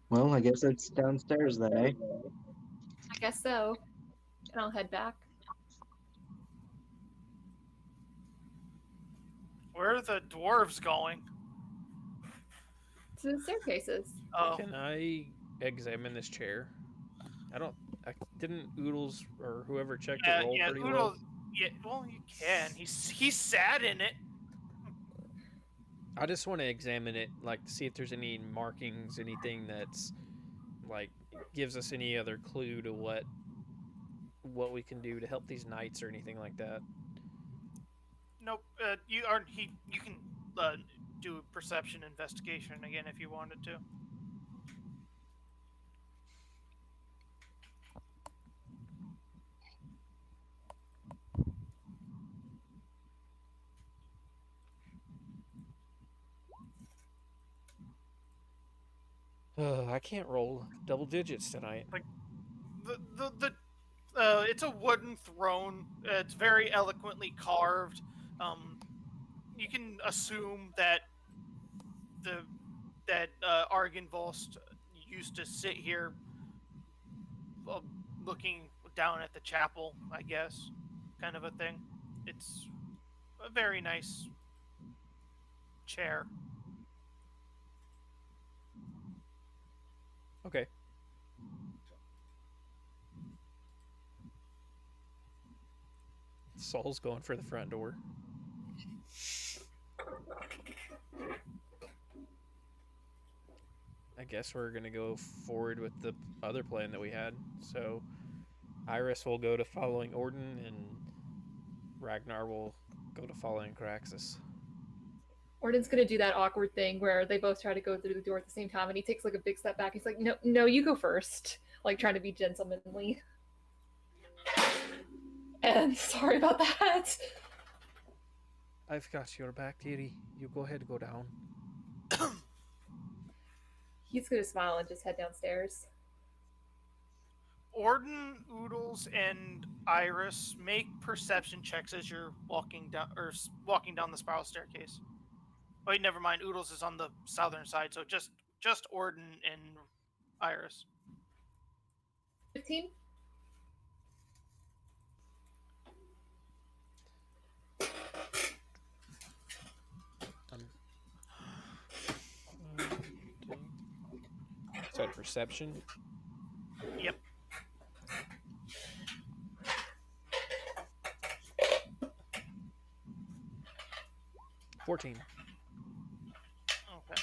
Well, I guess it's downstairs then, eh? I guess so. And I'll head back. Where are the dwarves going? To the staircases. Oh, Can I examine this chair? I didn't Oodles or whoever checked it roll pretty well. Oodles. Yeah, well, you can. He sat in it. I just want to examine it, like, to see if there's any markings, anything that's, like, gives us any other clue to what we can do to help these knights or anything like that. Nope. You can do a perception investigation again if you wanted to. I can't roll double digits tonight. Like it's a wooden throne. It's very eloquently carved. You can assume that Argynvostholt used to sit here, looking down at the chapel, I guess, kind of a thing. It's a very nice chair. Okay. Saul's going for the front door. I guess we're going to go forward with the other plan that we had. So Iris will go to following Ordin, and Ragnar will go to following Caraxus. Ordin's gonna do that awkward thing where they both try to go through the door at the same time, and he takes like a big step back. He's like, no, you go first. Like trying to be gentlemanly. And sorry about that. I've got your back, dearie. You go ahead and go down. He's gonna smile and just head downstairs. Ordin, Oodles, and Iris make perception checks as you're walking down the spiral staircase. Wait, never mind. Oodles is on the southern side, so just Ordin and Iris. 15. Is that perception? Yep. $14. Okay.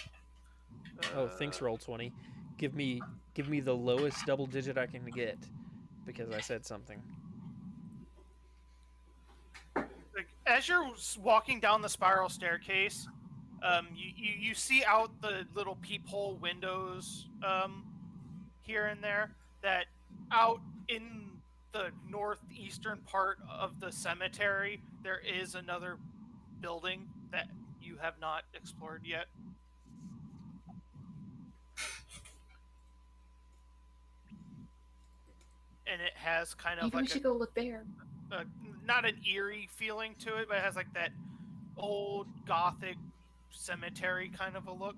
Oh, thanks, roll 20. Give me the lowest double digit I can get, because I said something. Like, as you're walking down the spiral staircase, you see out the little peephole windows here and there, that out in the northeastern part of the cemetery there is another building that you have not explored yet. And it has kind of Maybe like we should go look there. not an eerie feeling to it, but it has like that old gothic cemetery kind of a look.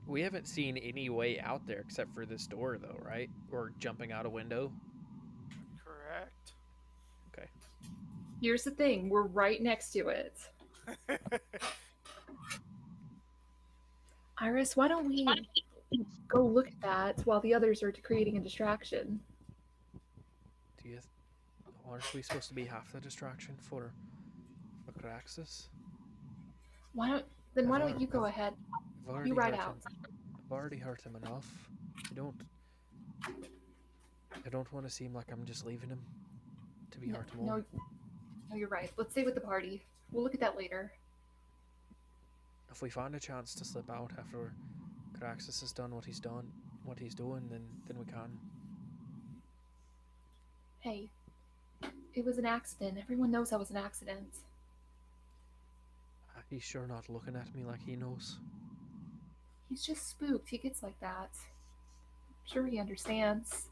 We haven't seen any way out there except for this door, though, right? Or jumping out a window. Correct. Okay. Here's the thing, we're right next to it. Iris, why don't we go look at that while the others are creating a distraction? Aren't we supposed to be half the distraction for Caraxus? Why don't you go ahead? You ride out. I've already hurt him enough. I don't want to seem like I'm just leaving him to be hurt more. No, you're right. Let's stay with the party. We'll look at that later. If we find a chance to slip out after Caraxus has done what he's doing, then we can. Hey, it was an accident. Everyone knows that was an accident. He's sure not looking at me like he knows. He's just spooked. He gets like that. I'm sure he understands.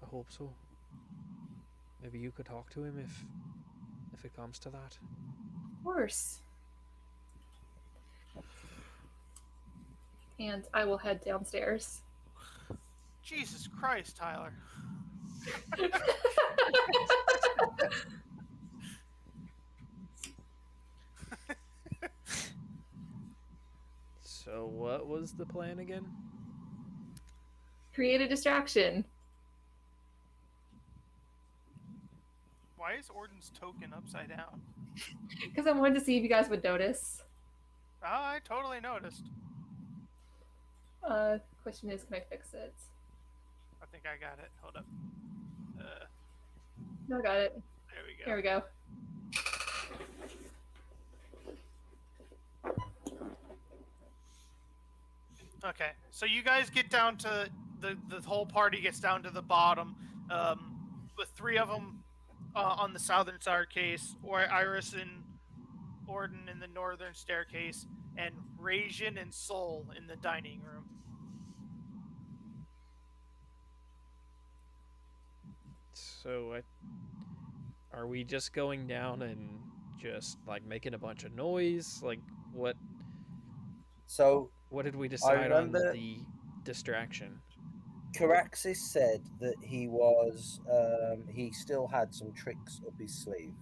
I hope so. Maybe you could talk to him if it comes to that. Of course. And I will head downstairs. Jesus Christ, Tyler. So what was the plan again? Create a distraction. Why is Ordin's token upside down? Because I wanted to see if you guys would notice. I totally noticed. Question is, can I fix it? I think I got it. Hold up. No, I got it. There we go. Here we go. Okay, so you guys get down to the whole party gets down to the bottom, with three of them on the southern staircase, or Iris and Ordin in the northern staircase, and Ragin and Soul in the dining room. So, are we just going down and just like making a bunch of noise? Like, what? So What did we decide on remember- the distraction? Caraxis said that he was he still had some tricks up his sleeve,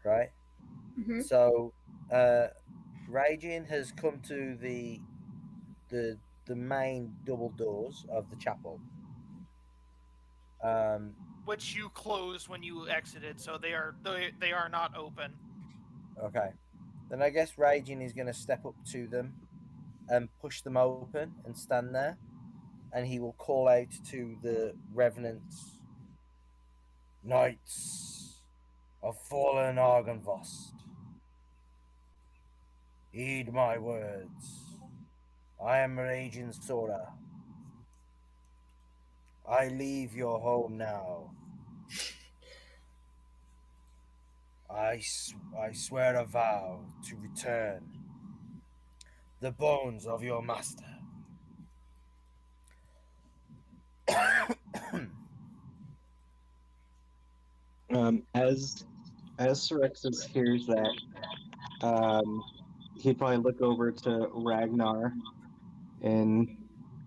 right? Mm-hmm. So Ragin has come to the main double doors of the chapel. Which you closed when you exited, so they are not open. Okay. Then I guess Ragin is going to step up to them and push them open and stand there, and he will call out to the revenants, "Knights of fallen Argynvostholt, heed my words. I am Ragin Sora. I leave your home now. I swear a vow to return the bones of your master." As Sirexis hears that, he'd probably look over to Ragnar and,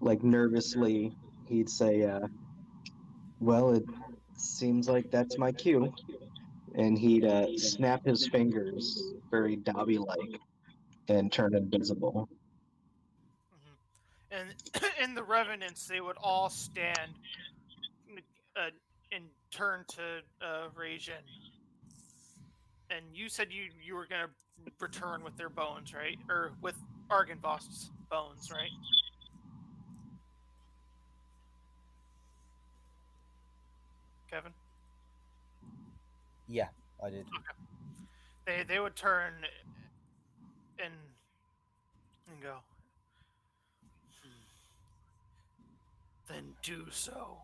like, nervously, he'd say, "Well, it seems like that's my cue." And he'd snap his fingers, very Dobby-like, and turn invisible. And in the revenants, they would all stand and turn to Ragin. And you said you were gonna return with their bones, right? Or with Argynvost's bones, right? Kevin? Yeah, I did. Okay. They would turn and go, "Then do so.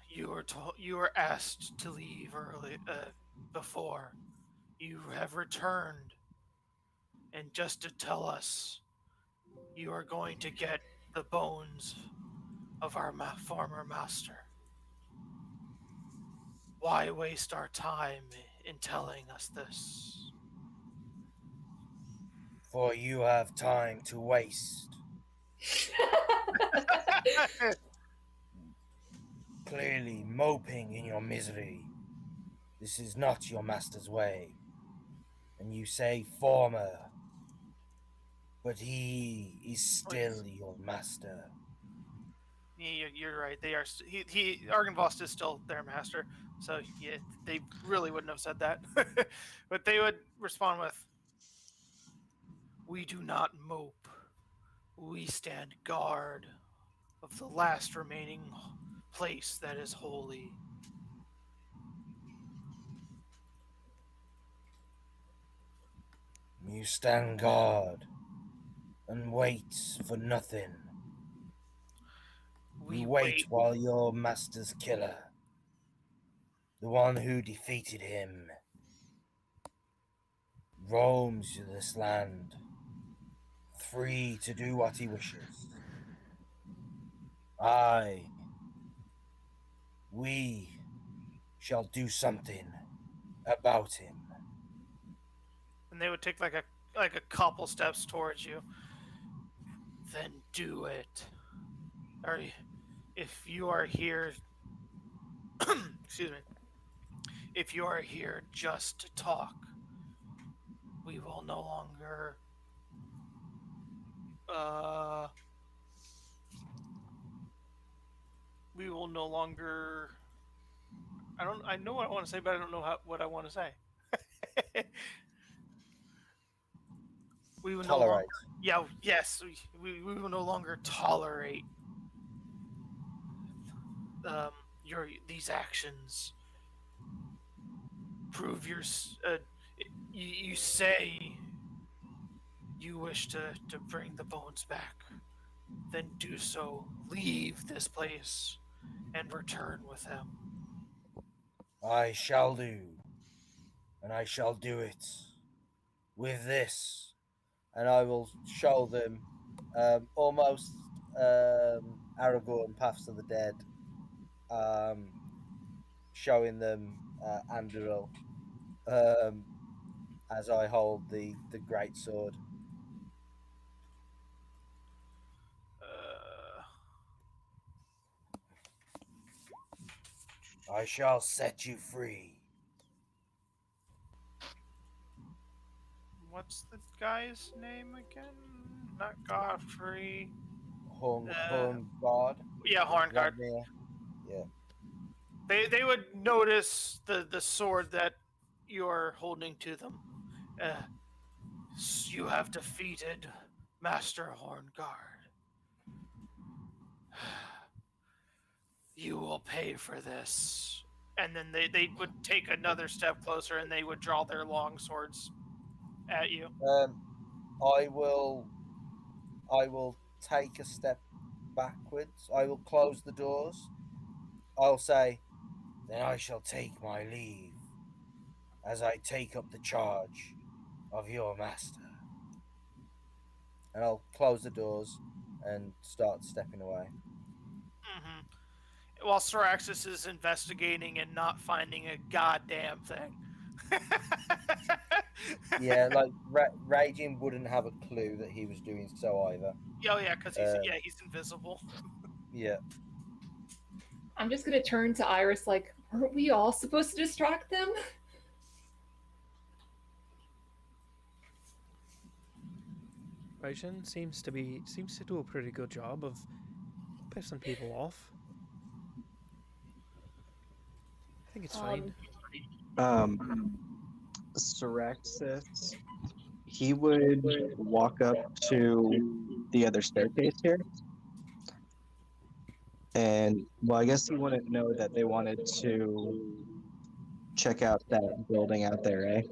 You were asked to leave early before. You have returned, and just to tell us, you are going to get the bones of our former master. Why waste our time in telling us this?" For you have time to waste. Clearly moping in your misery. This is not your master's way. And you say former, but he is still your master. Yeah, you're right. They are. Argynvost is still their master. So yeah, they really wouldn't have said that. But they would respond with, "We do not mope. We stand guard of the last remaining place that is holy." You stand guard and wait for nothing. We wait while your master's killer, the one who defeated him, roams this land, free to do what he wishes. We shall do something about him. And they would take like a couple steps towards you. Then do it. Or if you are here, excuse me. If you are here just to talk, we will no longer I know what I want to say, but I don't know what I want to say. We will no longer. Tolerate. Yeah. Yes. We will no longer tolerate these actions. Prove your. You say you wish to bring the bones back. Then do so. Leave this place and return with them. I shall do. And I shall do it with this. And I will show them almost Aragorn Paths of the Dead, showing them Anduril as I hold the great sword. I shall set you free. What's the guy's name again? Not Godfrey. Horngard. Yeah, Horngard. Ragnar. Yeah. They would notice the sword that you're holding to them. You have defeated Master Horngard. You will pay for this. And then they would take another step closer and they would draw their long swords at you. I will take a step backwards. I will close the doors. I'll say, then I shall take my leave as I take up the charge of your master. And I'll close the doors and start stepping away. Mm-hmm. While Soraxis is investigating and not finding a goddamn thing. Yeah, like Raging wouldn't have a clue that he was doing so either. Oh yeah, because he's invisible. Yeah. I'm just gonna turn to Iris like, weren't we all supposed to distract them? Rajin seems to do a pretty good job of pissing people off. I think it's fine. Syraxis, he would walk up to the other staircase here. And, well, I guess he wouldn't know that they wanted to check out that building out there, eh?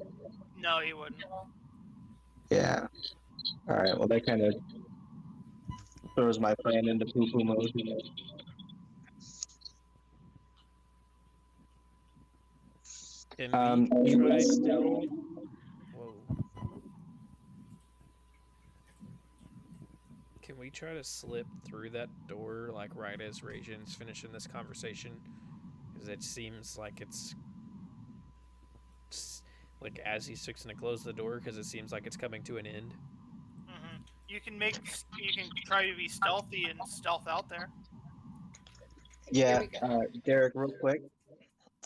No, he wouldn't. Yeah. Alright, well, that kind of throws my plan into poo-poo mode. Can we try still... Whoa. Can we try to slip through that door, like, right as Rajin's finishing this conversation? Because it seems like it's... like, as he's fixing to close the door, because it seems like it's coming to an end. Mm-hmm. You can try to be stealthy and stealth out there. Yeah, Derek, real quick.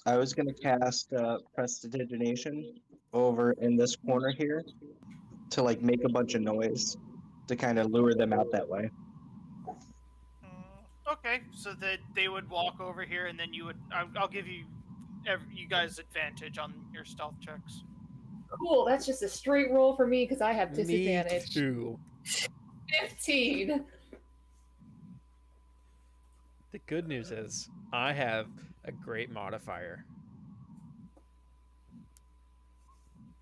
I was going to cast Prestidigitation over in this corner here to, like, make a bunch of noise to kind of lure them out that way. Okay, so that they would walk over here, and then you would. I'll give you guys advantage on your stealth checks. Cool, that's just a straight roll for me because I have disadvantage. Me too. 15. The good news is I have a great modifier.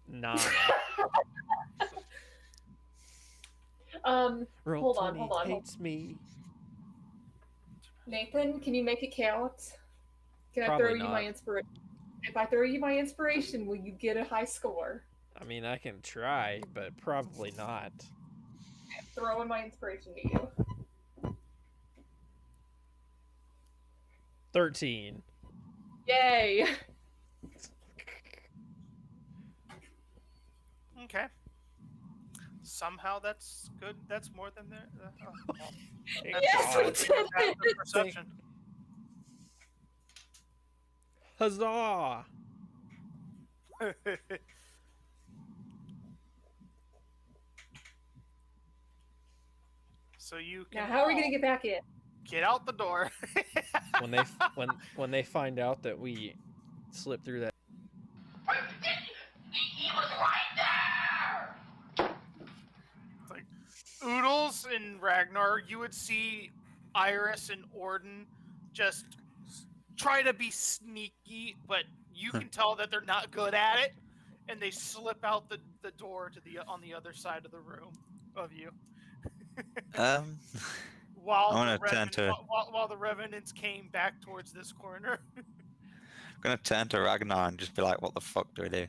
9. Hold on. Hates me. Nathan, can you make it count? Can Probably I throw you not. my inspiration? If I throw you my inspiration, will you get a high score? I mean, I can try, but probably not. Throwing my inspiration to you. 13. Yay! Okay. Somehow that's good. That's more than there. Yes, we did it! Perception. Huzzah! So you can. Now, how are we gonna get back in? Get out the door. When they find out that we slip through that. It's like Oodles and Ragnar, you would see Iris and Ordin just try to be sneaky, but you can tell that they're not good at it, and they slip out the door to the on the other side of the room of you. While I the want to turn to. while the revenants came back towards this corner. I'm gonna turn to Ragnar and just be like, "What the fuck do we do?"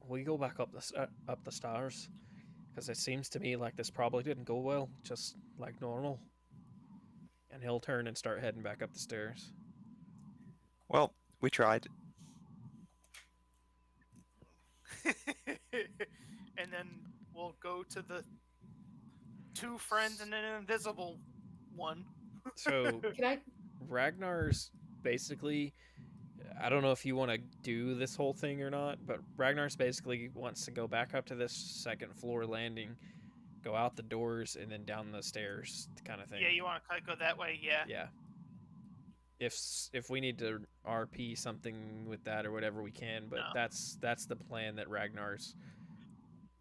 We go back up the stairs, because it seems to me like this probably didn't go well, just like normal. And he'll turn and start heading back up the stairs. Well, we tried. And then we'll go to the two friends and an invisible one. So Can I? Ragnar's basically, I don't know if you want to do this whole thing or not, but Ragnar's basically wants to go back up to this second floor landing, go out the doors, and then down the stairs, kind of thing. Yeah, you want to go that way, yeah. Yeah. If we need to RP something with that or whatever, we can, but No. that's the plan that Ragnar's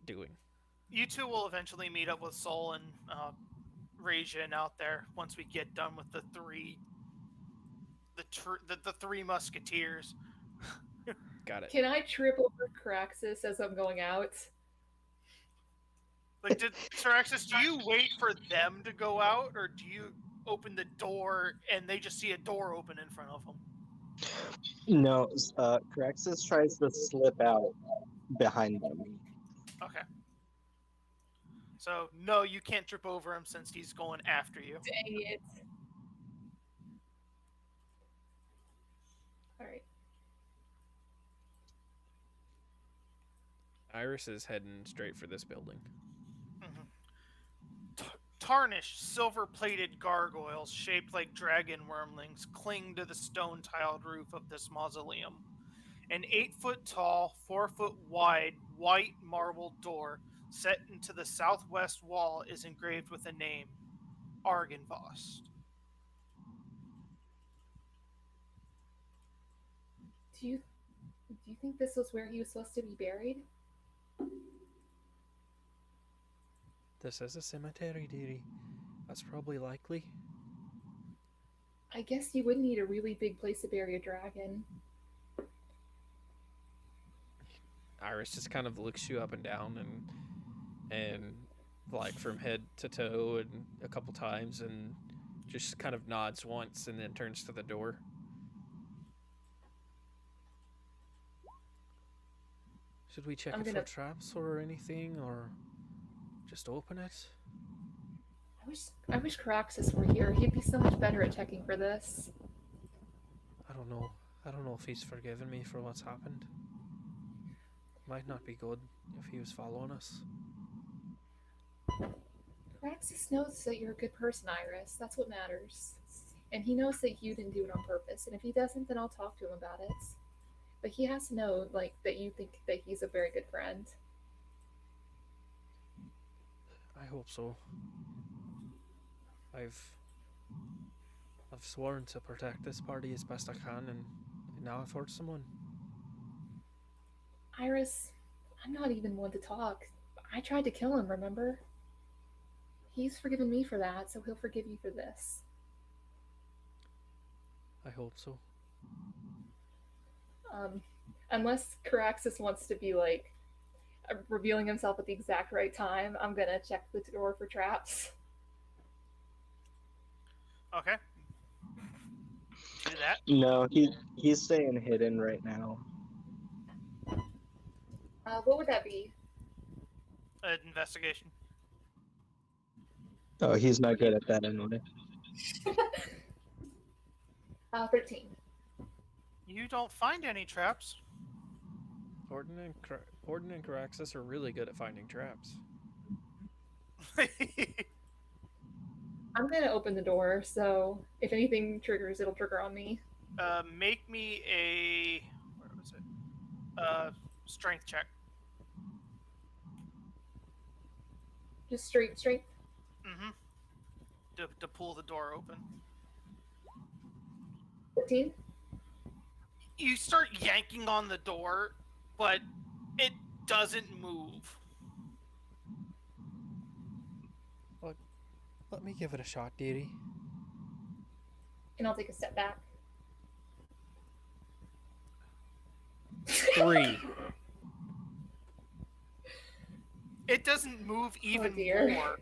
doing. You two will eventually meet up with Sol and Rajin out there once we get done with the three musketeers. Got it. Can I trip over Caraxus as I'm going out? Like, Syraxis, do you wait for them to go out, or do you open the door and they just see a door open in front of them? No, Caraxus tries to slip out behind them. Okay. So, no, you can't trip over him since he's going after you. Dang it. Alright. Iris is heading straight for this building. Tarnished, silver-plated gargoyles shaped like dragon wormlings cling to the stone-tiled roof of this mausoleum. An 8-foot-tall, 4-foot-wide, white marble door set into the southwest wall is engraved with a name, Argynvostholt. Do you think this was where he was supposed to be buried? This is a cemetery, dearie. That's probably likely. I guess you would need a really big place to bury a dragon. Iris just kind of looks you up and down and like from head to toe and a couple times and just kind of nods once and then turns to the door. Should we check for traps or anything, or just open it? I wish Caraxus were here. He'd be so much better at checking for this. I don't know. I don't know if he's forgiven me for what's happened. Might not be good if he was following us. Caraxus knows that you're a good person, Iris. That's what matters. And he knows that you didn't do it on purpose. And if he doesn't, then I'll talk to him about it. But he has to know, like, that you think that he's a very good friend. I hope so. I've sworn to protect this party as best I can, and now I've hurt someone. Iris, I'm not even one to talk. I tried to kill him, remember? He's forgiven me for that, so he'll forgive you for this. I hope so. Unless Caraxus wants to be, like, revealing himself at the exact right time, I'm gonna check the door for traps. Okay. Do that. No, he's staying hidden right now. What would that be? Investigation. Oh, he's not good at that anyway. 13. You don't find any traps. Ordin and Caraxus are really good at finding traps. I'm gonna open the door, so if anything triggers, it'll trigger on me. Make me a... Where was it? Strength check. Just strength. Mm-hmm. To pull the door open. 15. you start yanking on the door, but it doesn't move. Let me give it a shot, dearie. And I'll take a step back. 3. It doesn't move even dear. more.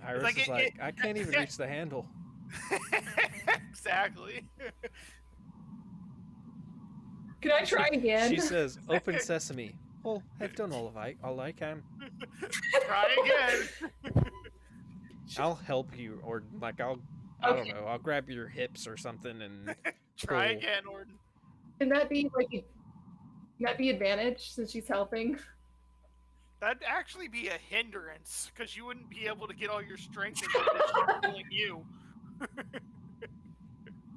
Iris Like is like, I can't even reach the handle. Exactly. Can I try again? She says, "Open sesame." Well, I've done all I can. Try again. I'll help you, or like I don't know. I'll grab your hips or something and Try pull. again, Ordin. Can that be advantage since she's helping? That'd actually be a hindrance because you wouldn't be able to get all your strength into it pulling you.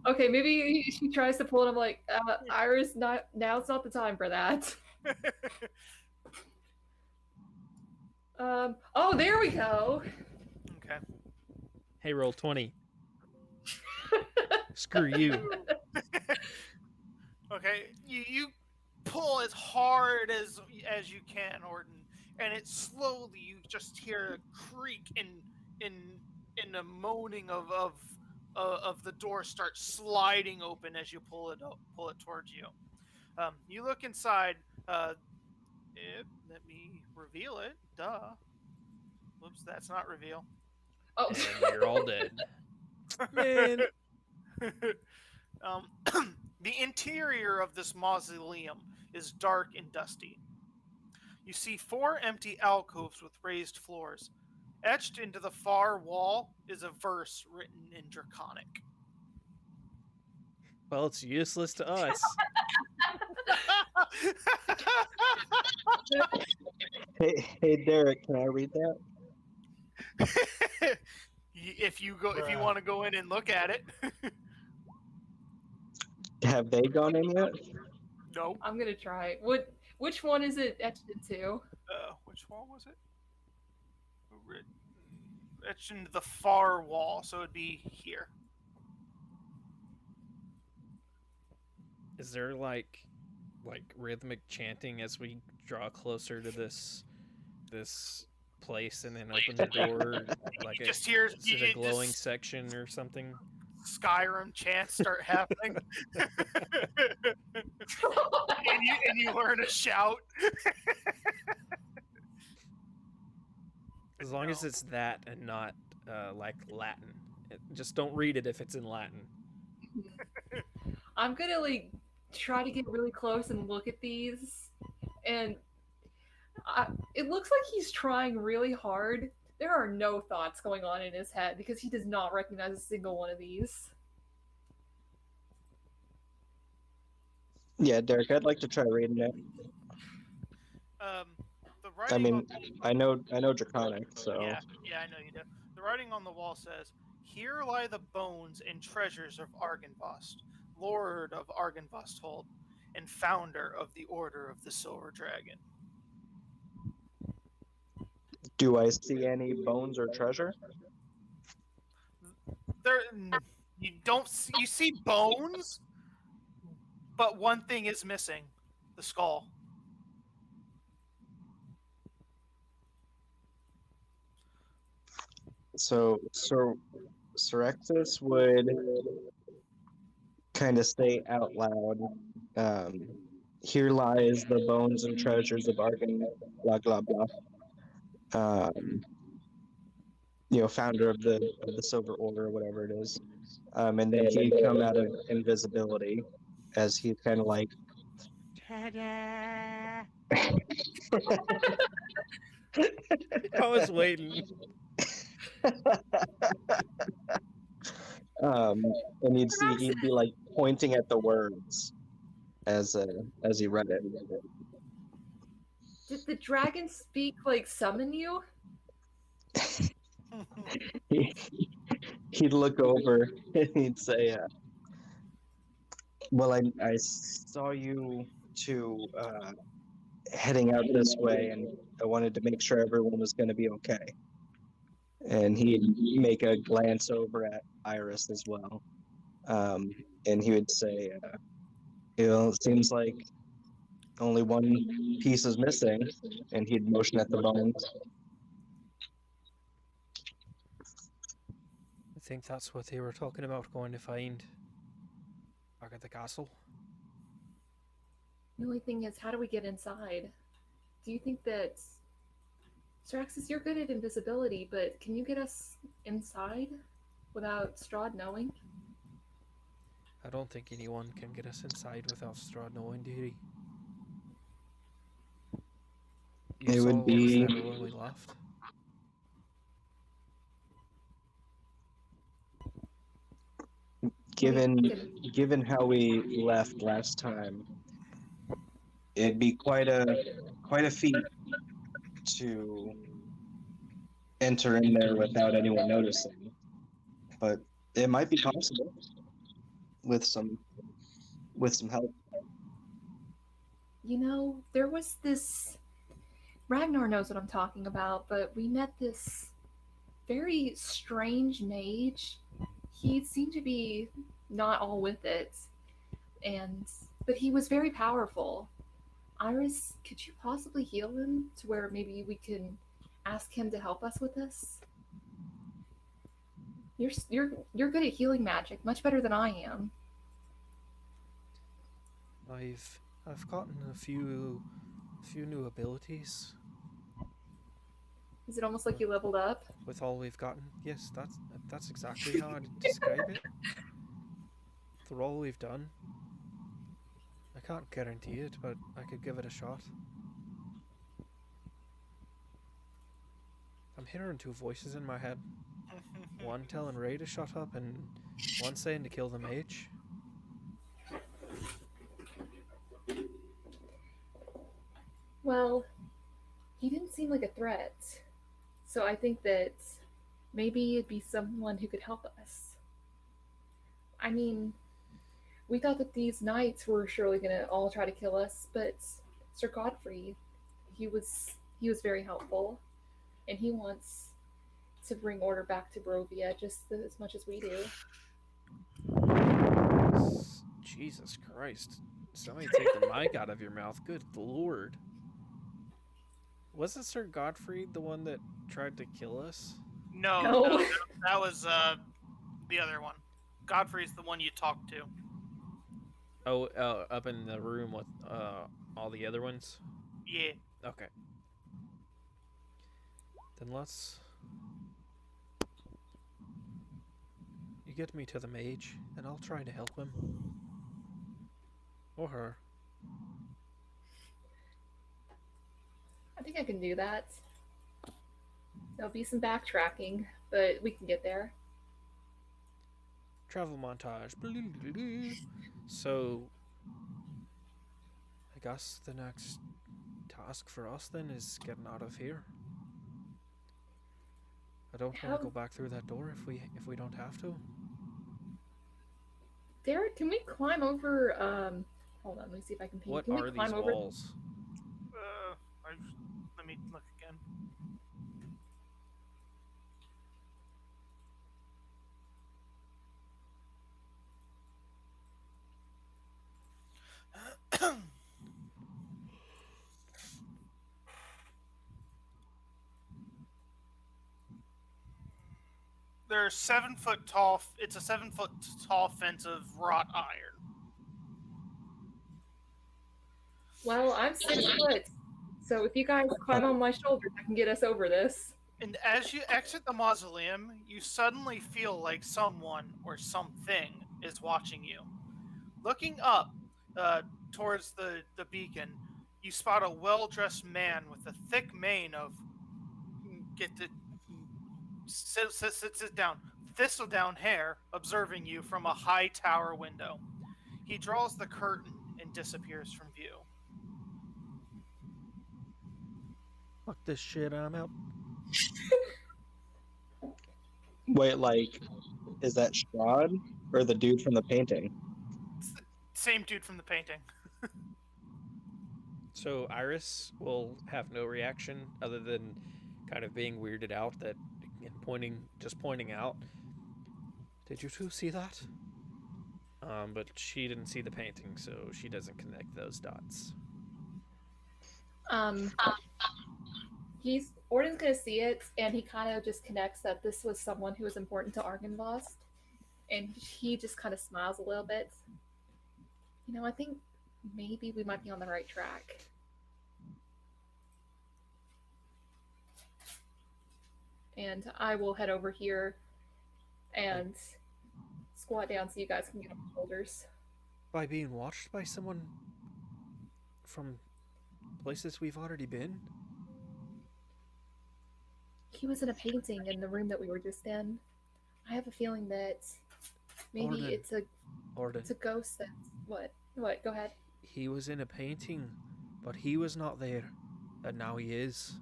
Okay, maybe she tries to pull it. I'm like, Iris, now's not the time for that. Oh, there we go. Okay. Hey, roll 20. Screw you. Okay, you pull as hard as you can, Orton, and it slowly you just hear a creak in a moaning of the door start sliding open as you pull it towards you. You look inside. Let me reveal it. Duh. Whoops, that's not reveal. Oh, And you're all dead. Man. The interior of this mausoleum is dark and dusty. You see 4 empty alcoves with raised floors. Etched into the far wall is a verse written in Draconic. Well, it's useless to us. Hey, Derek, can I read that? If you want to go in and look at it. Have they gone in yet? No. I'm gonna try. Which one is it etched into? Which wall was it? Etched into the far wall, so it'd be here. Is there like rhythmic chanting as we draw closer to this place and then open the door? Like you just hear is it a glowing section or something? Skyrim chants start happening. and you learn to shout. As long as it's that and not like Latin. Just don't read it if it's in Latin. I'm gonna try to get really close and look at these, and it looks like he's trying really hard. There are no thoughts going on in his head because he does not recognize a single one of these. Yeah, Derek, I'd like to try reading it. The writing I know Draconic, so yeah, I know you do. The writing on the wall says, "Here lie the bones and treasures of Argynvost, Lord of Argynvostholt, and founder of the Order of the Silver Dragon." do I see any bones or treasure? You don't see, you see bones, but one thing is missing: the skull. So Sorexis would kind of say out loud, "Here lies the bones and treasures of Argyn, blah blah blah." Founder of the Silver Order or whatever it is, and then he'd come out of invisibility as he's kind of like, Ta-da! I was waiting. And he'd be like pointing at the words as he read it. Did the dragon speak summon you? He'd look over and he'd say, "Well, I saw you two heading out this way, and I wanted to make sure everyone was going to be okay." And he'd make a glance over at Iris as well, and he would say, It seems like only one piece is missing, and he'd motion at the bones. I think that's what they were talking about, going to find back at the castle. The only thing is, how do we get inside? Do you think that Straxus, you're good at invisibility, but can you get us inside without Strahd knowing? I don't think anyone can get us inside without Strahd knowing, did he? You It saw would what was be there when we left. given how we left last time. It'd be quite a feat to enter in there without anyone noticing, but it might be possible with some help. You know, there was this. Ragnar knows what I'm talking about, but we met this very strange mage. He seemed to be not all with it, but he was very powerful. Iris, could you possibly heal him to where maybe we can ask him to help us with this? You're good at healing magic, much better than I am. I've gotten a few new abilities. Is it almost like you leveled up? With all we've gotten, yes, that's exactly how I'd describe it. For all we've done, I can't guarantee it, but I could give it a shot. I'm hearing two voices in my head. One telling Ray to shut up, and one saying to kill the mage. Well, he didn't seem like a threat. So I think that maybe it'd be someone who could help us. I mean, we thought that these knights were surely going to all try to kill us, but Sir Godfrey, he was very helpful, and he wants to bring order back to Barovia just as much as we do. Jesus Christ. Somebody take the mic out of your mouth. Good Lord. Wasn't Sir Godfrey the one that tried to kill us? No. That was the other one. Godfrey's the one you talked to. Oh, up in the room with all the other ones? Yeah. Okay. Then let's... You get me to the mage, and I'll try to help him. Or her. I think I can do that. There'll be some backtracking, but we can get there. Travel montage. So, I guess the next task for us then is getting out of here. I don't want to go back through that door if we don't have to. Derek, can we climb over? Hold on, let me see if I can paint. What Can are we climb these over? walls? Let me look again. They're 7 foot tall. It's a 7 foot tall fence of wrought iron. Well, I'm 6 foot, so if you guys climb on my shoulders, I can get us over this. And as you exit the mausoleum, you suddenly feel like someone or something is watching you. Looking up towards the beacon, you spot a well-dressed man with a thick mane of sit down, thistledown hair, observing you from a high tower window. He draws the curtain and disappears from view. Fuck this shit, I'm out. Wait, like, is that Strahd or the dude from the painting? It's the same dude from the painting. So Iris will have no reaction other than kind of being weirded out that and pointing out. Did you two see that? But she didn't see the painting, so she doesn't connect those dots. Ordin's gonna see it, and he kind of just connects that this was someone who was important to Argynvost, and he just kind of smiles a little bit. You know, I think maybe we might be on the right track. And I will head over here and squat down so you guys can get on my shoulders. By being watched by someone from places we've already been? He was in a painting in the room that we were just in. I have a feeling that maybe Ordin. it's a Ordin. it's a ghost that's what? Go ahead. He was in a painting, but he was not there, and now he is.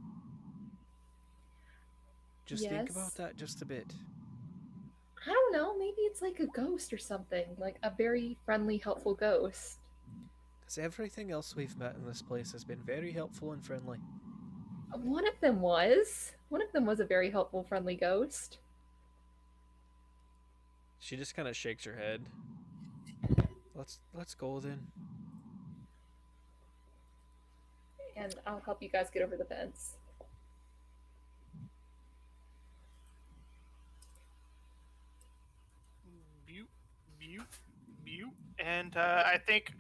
Just think Yes. about that just a bit. I don't know, maybe it's like a ghost or something, like a very friendly, helpful ghost. Because everything else we've met in this place has been very helpful and friendly. One of them was a very helpful, friendly ghost. She just kind of shakes her head. Let's go then. And I'll help you guys get over the fence. And I think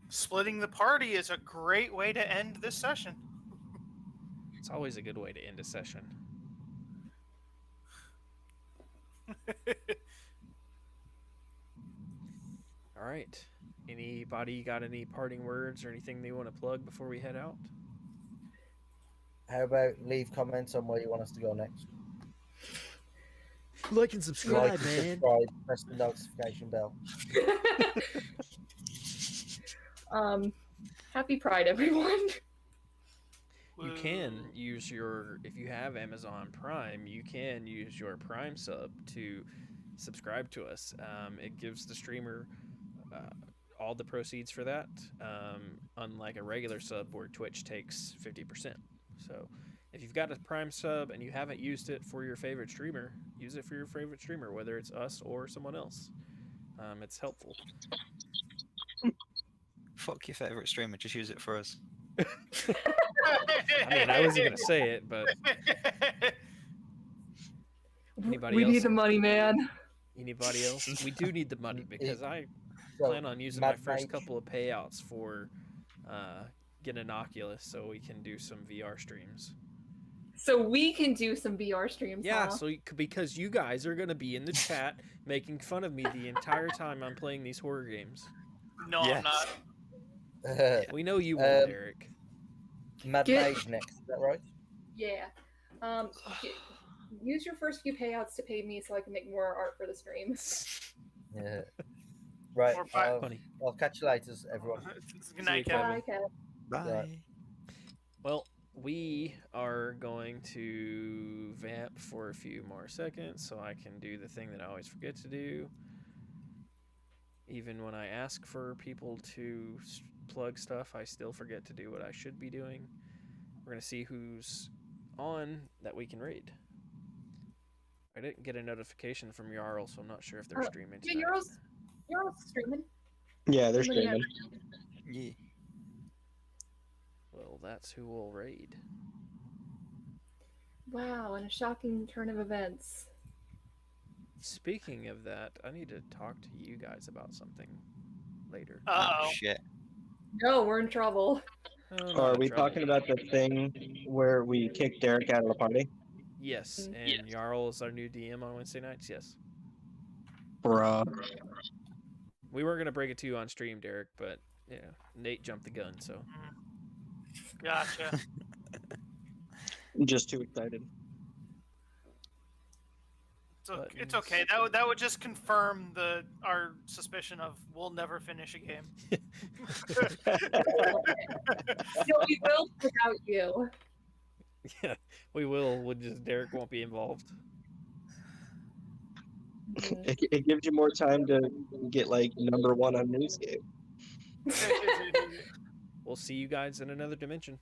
splitting the party is a great way to end this session. It's always a good way to end a session. All right. Anybody got any parting words or anything they want to plug before we head out? How about leave comments on where you want us to go next? Like and subscribe, Like, man. subscribe, press the notification bell. Happy Pride, everyone. You can use if you have Amazon Prime, you can use your Prime sub to subscribe to us. It gives the streamer all the proceeds for that, unlike a regular sub where Twitch takes 50%. So if you've got a Prime sub and you haven't used it for your favorite streamer, use it for your favorite streamer, whether it's us or someone else. It's helpful. Fuck your favorite streamer, just use it for us. I mean, I wasn't going to say it, but anybody We else? need the money, man. Anybody else? We do need the money because I So, plan on using my Mad first Mage- couple of payouts for get an Oculus so we can do some VR streams. So we can do some VR streams. Yeah, huh? so because you guys are going to be in the chat making fun of me the entire time I'm playing these horror games. No, Yes. I'm not. We know you will, Um, Derek. Mad Get- Mage next, is that right? Yeah. Use your first few payouts to pay me so I can make more art for the streams. Yeah. Right. Or five. I'll, Funny. I'll catch you later, everyone. Good night, See you, Kevin. Kevin. Bye, Kev. Bye. Well, we are going to vamp for a few more seconds so I can do the thing that I always forget to do. Even when I ask for people to plug stuff, I still forget to do what I should be doing. We're going to see who's on that we can raid. I didn't get a notification from Jarl, so I'm not sure if they're streaming Yeah, tonight. you're all streaming. Yeah, they're Streaming streaming. Yeah. Well, that's who will raid. Wow, and a shocking turn of events. Speaking of that, I need to talk to you guys about something later. Oh, Uh-oh. shit. No, we're in trouble. Oh, not Are in we trouble. talking about the thing where we kicked Derek out of the party? Yes, Mm. and Jarl is our new DM on Wednesday nights, yes. Bruh. We weren't going to break it to you on stream, Derek, but, yeah, Nate jumped the gun, so. Gotcha. I'm just too excited. It's okay. That would just confirm our suspicion of we'll never finish a game. No, we will without you. Yeah, we will. Derek won't be involved. It gives you more time to get like number one on Newscape. We'll see you guys in another dimension.